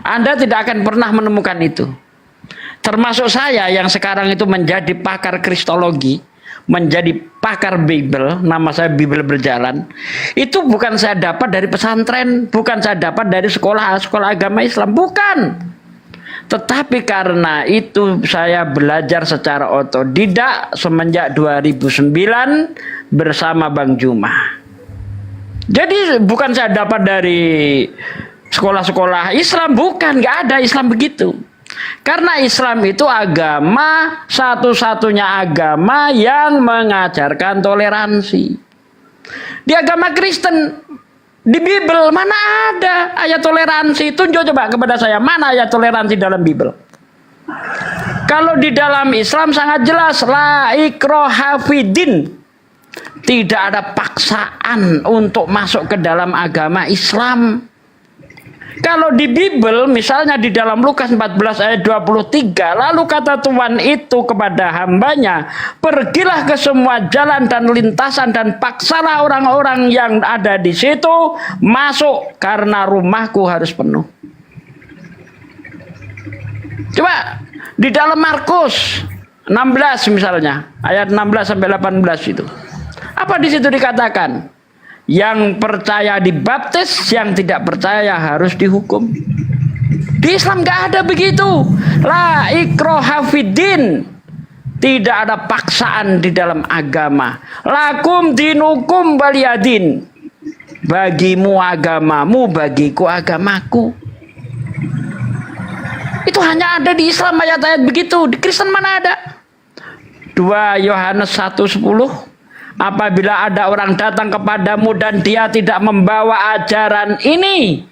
Anda tidak akan pernah menemukan itu. Termasuk saya yang sekarang itu menjadi pakar kristologi, menjadi pakar Bible, nama saya Bible Berjalan, itu bukan saya dapat dari pesantren, bukan saya dapat dari sekolah agama Islam, bukan. Tetapi karena itu saya belajar secara otodidak semenjak 2009 bersama Bang Juma. Jadi bukan saya dapat dari sekolah-sekolah Islam, bukan, nggak ada Islam begitu. Karena Islam itu agama, satu-satunya agama yang mengajarkan toleransi. Di agama Kristen, di Bible mana ada ayat toleransi? Tunjuk coba kepada saya, mana ayat toleransi dalam Bible? Kalau di dalam Islam sangat jelas, la ikraha fiddin. Tidak ada paksaan untuk masuk ke dalam agama Islam. Kalau di Bible, misalnya di dalam Lukas 14 ayat 23, lalu kata Tuhan itu kepada hambanya, pergilah ke semua jalan dan lintasan dan paksalah orang-orang yang ada di situ masuk karena rumahku harus penuh. Coba di dalam Markus 16 misalnya, ayat 16 sampai 18 itu. Apa di situ dikatakan? Yang percaya dibaptis, yang tidak percaya harus dihukum. Di Islam nggak ada begitu. La ikraha fiddin. Tidak ada paksaan di dalam agama. Lakum dinukum waliyadin. Bagimu agamamu, bagiku agamaku. Itu hanya ada di Islam ayat-ayat begitu. Di Kristen mana ada? 2 Yohanes 1:10. Apabila ada orang datang kepadamu dan dia tidak membawa ajaran ini,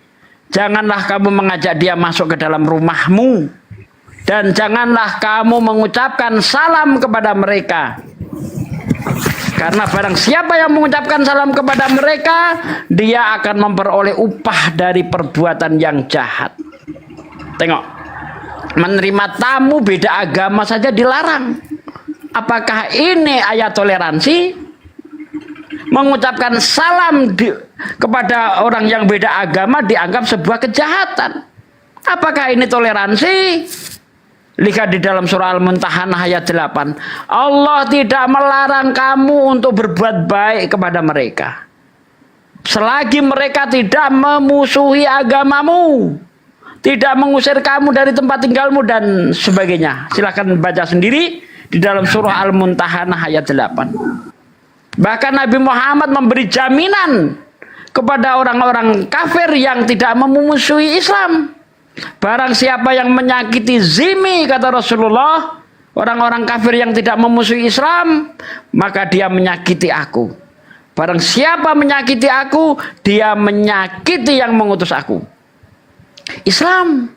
janganlah kamu mengajak dia masuk ke dalam rumahmu. Dan janganlah kamu mengucapkan salam kepada mereka. Karena barang siapa yang mengucapkan salam kepada mereka, dia akan memperoleh upah dari perbuatan yang jahat. Tengok, menerima tamu beda agama saja dilarang. Apakah ini ayat toleransi? Mengucapkan salam kepada orang yang beda agama dianggap sebuah kejahatan. Apakah ini toleransi? Lihat di dalam surah Al-Mumtahanah ayat 8. Allah tidak melarang kamu untuk berbuat baik kepada mereka, selagi mereka tidak memusuhi agamamu, tidak mengusir kamu dari tempat tinggalmu dan sebagainya. Silahkan baca sendiri di dalam surah Al-Mumtahanah ayat 8. Bahkan Nabi Muhammad memberi jaminan kepada orang-orang kafir yang tidak memusuhi Islam. Barang siapa yang menyakiti zimmi, kata Rasulullah, orang-orang kafir yang tidak memusuhi Islam, maka dia menyakiti aku. Barang siapa menyakiti aku, dia menyakiti yang mengutus aku. Islam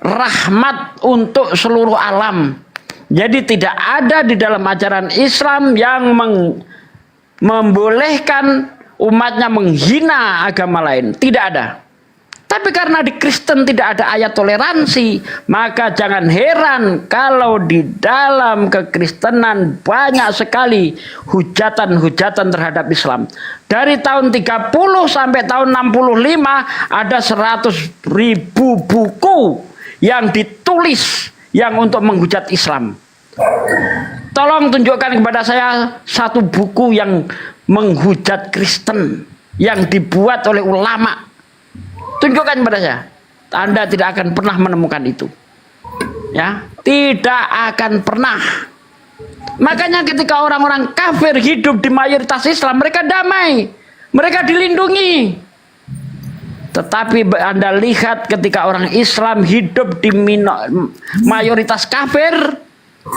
rahmat untuk seluruh alam. Jadi tidak ada di dalam ajaran Islam yang membolehkan umatnya menghina agama lain. Tidak ada. Tapi karena di Kristen tidak ada ayat toleransi, maka jangan heran kalau di dalam kekristenan banyak sekali hujatan-hujatan terhadap Islam. Dari tahun 30 sampai tahun 65 ada 100.000 buku yang ditulis yang untuk menghujat Islam. Tolong tunjukkan kepada saya satu buku yang menghujat Kristen yang dibuat oleh ulama. Tunjukkan kepada saya. Anda tidak akan pernah menemukan itu. Ya, tidak akan pernah. Makanya ketika orang-orang kafir hidup di mayoritas Islam, mereka damai, mereka dilindungi. Tetapi Anda lihat ketika orang Islam hidup di mayoritas kafir,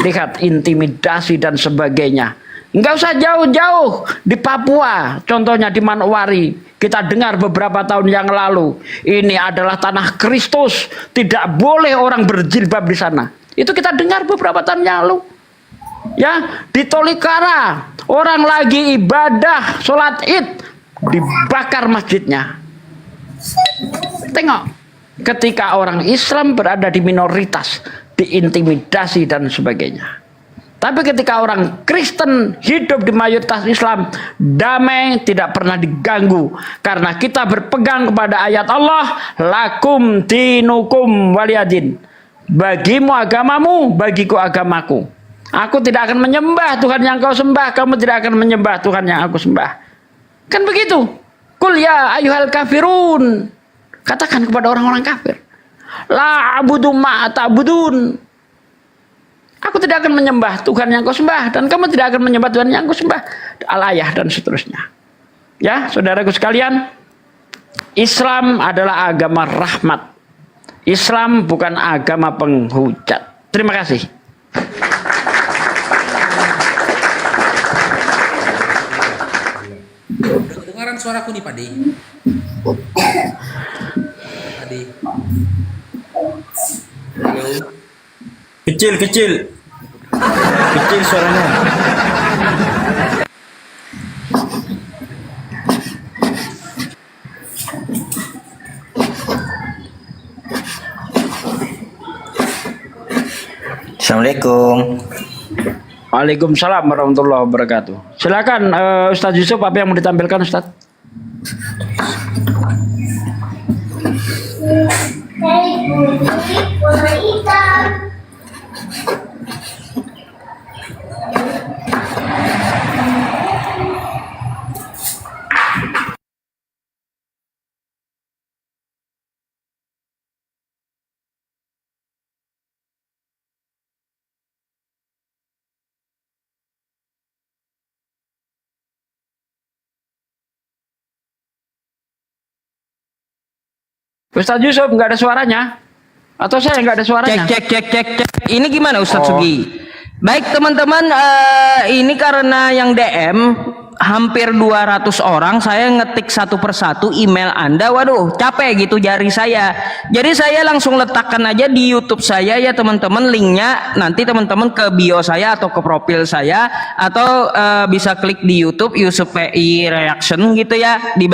lihat intimidasi dan sebagainya. Enggak usah jauh-jauh di Papua, contohnya di Manokwari. Kita dengar beberapa tahun yang lalu, ini adalah tanah Kristus, tidak boleh orang berjilbab di sana. Itu kita dengar beberapa tahun yang lalu. Ya, di Tolikara, orang lagi ibadah, sholat Id, dibakar masjidnya. Tengok, ketika orang Islam berada di minoritas, diintimidasi dan sebagainya. Tapi ketika orang Kristen hidup di mayoritas Islam, damai, tidak pernah diganggu. Karena kita berpegang kepada ayat Allah, lakum dinukum waliyadin. Bagimu agamamu, bagiku agamaku. Aku tidak akan menyembah Tuhan yang kau sembah, kamu tidak akan menyembah Tuhan yang aku sembah. Kan begitu. Qul ya ayyuhal kafirun. Katakan kepada orang-orang kafir, la abudu ma ta'budun. Aku tidak akan menyembah Tuhan yang kau sembah, dan kamu tidak akan menyembah Tuhan yang kau sembah. Al-ayah dan seterusnya. Ya, saudaraku sekalian, Islam adalah agama rahmat. Islam bukan agama penghujat. Terima kasih. Kedengaran suaraku nih, Pak De. Ade. Halo. Kecil suaranya. Assalamualaikum. Waalaikumsalam warahmatullahi wabarakatuh. Silakan Ustadz Yusuf, apa yang mau ditampilkan Ustadz? Ustadz Yusuf nggak ada suaranya, atau saya nggak ada suaranya? Cek. Ini gimana Ustadz Sugi? Baik teman-teman, ini karena yang DM hampir 200 orang, saya ngetik satu persatu email Anda, waduh capek gitu jari saya. Jadi saya langsung letakkan aja di YouTube saya ya teman-teman, linknya nanti teman-teman ke bio saya atau ke profil saya, atau bisa klik di YouTube Yusuf PI Reaction gitu ya. Di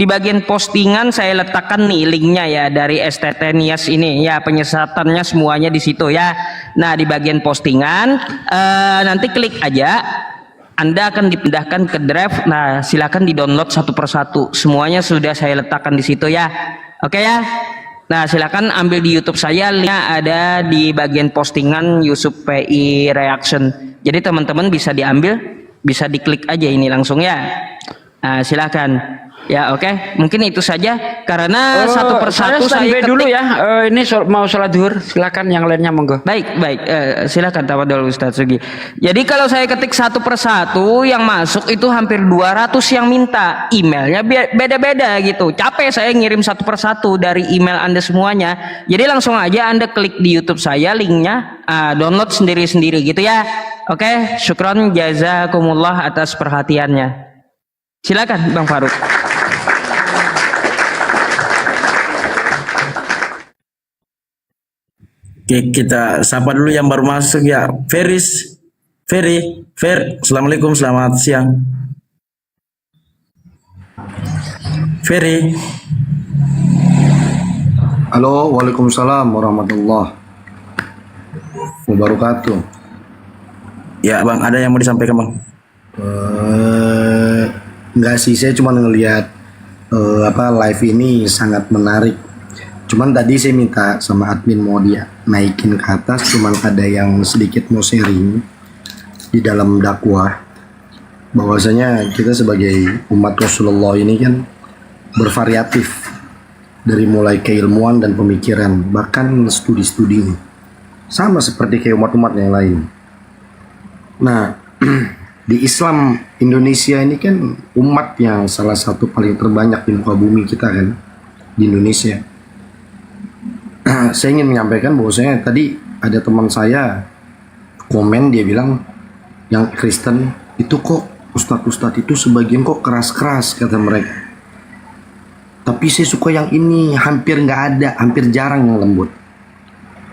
bagian postingan saya letakkan nih linknya ya, dari STT Nias ini ya, penyesatannya semuanya di situ ya. Nah di bagian postingan nanti klik aja, Anda akan dipindahkan ke drive. Nah, silakan di-download satu persatu. Semuanya sudah saya letakkan di situ ya. Oke ya. Nah, silakan ambil di YouTube saya, linknya ada di bagian postingan Yusuf PI Reaction. Jadi teman-teman bisa diambil, bisa diklik aja ini langsung ya. Nah, silakan. Ya oke, mungkin itu saja karena satu persatu saya standby ketik dulu ya. Ini mau sholat duhur, silakan yang lainnya monggo. Baik, silakan tafadhol Ustadz Sugi. Jadi kalau saya ketik satu persatu yang masuk itu hampir 200 yang minta, emailnya beda-beda gitu. Capek saya ngirim satu persatu dari email Anda semuanya. Jadi langsung aja Anda klik di YouTube saya, linknya download sendiri-sendiri gitu ya. Oke, syukron jazakumullah atas perhatiannya. Silakan Bang Faruk. Oke, kita sapa dulu yang baru masuk ya. Fer, Assalamualaikum, selamat siang. Ferry. Halo, waalaikumsalam warahmatullahi wabarakatuh. Ya bang, ada yang mau disampaikan bang? Enggak sih, saya cuma ngelihat live ini sangat menarik. Cuman tadi saya minta sama admin mau dia naikin ke atas, cuman ada yang sedikit mau sharing di dalam dakwah bahwasanya kita sebagai umat Rasulullah ini kan bervariatif dari mulai keilmuan dan pemikiran, bahkan studi-studi sama seperti kayak umat-umat yang lain. Nah, di Islam Indonesia ini kan umat yang salah satu paling terbanyak di muka bumi kita kan, di Indonesia. Saya ingin menyampaikan bahwasanya tadi ada teman saya komen, dia bilang yang Kristen itu kok ustadz-ustadz itu sebagian kok keras-keras kata mereka. Tapi saya suka yang ini, hampir nggak ada, hampir jarang yang lembut.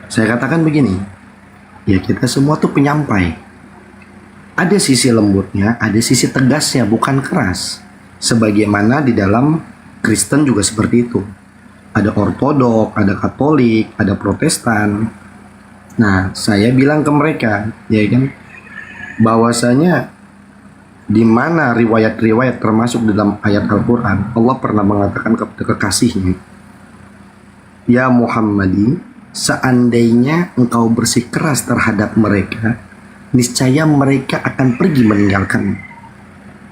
Saya katakan begini, ya kita semua tuh penyampai. Ada sisi lembutnya, ada sisi tegasnya, bukan keras. Sebagaimana di dalam Kristen juga seperti itu. Ada Ortodok, ada Katolik, ada Protestan. Nah, saya bilang ke mereka, ya kan, bahwasanya di mana riwayat-riwayat termasuk dalam ayat Al-Quran, Allah pernah mengatakan kepada kekasihnya, ya Muhammadi, seandainya engkau bersikeras terhadap mereka, niscaya mereka akan pergi meninggalkan.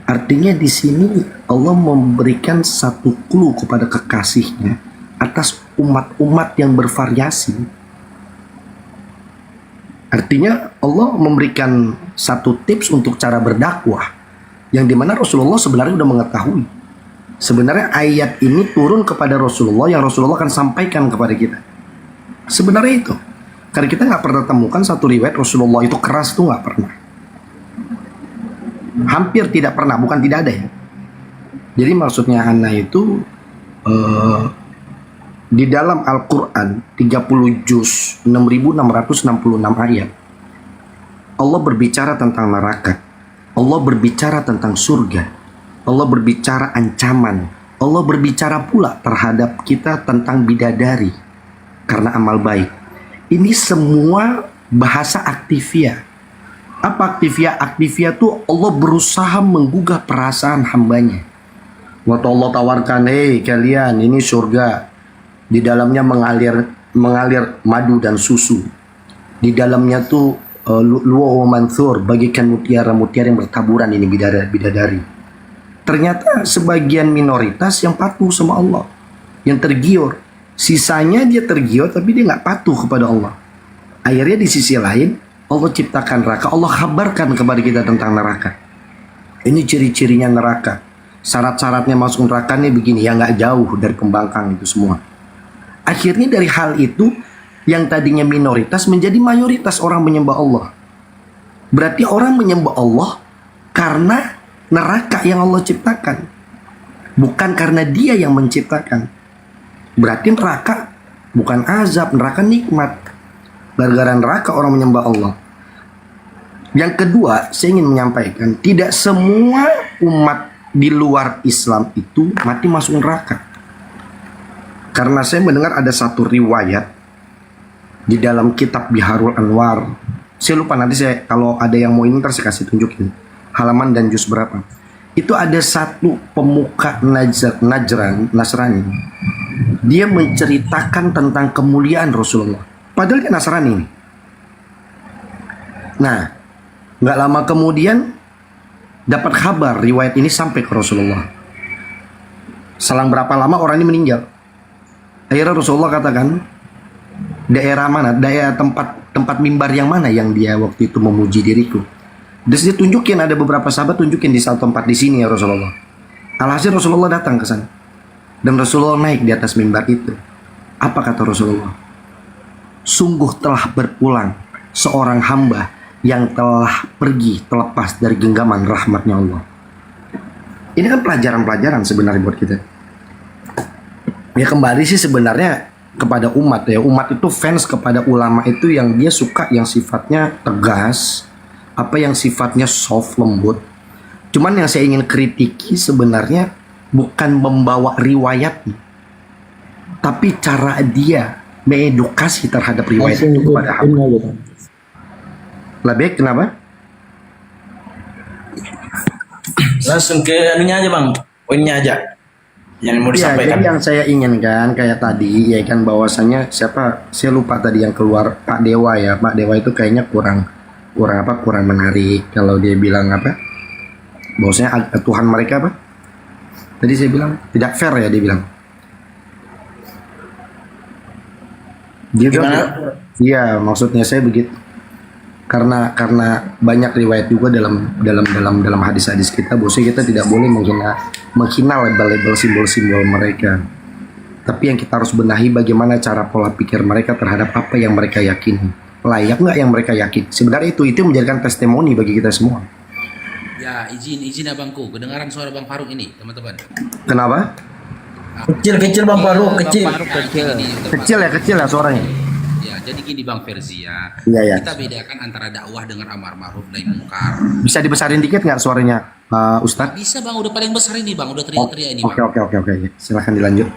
Artinya di sini Allah memberikan satu clue kepada kekasihnya atas umat-umat yang bervariasi. Artinya Allah memberikan satu tips untuk cara berdakwah yang dimana Rasulullah sebenarnya sudah mengetahui. Sebenarnya ayat ini turun kepada Rasulullah yang Rasulullah akan sampaikan kepada kita. Sebenarnya itu. Karena kita nggak pernah temukan satu riwayat Rasulullah itu keras, tuh nggak pernah. Hampir tidak pernah, bukan tidak ada ya. Jadi maksudnya Ana itu di dalam Al-Quran 30 juz 6666 ayat Allah berbicara tentang neraka, Allah berbicara tentang surga, Allah berbicara ancaman, Allah berbicara pula terhadap kita tentang bidadari karena amal baik. Ini semua bahasa aktifia. Apa aktifia? Aktifia itu Allah berusaha menggugah perasaan hambanya. Waktu Allah tawarkan, hei kalian, ini surga, di dalamnya mengalir madu dan susu. Di dalamnya tuh lu'lu'u mansur, bagikan mutiara-mutiara yang bertaburan, ini bidadari. Ternyata sebagian minoritas yang patuh sama Allah, yang tergiur. Sisanya dia tergiur tapi dia nggak patuh kepada Allah. Akhirnya di sisi lain Allah ciptakan neraka, Allah kabarkan kepada kita tentang neraka. Ini ciri-cirinya neraka. Syarat-syaratnya masuk neraka nih begini, ya nggak jauh dari pembangkang itu semua. Akhirnya dari hal itu yang tadinya minoritas menjadi mayoritas orang menyembah Allah. Berarti orang menyembah Allah karena neraka yang Allah ciptakan, bukan karena dia yang menciptakan. Berarti neraka bukan azab, neraka nikmat. Gara-gara neraka orang menyembah Allah. Yang kedua, saya ingin menyampaikan, tidak semua umat di luar Islam itu mati masuk neraka. Karena saya mendengar ada satu riwayat di dalam kitab Biharul Anwar. Saya lupa, nanti saya kalau ada yang mau ini ntar saya kasih tunjukin halaman dan juz berapa. Itu ada satu pemuka Nasrani. Dia menceritakan tentang kemuliaan Rasulullah. Padahal dia Nasrani ini. Nah, nggak lama kemudian dapat kabar riwayat ini sampai ke Rasulullah. Selang berapa lama orang ini meninggal. Akhirnya Rasulullah katakan, daerah mana, daerah tempat mimbar yang mana yang dia waktu itu memuji diriku. Terus dia tunjukin, ada beberapa sahabat tunjukin di satu tempat di sini ya Rasulullah. Alhasil Rasulullah datang ke sana. Dan Rasulullah naik di atas mimbar itu. Apa kata Rasulullah? Sungguh telah berpulang seorang hamba yang telah pergi terlepas dari genggaman rahmatnya Allah. Ini kan pelajaran-pelajaran sebenarnya buat kita. Ya kembali sih sebenarnya kepada umat ya. Umat itu fans kepada ulama itu yang dia suka yang sifatnya tegas, apa yang sifatnya soft, lembut. Cuman yang saya ingin kritiki sebenarnya bukan membawa riwayatnya, tapi cara dia mengedukasi terhadap riwayat itu kepada hamba. Lebih kenapa? Langsung ke anunya aja bang, poinnya aja yang mau Ya, disampaikan. jadi yang saya inginkan kayak tadi ya kan bahwasanya siapa, saya lupa tadi yang keluar, Pak Dewa ya. Pak Dewa itu kayaknya kurang menarik kalau dia bilang apa, bahwasanya Tuhan mereka apa tadi saya bilang tidak fair ya, dia bilang iya maksudnya saya begitu, karena banyak riwayat juga dalam hadis-hadis kita bahwasanya kita tidak boleh menghina label-label simbol-simbol mereka, tapi yang kita harus benahi bagaimana cara pola pikir mereka terhadap apa yang mereka yakini. Layak nggak yang mereka yakin? Sebenarnya itu menjadikan testimoni bagi kita semua. Ya, izin abangku, kedengaran suara Bang Faruk ini, teman-teman. Kenapa? Kecil bang Faruk, kecil. Kecil ya suaranya. Ya, jadi gini Bang Ferzi ya. Iya. Kita bedakan antara dakwah dengan amar ma'ruf nahi munkar. Bisa dibesarin dikit nggak suaranya, Ustadz? Bisa Bang, udah paling besar ini Bang, udah teriak-teriak ini Bang. Oke. Silahkan dilanjut.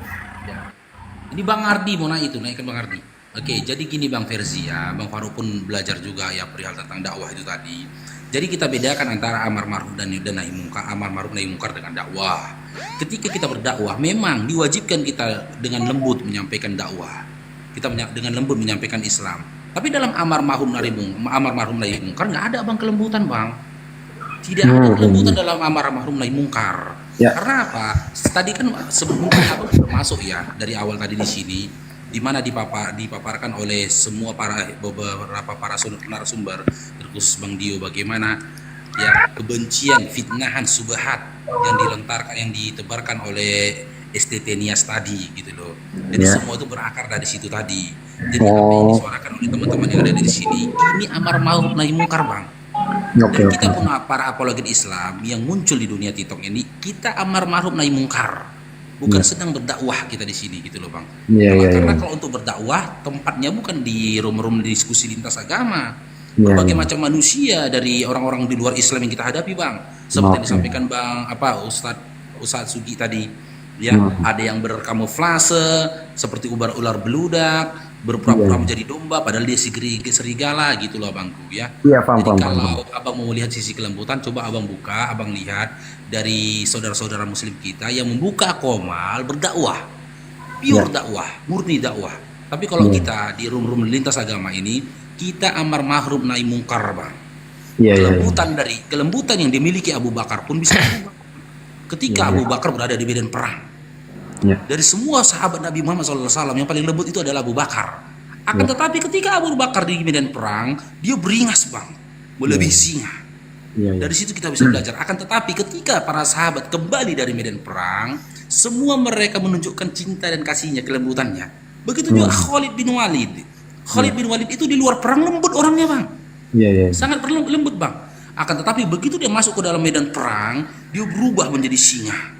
Ini Bang Ardi mau naik itu, naikkan Bang Ardi. Oke, jadi gini Bang Ferzi ya, Bang Faruk pun belajar juga ya perihal tentang dakwah itu tadi. Jadi kita bedakan antara amar ma'ruf dan nahi munkar, amar ma'ruf nahi munkar dengan dakwah. Ketika kita berdakwah, memang diwajibkan kita dengan lembut menyampaikan dakwah. Kita dengan lembut menyampaikan Islam. Tapi dalam amar ma'ruf nahi munkar nggak ada Bang kelembutan Bang. Tidak ada kelembutan dalam amar ma'ruf nahi munkar. Ya. Karena apa? Tadi kan sebelumnya Abang sudah masuk ya dari awal tadi di sini, di mana dipaparkan oleh semua beberapa para narasumber terkhusus Bang Dio bagaimana ya kebencian, fitnahan, subhat yang ditebarkan oleh STT Nias tadi gitu loh. Jadi semua itu berakar dari situ tadi. Jadi apa yang disuarakan oleh teman-teman yang ada di sini ini amar ma'ruf nahi munkar Bang. Dan kita pun para apologet Islam yang muncul di dunia TikTok ini, kita amar ma'ruf nahi munkar. Bukan sedang berdakwah kita di sini gitu loh Bang. Karena kalau untuk berdakwah tempatnya bukan di room diskusi lintas agama. Berbagai macam manusia dari orang-orang di luar Islam yang kita hadapi Bang. Seperti yang disampaikan Bang Ustadz Sugi tadi. Ya, ada yang berkamuflase seperti ular beludak, berpura-pura menjadi domba padahal dia serigala gitu loh Abangku ya. Jadi kalau Abang mau lihat sisi kelembutan, coba Abang buka, Abang lihat dari saudara-saudara muslim kita yang membuka komal berdakwah, pure dakwah, murni dakwah. Tapi kalau kita di room lintas agama ini, kita amar ma'ruf nahi munkar Bang. Kelembutan yang dimiliki Abu Bakar pun bisa berubah. Ketika Abu Bakar berada di medan perang, dari semua sahabat Nabi Muhammad SAW yang paling lembut itu adalah Abu Bakar. Akan tetapi ketika Abu Bakar di medan perang, dia beringas Bang, melebihi singa. Dari situ kita bisa belajar. Akan tetapi ketika para sahabat kembali dari medan perang, semua mereka menunjukkan cinta dan kasihnya, kelembutannya. Begitu juga Khalid bin Walid. Khalid bin Walid itu di luar perang lembut orangnya Bang. Sangat lembut Bang. Akan tetapi begitu dia masuk ke dalam medan perang, dia berubah menjadi singa.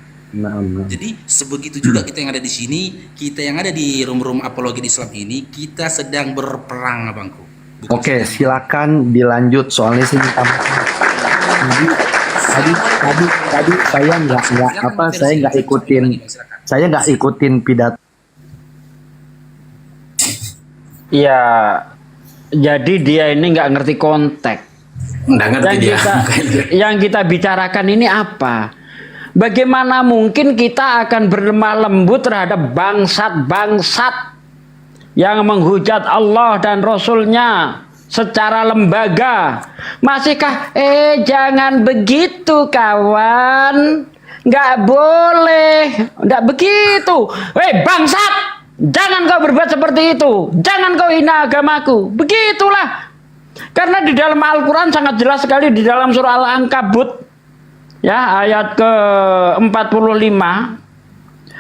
Jadi sebegitu juga kita yang ada di sini, kita yang ada di room apologi Islam ini, kita sedang berperang, abangku. Oke, silakan dilanjut soalnya saya minta maaf. Tadi saya nggak ikutin pidato. Ya, jadi dia ini nggak ngerti konteks. Yang kita bicarakan ini apa? Bagaimana mungkin kita akan berlemah lembut terhadap bangsat-bangsat yang menghujat Allah dan Rasulnya secara lembaga? Masihkah? Jangan begitu kawan, nggak boleh, nggak begitu. Bangsat, jangan kau berbuat seperti itu, jangan kau hina agamaku. Begitulah. Karena di dalam Al-Quran sangat jelas sekali di dalam surah Al-Ankabut, ya, ayat ke-45.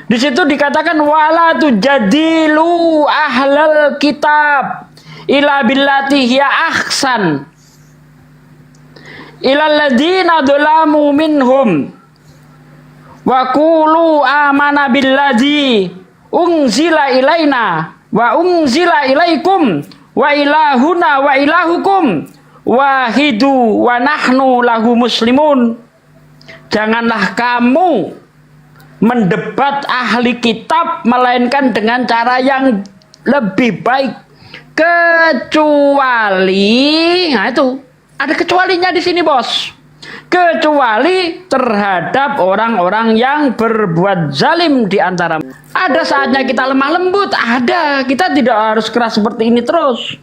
Di situ dikatakan wala tujadilu ahlal kitab ila billati hiya ahsan ilal ladina dzalamu minhum wa qulu amana billadzi unzila ilaina wa unzila ilaikum wa ilahuna wa ilahukum wahidu wa nahnu lahu muslimun. Janganlah kamu mendebat ahli kitab melainkan dengan cara yang lebih baik, kecuali, nah itu ada kecualinya di sini bos, kecuali terhadap orang-orang yang berbuat zalim di antara. Ada saatnya kita lemah lembut, ada, kita tidak harus keras seperti ini terus.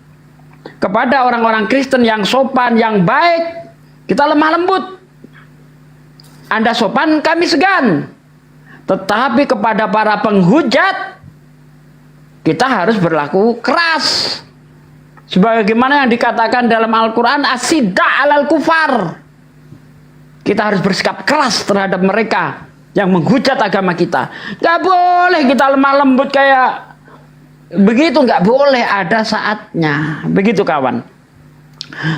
Kepada orang-orang Kristen yang sopan, yang baik, kita lemah lembut. Anda sopan, kami segan. Tetapi kepada para penghujat, kita harus berlaku keras. Sebagaimana yang dikatakan dalam Al-Quran, asida alal kufar. Kita harus bersikap keras terhadap mereka yang menghujat agama kita. Gak boleh kita lemah lembut kayak begitu, gak boleh, ada saatnya. Begitu kawan.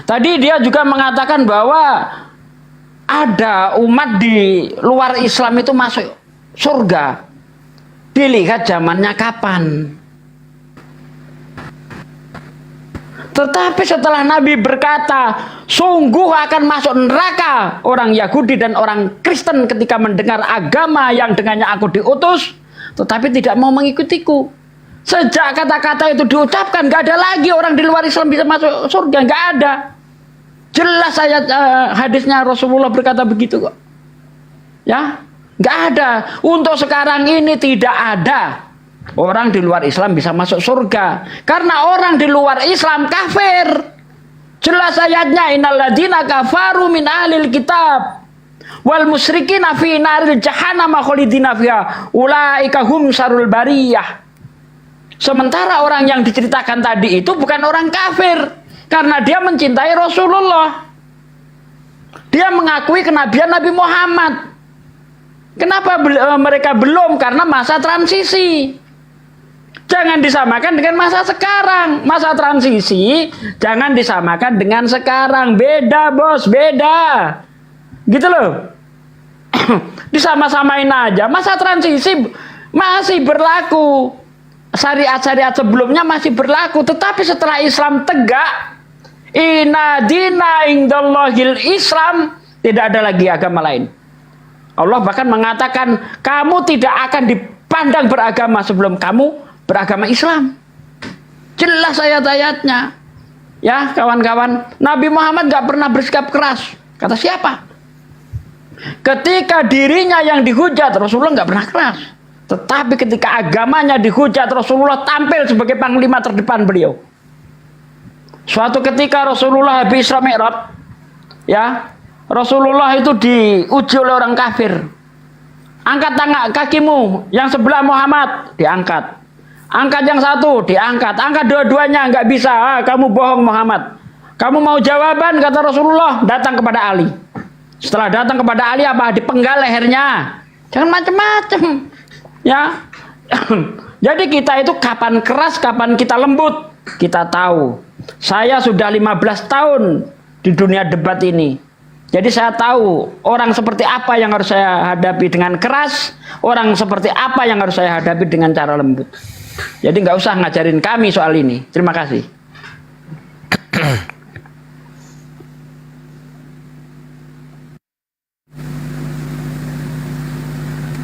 Tadi dia juga mengatakan bahwa ada umat di luar Islam itu masuk surga. Dilihat zamannya kapan. Tetapi setelah Nabi berkata, sungguh akan masuk neraka orang Yahudi dan orang Kristen ketika mendengar agama yang dengannya aku diutus, tetapi tidak mau mengikutiku. Sejak kata-kata itu diucapkan, gak ada lagi orang di luar Islam bisa masuk surga, gak ada. Jelas ayat hadisnya Rasulullah berkata begitu kok. Ya, gak ada. Untuk sekarang ini tidak ada orang di luar Islam bisa masuk surga. Karena orang di luar Islam kafir. Jelas ayatnya, innalladzina kafaru min ahlil kitab wal musyrikina fi naril jahannam khalidina fiha ulaika hum syarrul bariyah. Sementara orang yang diceritakan tadi itu bukan orang kafir, karena dia mencintai Rasulullah. Dia mengakui kenabian Nabi Muhammad. Kenapa mereka belum? Karena masa transisi. Jangan disamakan dengan masa sekarang. Masa transisi jangan disamakan dengan sekarang. Beda bos, beda. Gitu loh. Disama-samain aja. Masa transisi masih berlaku. Syariat-syariat sebelumnya masih berlaku. Tetapi setelah Islam tegak, inna dina indallahil Islam, tidak ada lagi agama lain. Allah bahkan mengatakan, kamu tidak akan dipandang beragama sebelum kamu beragama Islam. Jelas ayat-ayatnya. Ya kawan-kawan, Nabi Muhammad gak pernah bersikap keras. Kata siapa? Ketika dirinya yang dihujat, Rasulullah gak pernah keras. Tetapi ketika agamanya dihujat, Rasulullah tampil sebagai panglima terdepan beliau. Suatu ketika Rasulullah habis Isra Mi'raj, ya, Rasulullah itu diuji oleh orang kafir. Angkat tangan kakimu yang sebelah Muhammad, diangkat. Angkat yang satu, diangkat. Angkat dua-duanya, nggak bisa. Kamu bohong Muhammad. Kamu mau jawaban, kata Rasulullah, datang kepada Ali. Setelah datang kepada Ali, apa? Dipenggal lehernya. Jangan macam-macam. Ya. Jadi kita itu kapan keras, kapan kita lembut, kita tahu. Saya sudah 15 tahun di dunia debat ini. Jadi saya tahu orang seperti apa yang harus saya hadapi dengan keras, orang seperti apa yang harus saya hadapi dengan cara lembut. Jadi nggak usah ngajarin kami soal ini. Terima kasih.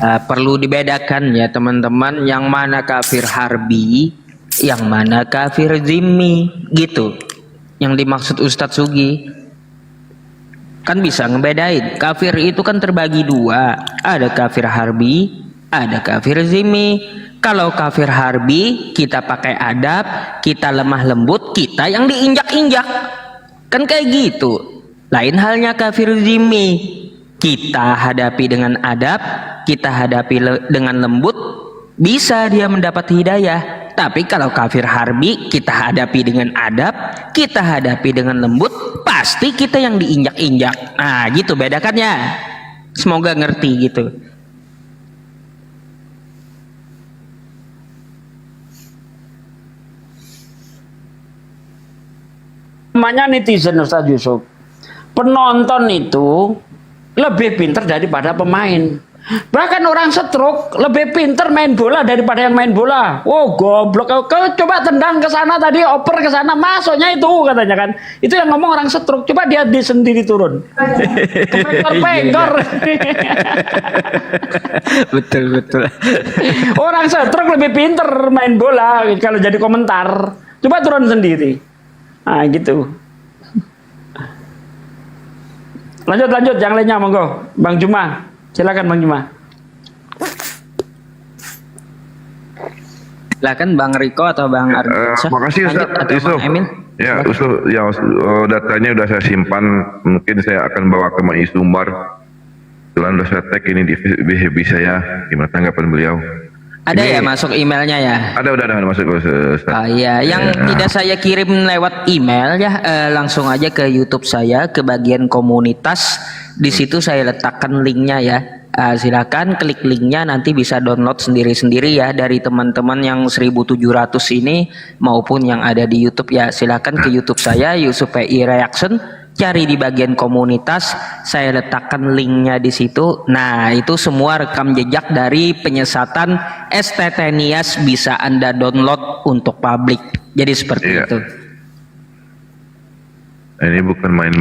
Perlu dibedakan ya teman-teman, yang mana kafir harbi, yang mana kafir zimmi, gitu. Yang dimaksud Ustadz Sugi. Kan bisa ngebedain. Kafir itu kan terbagi dua. Ada kafir harbi, ada kafir zimmi. Kalau kafir harbi, kita pakai adab, kita lemah lembut, kita yang diinjak-injak. Kan kayak gitu. Lain halnya kafir zimmi. Kita hadapi dengan adab, kita hadapi dengan lembut, bisa dia mendapat hidayah. Tapi kalau kafir harbi, kita hadapi dengan adab, kita hadapi dengan lembut, pasti kita yang diinjak-injak. Nah gitu bedakannya. Semoga ngerti gitu. Namanya netizen Ustaz Yusuf. Penonton itu lebih pintar daripada pemain. Bahkan orang stroke lebih pintar main bola daripada yang main bola. Oh goblok, kau coba tendang ke sana tadi, oper ke sana, masuknya itu katanya kan. Itu yang ngomong orang stroke. Coba dia sendiri turun. Pengor. Betul. Orang stroke lebih pintar main bola kalau jadi komentar. Coba turun sendiri. Nah gitu. Lanjut yang lainnya monggo. Bang Juma. Silakan Bang Juma. Silakan Bang Riko atau Bang Ardiansyah. Makasih Ustaz Yusuf. Ya, Ustaz, ya datanya udah saya simpan. Mungkin saya akan bawa ke Mai Sumbar. Kebetulan udah saya tag ini di FB saya. Gimana tanggapan beliau? Ada ya masuk emailnya ya? Ada udah masuk Ustaz. Iya, yang tidak saya kirim lewat email ya, langsung aja ke YouTube saya, ke bagian komunitas. Di situ saya letakkan linknya ya. Silakan klik linknya, nanti bisa download sendiri-sendiri ya dari teman-teman yang 1700 ini maupun yang ada di YouTube ya. Silakan ke YouTube saya Yusuf PI Reaction, cari di bagian komunitas, saya letakkan linknya di situ. Nah itu semua rekam jejak dari penyesatan STT Nias bisa Anda download untuk publik. Jadi seperti itu. Ini bukan main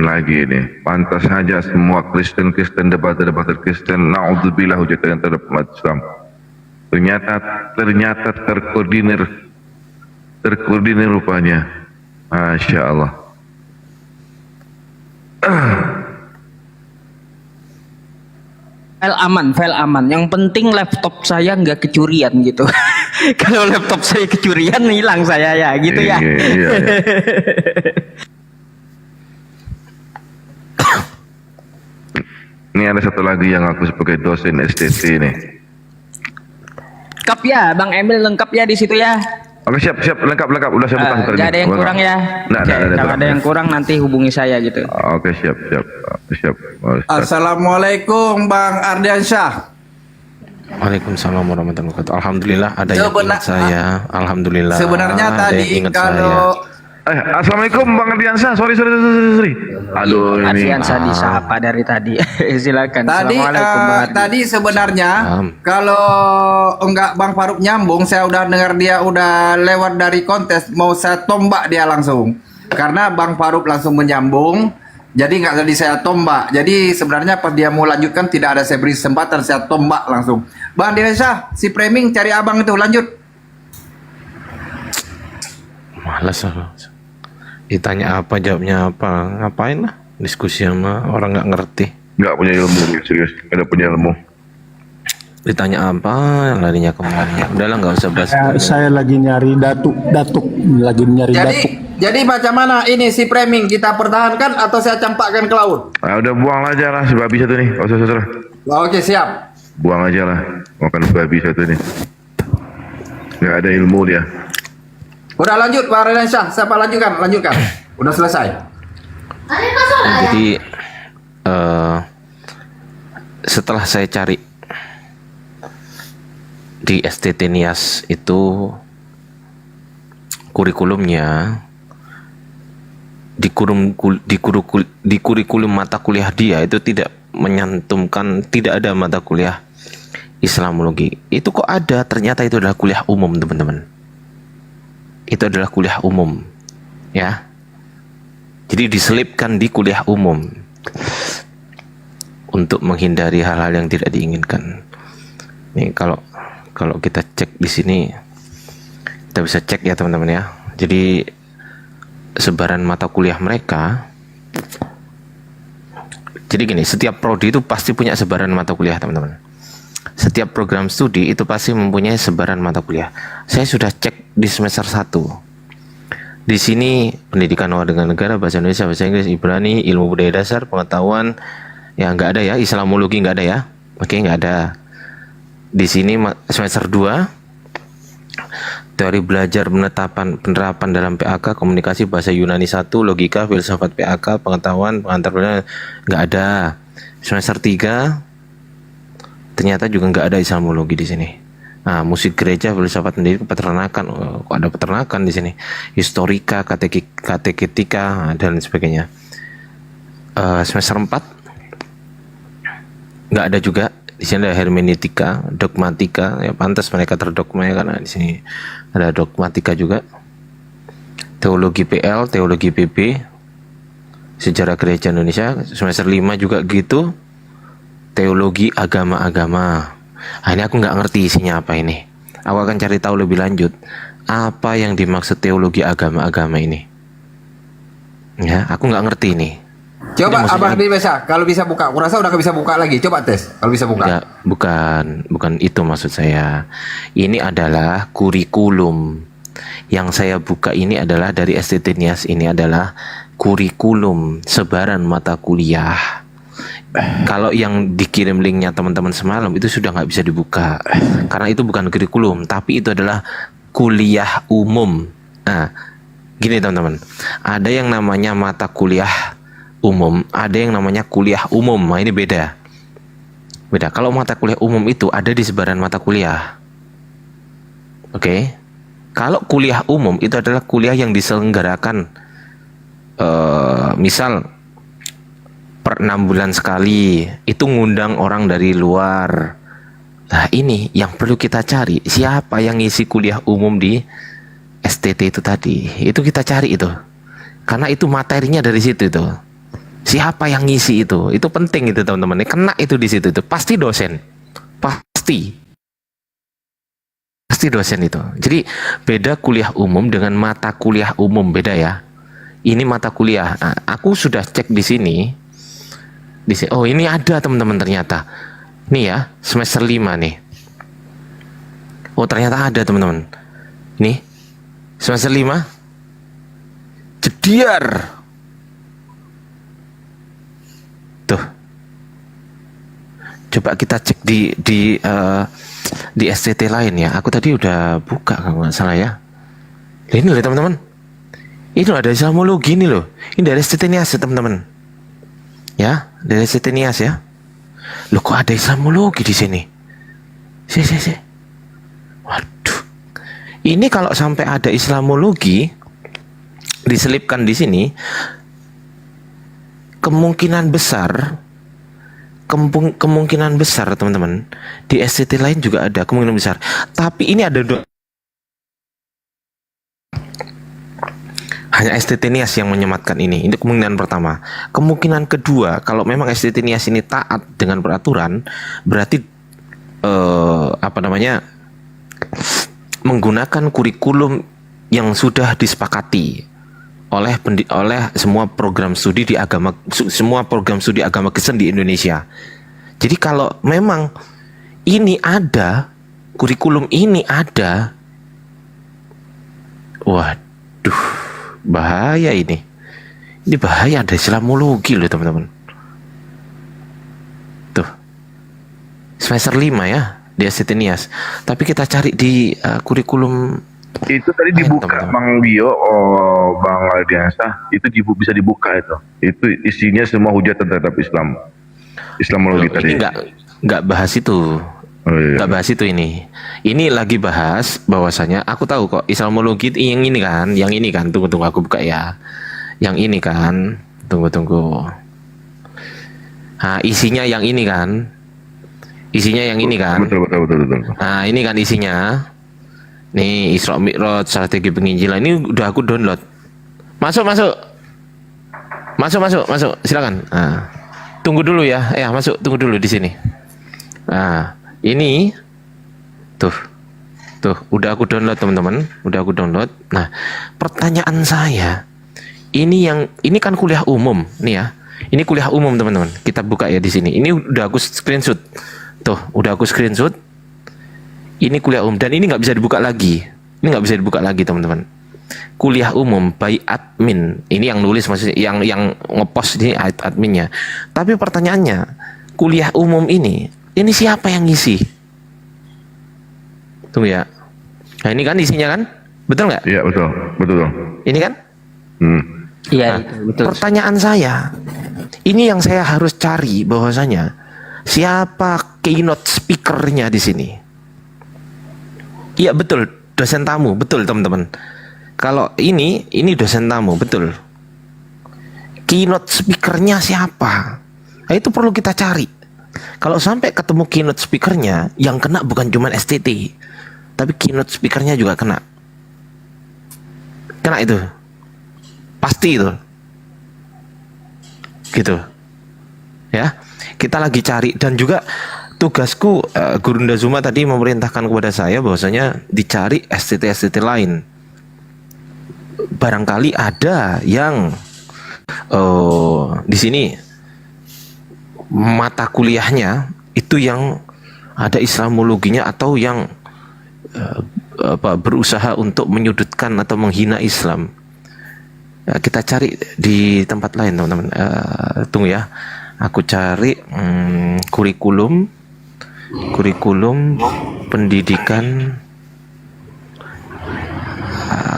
lagi ini. Pantas saja semua Kristen debater Kristen, naudzubillah hujatan terhadap umat Islam. Ternyata terkoordinir rupanya. Masya Allah. File aman. Yang penting laptop saya nggak kecurian gitu. Kalau laptop saya kecurian hilang saya ya, gitu ya. Iya. Ini ada satu lagi yang aku sebagai dosen STT nih. Lengkap ya, Bang Emil lengkap ya di situ ya. Oke siap lengkap udah saya buka. Nggak ada yang kurang ya. Kalau ada yang kurang nanti hubungi saya gitu. Oke siap. Assalamualaikum Bang Ardiansyah. Waalaikumsalam warahmatullahi wabarakatuh. Alhamdulillah ada yang ingat saya. Alhamdulillah. Sebenarnya ada tadi yang ingat kalau Assalamualaikum Bang Ardiansyah. Sorry. Aduh ini. Ardiansyah disapa dari tadi. Silakan. Assalamualaikum Bang Ardi. Tadi sebenarnya kalau enggak Bang Faruk nyambung, saya udah dengar dia udah lewat dari kontes, mau saya tombak dia langsung. Karena Bang Faruk langsung menyambung, jadi nggak jadi saya tombak. Jadi sebenarnya pas dia mau lanjutkan tidak ada saya beri kesempatan, saya tombak langsung. Bang Ardiansyah, si framing cari abang itu lanjut. Malas lah. Ditanya apa jawabnya apa, ngapain lah diskusi sama orang nggak ngerti, nggak punya ilmu, serius nggak punya ilmu. Ditanya apa larinya kemana, udahlah nggak usah bahas. Saya lagi nyari datuk lagi nyari datuk. Jadi macam mana ini si framing, kita pertahankan atau saya campakkan ke laut? Udah buang aja lah si babi satu nih, usah. Oke siap. Buang aja lah, makan babi satu nih, nggak ada ilmu dia. Udah lanjut Pak Ardiansyah, siapa lanjutkan? Udah selesai. Jadi setelah saya cari di STT Nias itu kurikulumnya di kurikulum mata kuliah dia itu tidak menyantumkan, tidak ada mata kuliah Islamologi. Itu kok ada? Ternyata itu adalah kuliah umum, teman-teman. Itu adalah kuliah umum, ya. Jadi diselipkan di kuliah umum untuk menghindari hal-hal yang tidak diinginkan. Nih kalau kita cek di sini, kita bisa cek ya teman-teman ya. Jadi sebaran mata kuliah mereka. Jadi gini, setiap prodi itu pasti punya sebaran mata kuliah, teman-teman. Setiap program studi itu pasti mempunyai sebaran mata kuliah. Saya sudah cek di semester 1. Di sini pendidikan luar dengan negara, bahasa Indonesia, bahasa Inggris, Ibrani, ilmu budaya dasar, pengetahuan, ya nggak ada ya, Islamologi nggak ada ya. Oke, nggak ada. Di sini semester 2 teori belajar penerapan dalam PAK, komunikasi bahasa Yunani 1, logika, filsafat PAK, pengetahuan, pengantar nggak ada. Semester 3 ternyata juga nggak ada Islamologi di sini. Nah, musik gereja, filsafat pendidikan, peternakan, kok ada peternakan di sini. Historika, kateketika dan sebagainya. Semester 4 nggak ada juga. Di sini ada hermeneutika, dogmatika, ya pantas mereka terdogma ya, karena di sini ada dogmatika juga. Teologi PL, teologi PP, sejarah gereja Indonesia. Semester 5 juga gitu. Teologi agama-agama. Nah, ini aku nggak ngerti isinya apa ini. Aku akan cari tahu lebih lanjut apa yang dimaksud teologi agama-agama ini. Ya, aku nggak ngerti ini. Coba Abang bisa, kalau bisa buka. Aku rasa udah bisa buka lagi. Coba tes, kalau bisa buka. Enggak, bukan itu maksud saya. Ini adalah kurikulum. Yang saya buka ini adalah dari STT Nias. Ini adalah kurikulum sebaran mata kuliah. Kalau yang dikirim linknya teman-teman semalam itu sudah nggak bisa dibuka, karena itu bukan kurikulum, tapi itu adalah kuliah umum. Nah, gini teman-teman, ada yang namanya mata kuliah umum, ada yang namanya kuliah umum. Nah, ini beda. Kalau mata kuliah umum itu ada di sebaran mata kuliah. Oke. Kalau kuliah umum itu adalah kuliah yang diselenggarakan misal per 6 bulan sekali, itu ngundang orang dari luar. Nah, ini yang perlu kita cari, siapa yang ngisi kuliah umum di STT itu tadi. Itu kita cari itu. Karena itu materinya dari situ itu. Siapa yang ngisi itu? Itu penting itu teman-teman. Kena itu di situ itu. Pasti dosen. Pasti dosen itu. Jadi beda kuliah umum dengan mata kuliah umum, beda ya. Ini mata kuliah. Nah, aku sudah cek di sini. Oh, ini ada teman-teman ternyata. Nih ya, semester 5 nih. Oh, ternyata ada teman-teman. Nih. Semester 5. Jediar. Tuh. Coba kita cek di STT lain ya. Aku tadi udah buka kalau nggak salah ya. Ini loh teman-teman. Ini loh, ada Islamologi ini loh. Ini dari STT Nias ya teman-teman. Ya, dari STT Nias ya. Loh, kok ada Islamologi di sini? Si. Waduh. Ini kalau sampai ada Islamologi diselipkan di sini, kemungkinan besar teman-teman, di STT lain juga ada kemungkinan besar. Tapi ini ada hanya STT Nias yang menyematkan ini. Ini kemungkinan pertama. Kemungkinan kedua, kalau memang STT Nias ini taat dengan peraturan, berarti menggunakan kurikulum yang sudah disepakati oleh semua program studi di agama, semua program studi agama Kristen di Indonesia. Jadi kalau memang ini ada, kurikulum ini ada, waduh, bahaya ini. Ini bahaya, ada Islamologi loh teman-teman. Tuh. Semester 5 ya di STT Nias. Tapi kita cari di kurikulum itu tadi dibuka teman-teman. Bang Dio, Bang Aldiansa, itu bisa dibuka itu. Itu isinya semua hujatan terhadap Islamologi tadi. Ini nggak bahas itu. Nggak bahas itu ini. Ini lagi bahas bahwasanya aku tahu kok Islamologi yang ini kan, tunggu aku buka ya. Yang ini kan, tunggu. Nah, isinya yang ini kan. Isinya yang ini kan. Betul. Nah, ini kan isinya. Nih, Isra Mi'raj, strategi penginjilan. Ini udah aku download. Masuk. Silakan. Nah, tunggu dulu ya. Masuk, tunggu dulu di sini. Nah, ini tuh, udah aku download teman-teman. Udah aku download. Nah, pertanyaan saya, ini kan kuliah umum, nih ya. Ini kuliah umum teman-teman. Kita buka ya di sini. Ini udah aku screenshot. Tuh, udah aku screenshot. Ini kuliah umum dan ini nggak bisa dibuka lagi. Ini nggak bisa dibuka lagi teman-teman. Kuliah umum by admin. Ini yang nulis maksudnya, yang ngepost ini adminnya. Tapi pertanyaannya, kuliah umum ini siapa yang ngisi? Tunggu ya. Nah ini kan isinya kan, betul nggak? Iya betul. Ini kan? Iya, betul. Pertanyaan saya, ini yang saya harus cari bahwasanya siapa keynote speakernya di sini? Iya betul, dosen tamu, betul teman-teman. Kalau ini dosen tamu, betul. Keynote speakernya siapa? Nah, itu perlu kita cari. Kalau sampai ketemu keynote speakernya, yang kena bukan cuma STT, tapi keynote speakernya juga kena. Kena itu. Pasti itu. Gitu. Ya. Kita lagi cari dan juga tugasku Gurunda Zuma tadi memerintahkan kepada saya bahwasanya dicari STT lain. Barangkali ada yang di sini mata kuliahnya itu yang ada Islamologinya atau yang berusaha untuk menyudutkan atau menghina Islam. Kita cari di tempat lain teman-teman. Tunggu ya, aku cari kurikulum pendidikan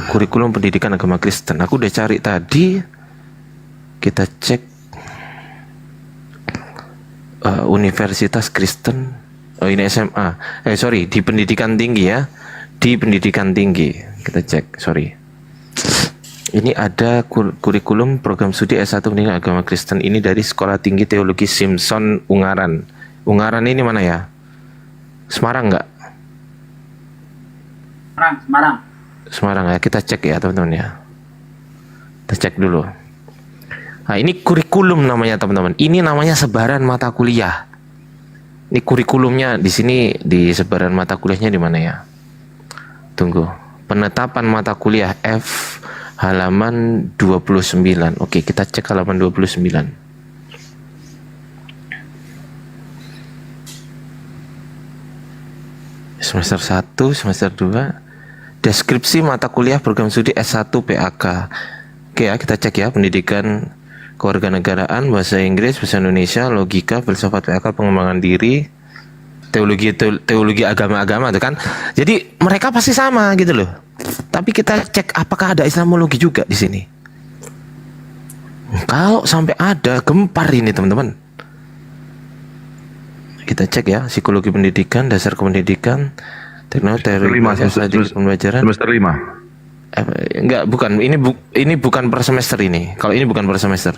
kurikulum pendidikan agama Kristen. Aku udah cari tadi. Kita cek Universitas Kristen. Oh ini SMA. Di pendidikan tinggi ya. Di pendidikan tinggi. Kita cek. Ini ada kurikulum program studi S1 pendidikan agama Kristen. Ini dari Sekolah Tinggi Teologi Simpson Ungaran. Ungaran ini mana ya? Semarang nggak? Semarang ya. Kita cek ya teman-teman ya. Kita cek dulu. Nah ini kurikulum namanya teman-teman. Ini namanya sebaran mata kuliah. Ini kurikulumnya di sini, di sebaran mata kuliahnya di mana ya? Tunggu. Penetapan mata kuliah F halaman 29. Oke, kita cek halaman 29. Semester 1, semester 2. Deskripsi mata kuliah program studi S1 PAK. Oke ya, kita cek ya. Pendidikan kewarganegaraan, bahasa Inggris, bahasa Indonesia, logika, filsafat PAK, pengembangan diri, teologi agama-agama itu kan. Jadi mereka pasti sama gitu loh. Tapi kita cek apakah ada Islamologi juga di sini. Kalau sampai ada, gempar ini teman-teman. Kita cek ya, psikologi pendidikan, dasar kependidikan, teknologi pembelajaran. Semester 5. Enggak, bukan. Ini bukan per semester ini. Kalau ini bukan per semester.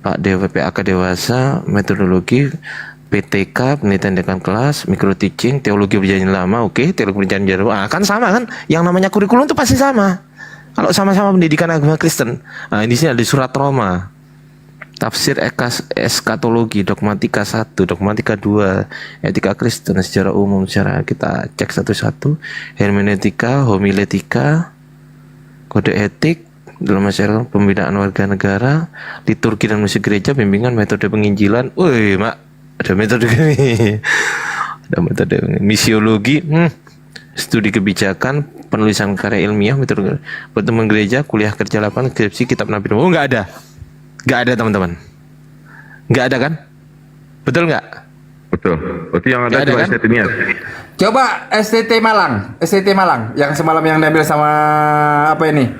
Pak PAK dewasa, metodologi, PTK, penelitian dekan kelas, micro teaching, teologi perjanjian lama, oke, teologi perjanjian baru. Kan sama kan? Yang namanya kurikulum itu pasti sama. Kalau sama-sama pendidikan agama Kristen. Nah, di sini ada surat Roma. Tafsir eskatologi, dogmatika 1, dogmatika 2, etika Kristen secara umum, secara kita cek satu-satu, hermeneutika, homiletika, kode etik dalam masyarakat, pembinaan warga negara, liturgi dan musik gereja, bimbingan metode penginjilan. Woi, Mak, ada metode ini. Ada metode misiologi, studi kebijakan, penulisan karya ilmiah, metode pertemuan gereja, kuliah kerja lapangan, skripsi, kitab nabi. Oh, enggak ada. Enggak ada, teman-teman. Enggak ada kan? Betul enggak? Betul. Berarti yang ada cuma kan? STT Nias. Coba STT Malang yang semalam yang diambil sama apa ini?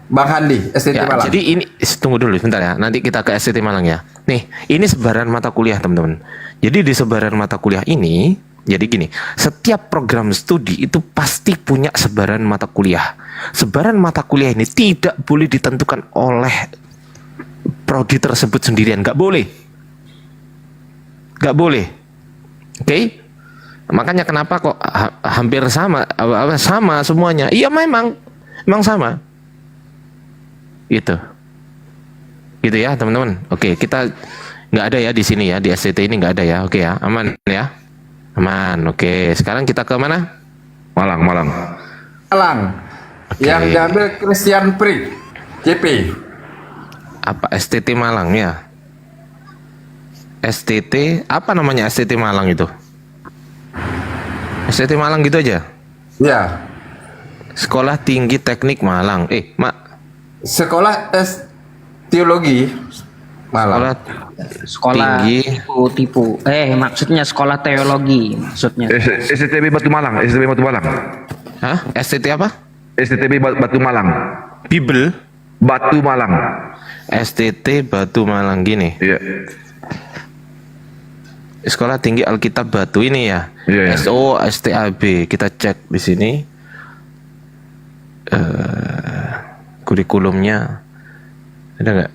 Bang Handi, STT Malang. Jadi ini tunggu dulu sebentar ya. Nanti kita ke STT Malang ya. Nih, ini sebaran mata kuliah, teman-teman. Jadi di sebaran mata kuliah ini, jadi gini, setiap program studi itu pasti punya sebaran mata kuliah. Sebaran mata kuliah ini tidak boleh ditentukan oleh prodi tersebut sendirian, nggak boleh, nggak boleh. Oke? Makanya kenapa kok hampir sama semuanya? Iya memang sama. Gitu ya teman-teman. Oke, kita nggak ada ya di sini ya, di STT ini nggak ada ya. Oke ya, aman ya, aman. Oke, sekarang kita ke mana? Malang. Yang diambil Christian Pri CP. Apa STT Malang ya? STT apa namanya STT Malang itu? STT Malang gitu aja? Ya. Sekolah Tinggi Teknik Malang. Sekolah Teologi Malang. Sekolah tinggi tipu. Maksudnya sekolah teologi maksudnya. STTB Batu Malang. Hah? STT apa? STTB Batu Malang. Bibel Batu Malang. STT Batu Malang gini. Iya. Sekolah Tinggi Alkitab Batu ini ya. Iya. SO STAB. Kita cek di sini. Kurikulumnya ada nggak?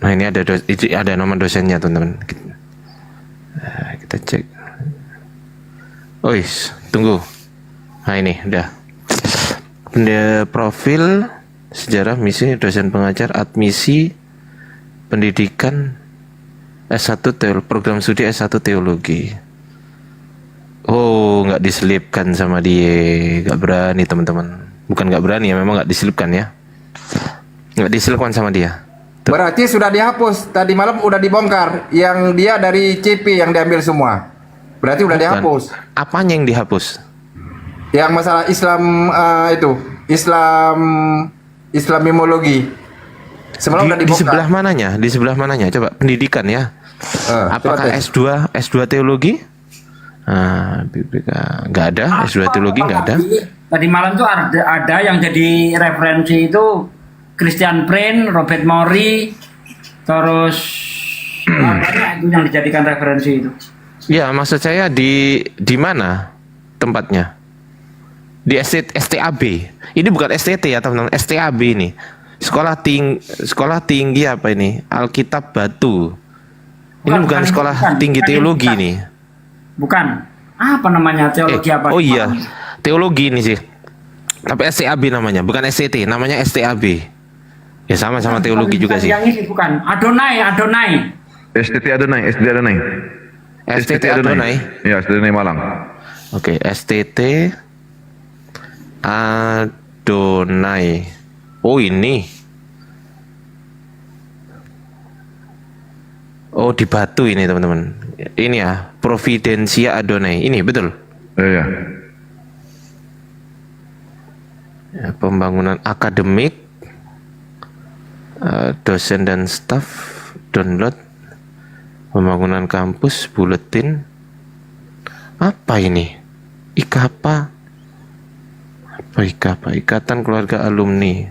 Nah ini ada nama dosennya teman-teman. Kita cek. Tunggu. Nah ini udah. Profil sejarah misi dosen pengajar admisi pendidikan S1 program studi S1 teologi. Nggak diselipkan sama dia, nggak berani teman-teman. Bukan nggak berani ya, memang nggak diselipkan ya. Nggak diselipkan sama dia. Berarti sudah dihapus. Tadi malam udah dibongkar. Yang dia dari CP yang diambil semua. Berarti udah dihapus. Apanya yang dihapus? Yang masalah Islam Islamimologi. Semalam udah Di dibongkar. sebelah mananya? Di sebelah mananya? Coba pendidikan ya. Apakah S2 teologi? Nggak ada. S2 teologi nggak ada. Tadi malam tuh ada yang jadi referensi itu Christian Prin, Robert Mori, terus banyak itu yang dijadikan referensi itu. Ya, maksud saya di mana tempatnya? Di STAB. Ini bukan STT ya teman-teman, STAB ini. Sekolah tinggi apa ini? Alkitab Batu. Ini bukan sekolah tinggi teologi bukan. nih. Bukan. Apa namanya teologi apa? Oh iya, teologi ini sih. Tapi STAB namanya, bukan STT, namanya STAB. Ya sama-sama teologi juga sih. Yang ini bukan. Adonai. STT Adonai. STT Adonai. Ya, STT Adonai Malang. Oke, STT Adonai. Oh ini. Oh di Batu ini teman-teman. Ini ya, Providencia Adonai. Ini betul? Iya. Ya, pembangunan akademik, dosen dan staf, download, pembangunan kampus, buletin. Apa ini? IKAPA. Apa IKAPA? Ikatan Keluarga Alumni.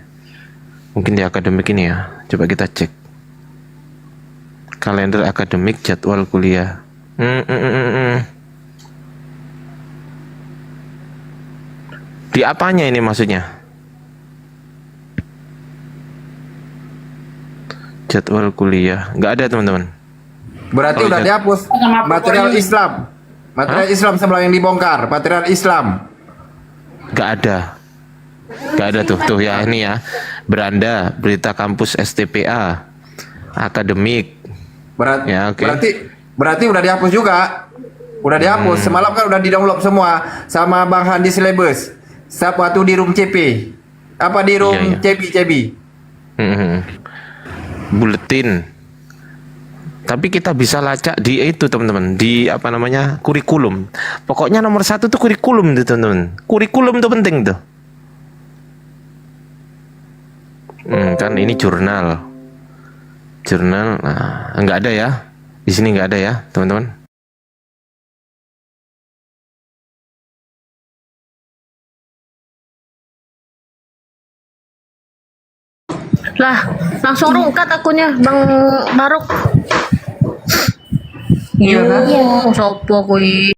Mungkin di akademik ini ya. Coba kita cek. Kalender akademik, jadwal kuliah. Di apanya ini maksudnya? Jadwal kuliah. Nggak ada teman-teman. Berarti udah dihapus. Material Islam. Material Islam sebelah yang dibongkar. Material Islam. Nggak ada. Nggak ada tuh ya ini ya. Beranda, berita kampus STPA, akademik. Ya, okay. Berarti udah dihapus juga. Udah dihapus. Semalam kan udah di-download semua sama Bang Handi Silebus. Waktu di room CP. Apa di room CB. Buletin. Tapi kita bisa lacak di itu teman-teman, di apa namanya, kurikulum. Pokoknya nomor 1 tuh kurikulum tuh teman-teman. Kurikulum tuh penting tuh. Kan ini jurnal. Nah, nggak ada ya. Di sini nggak ada ya teman-teman. Lah, langsung rungkat akunnya Bang Baruk. Iya, sopo kuwi.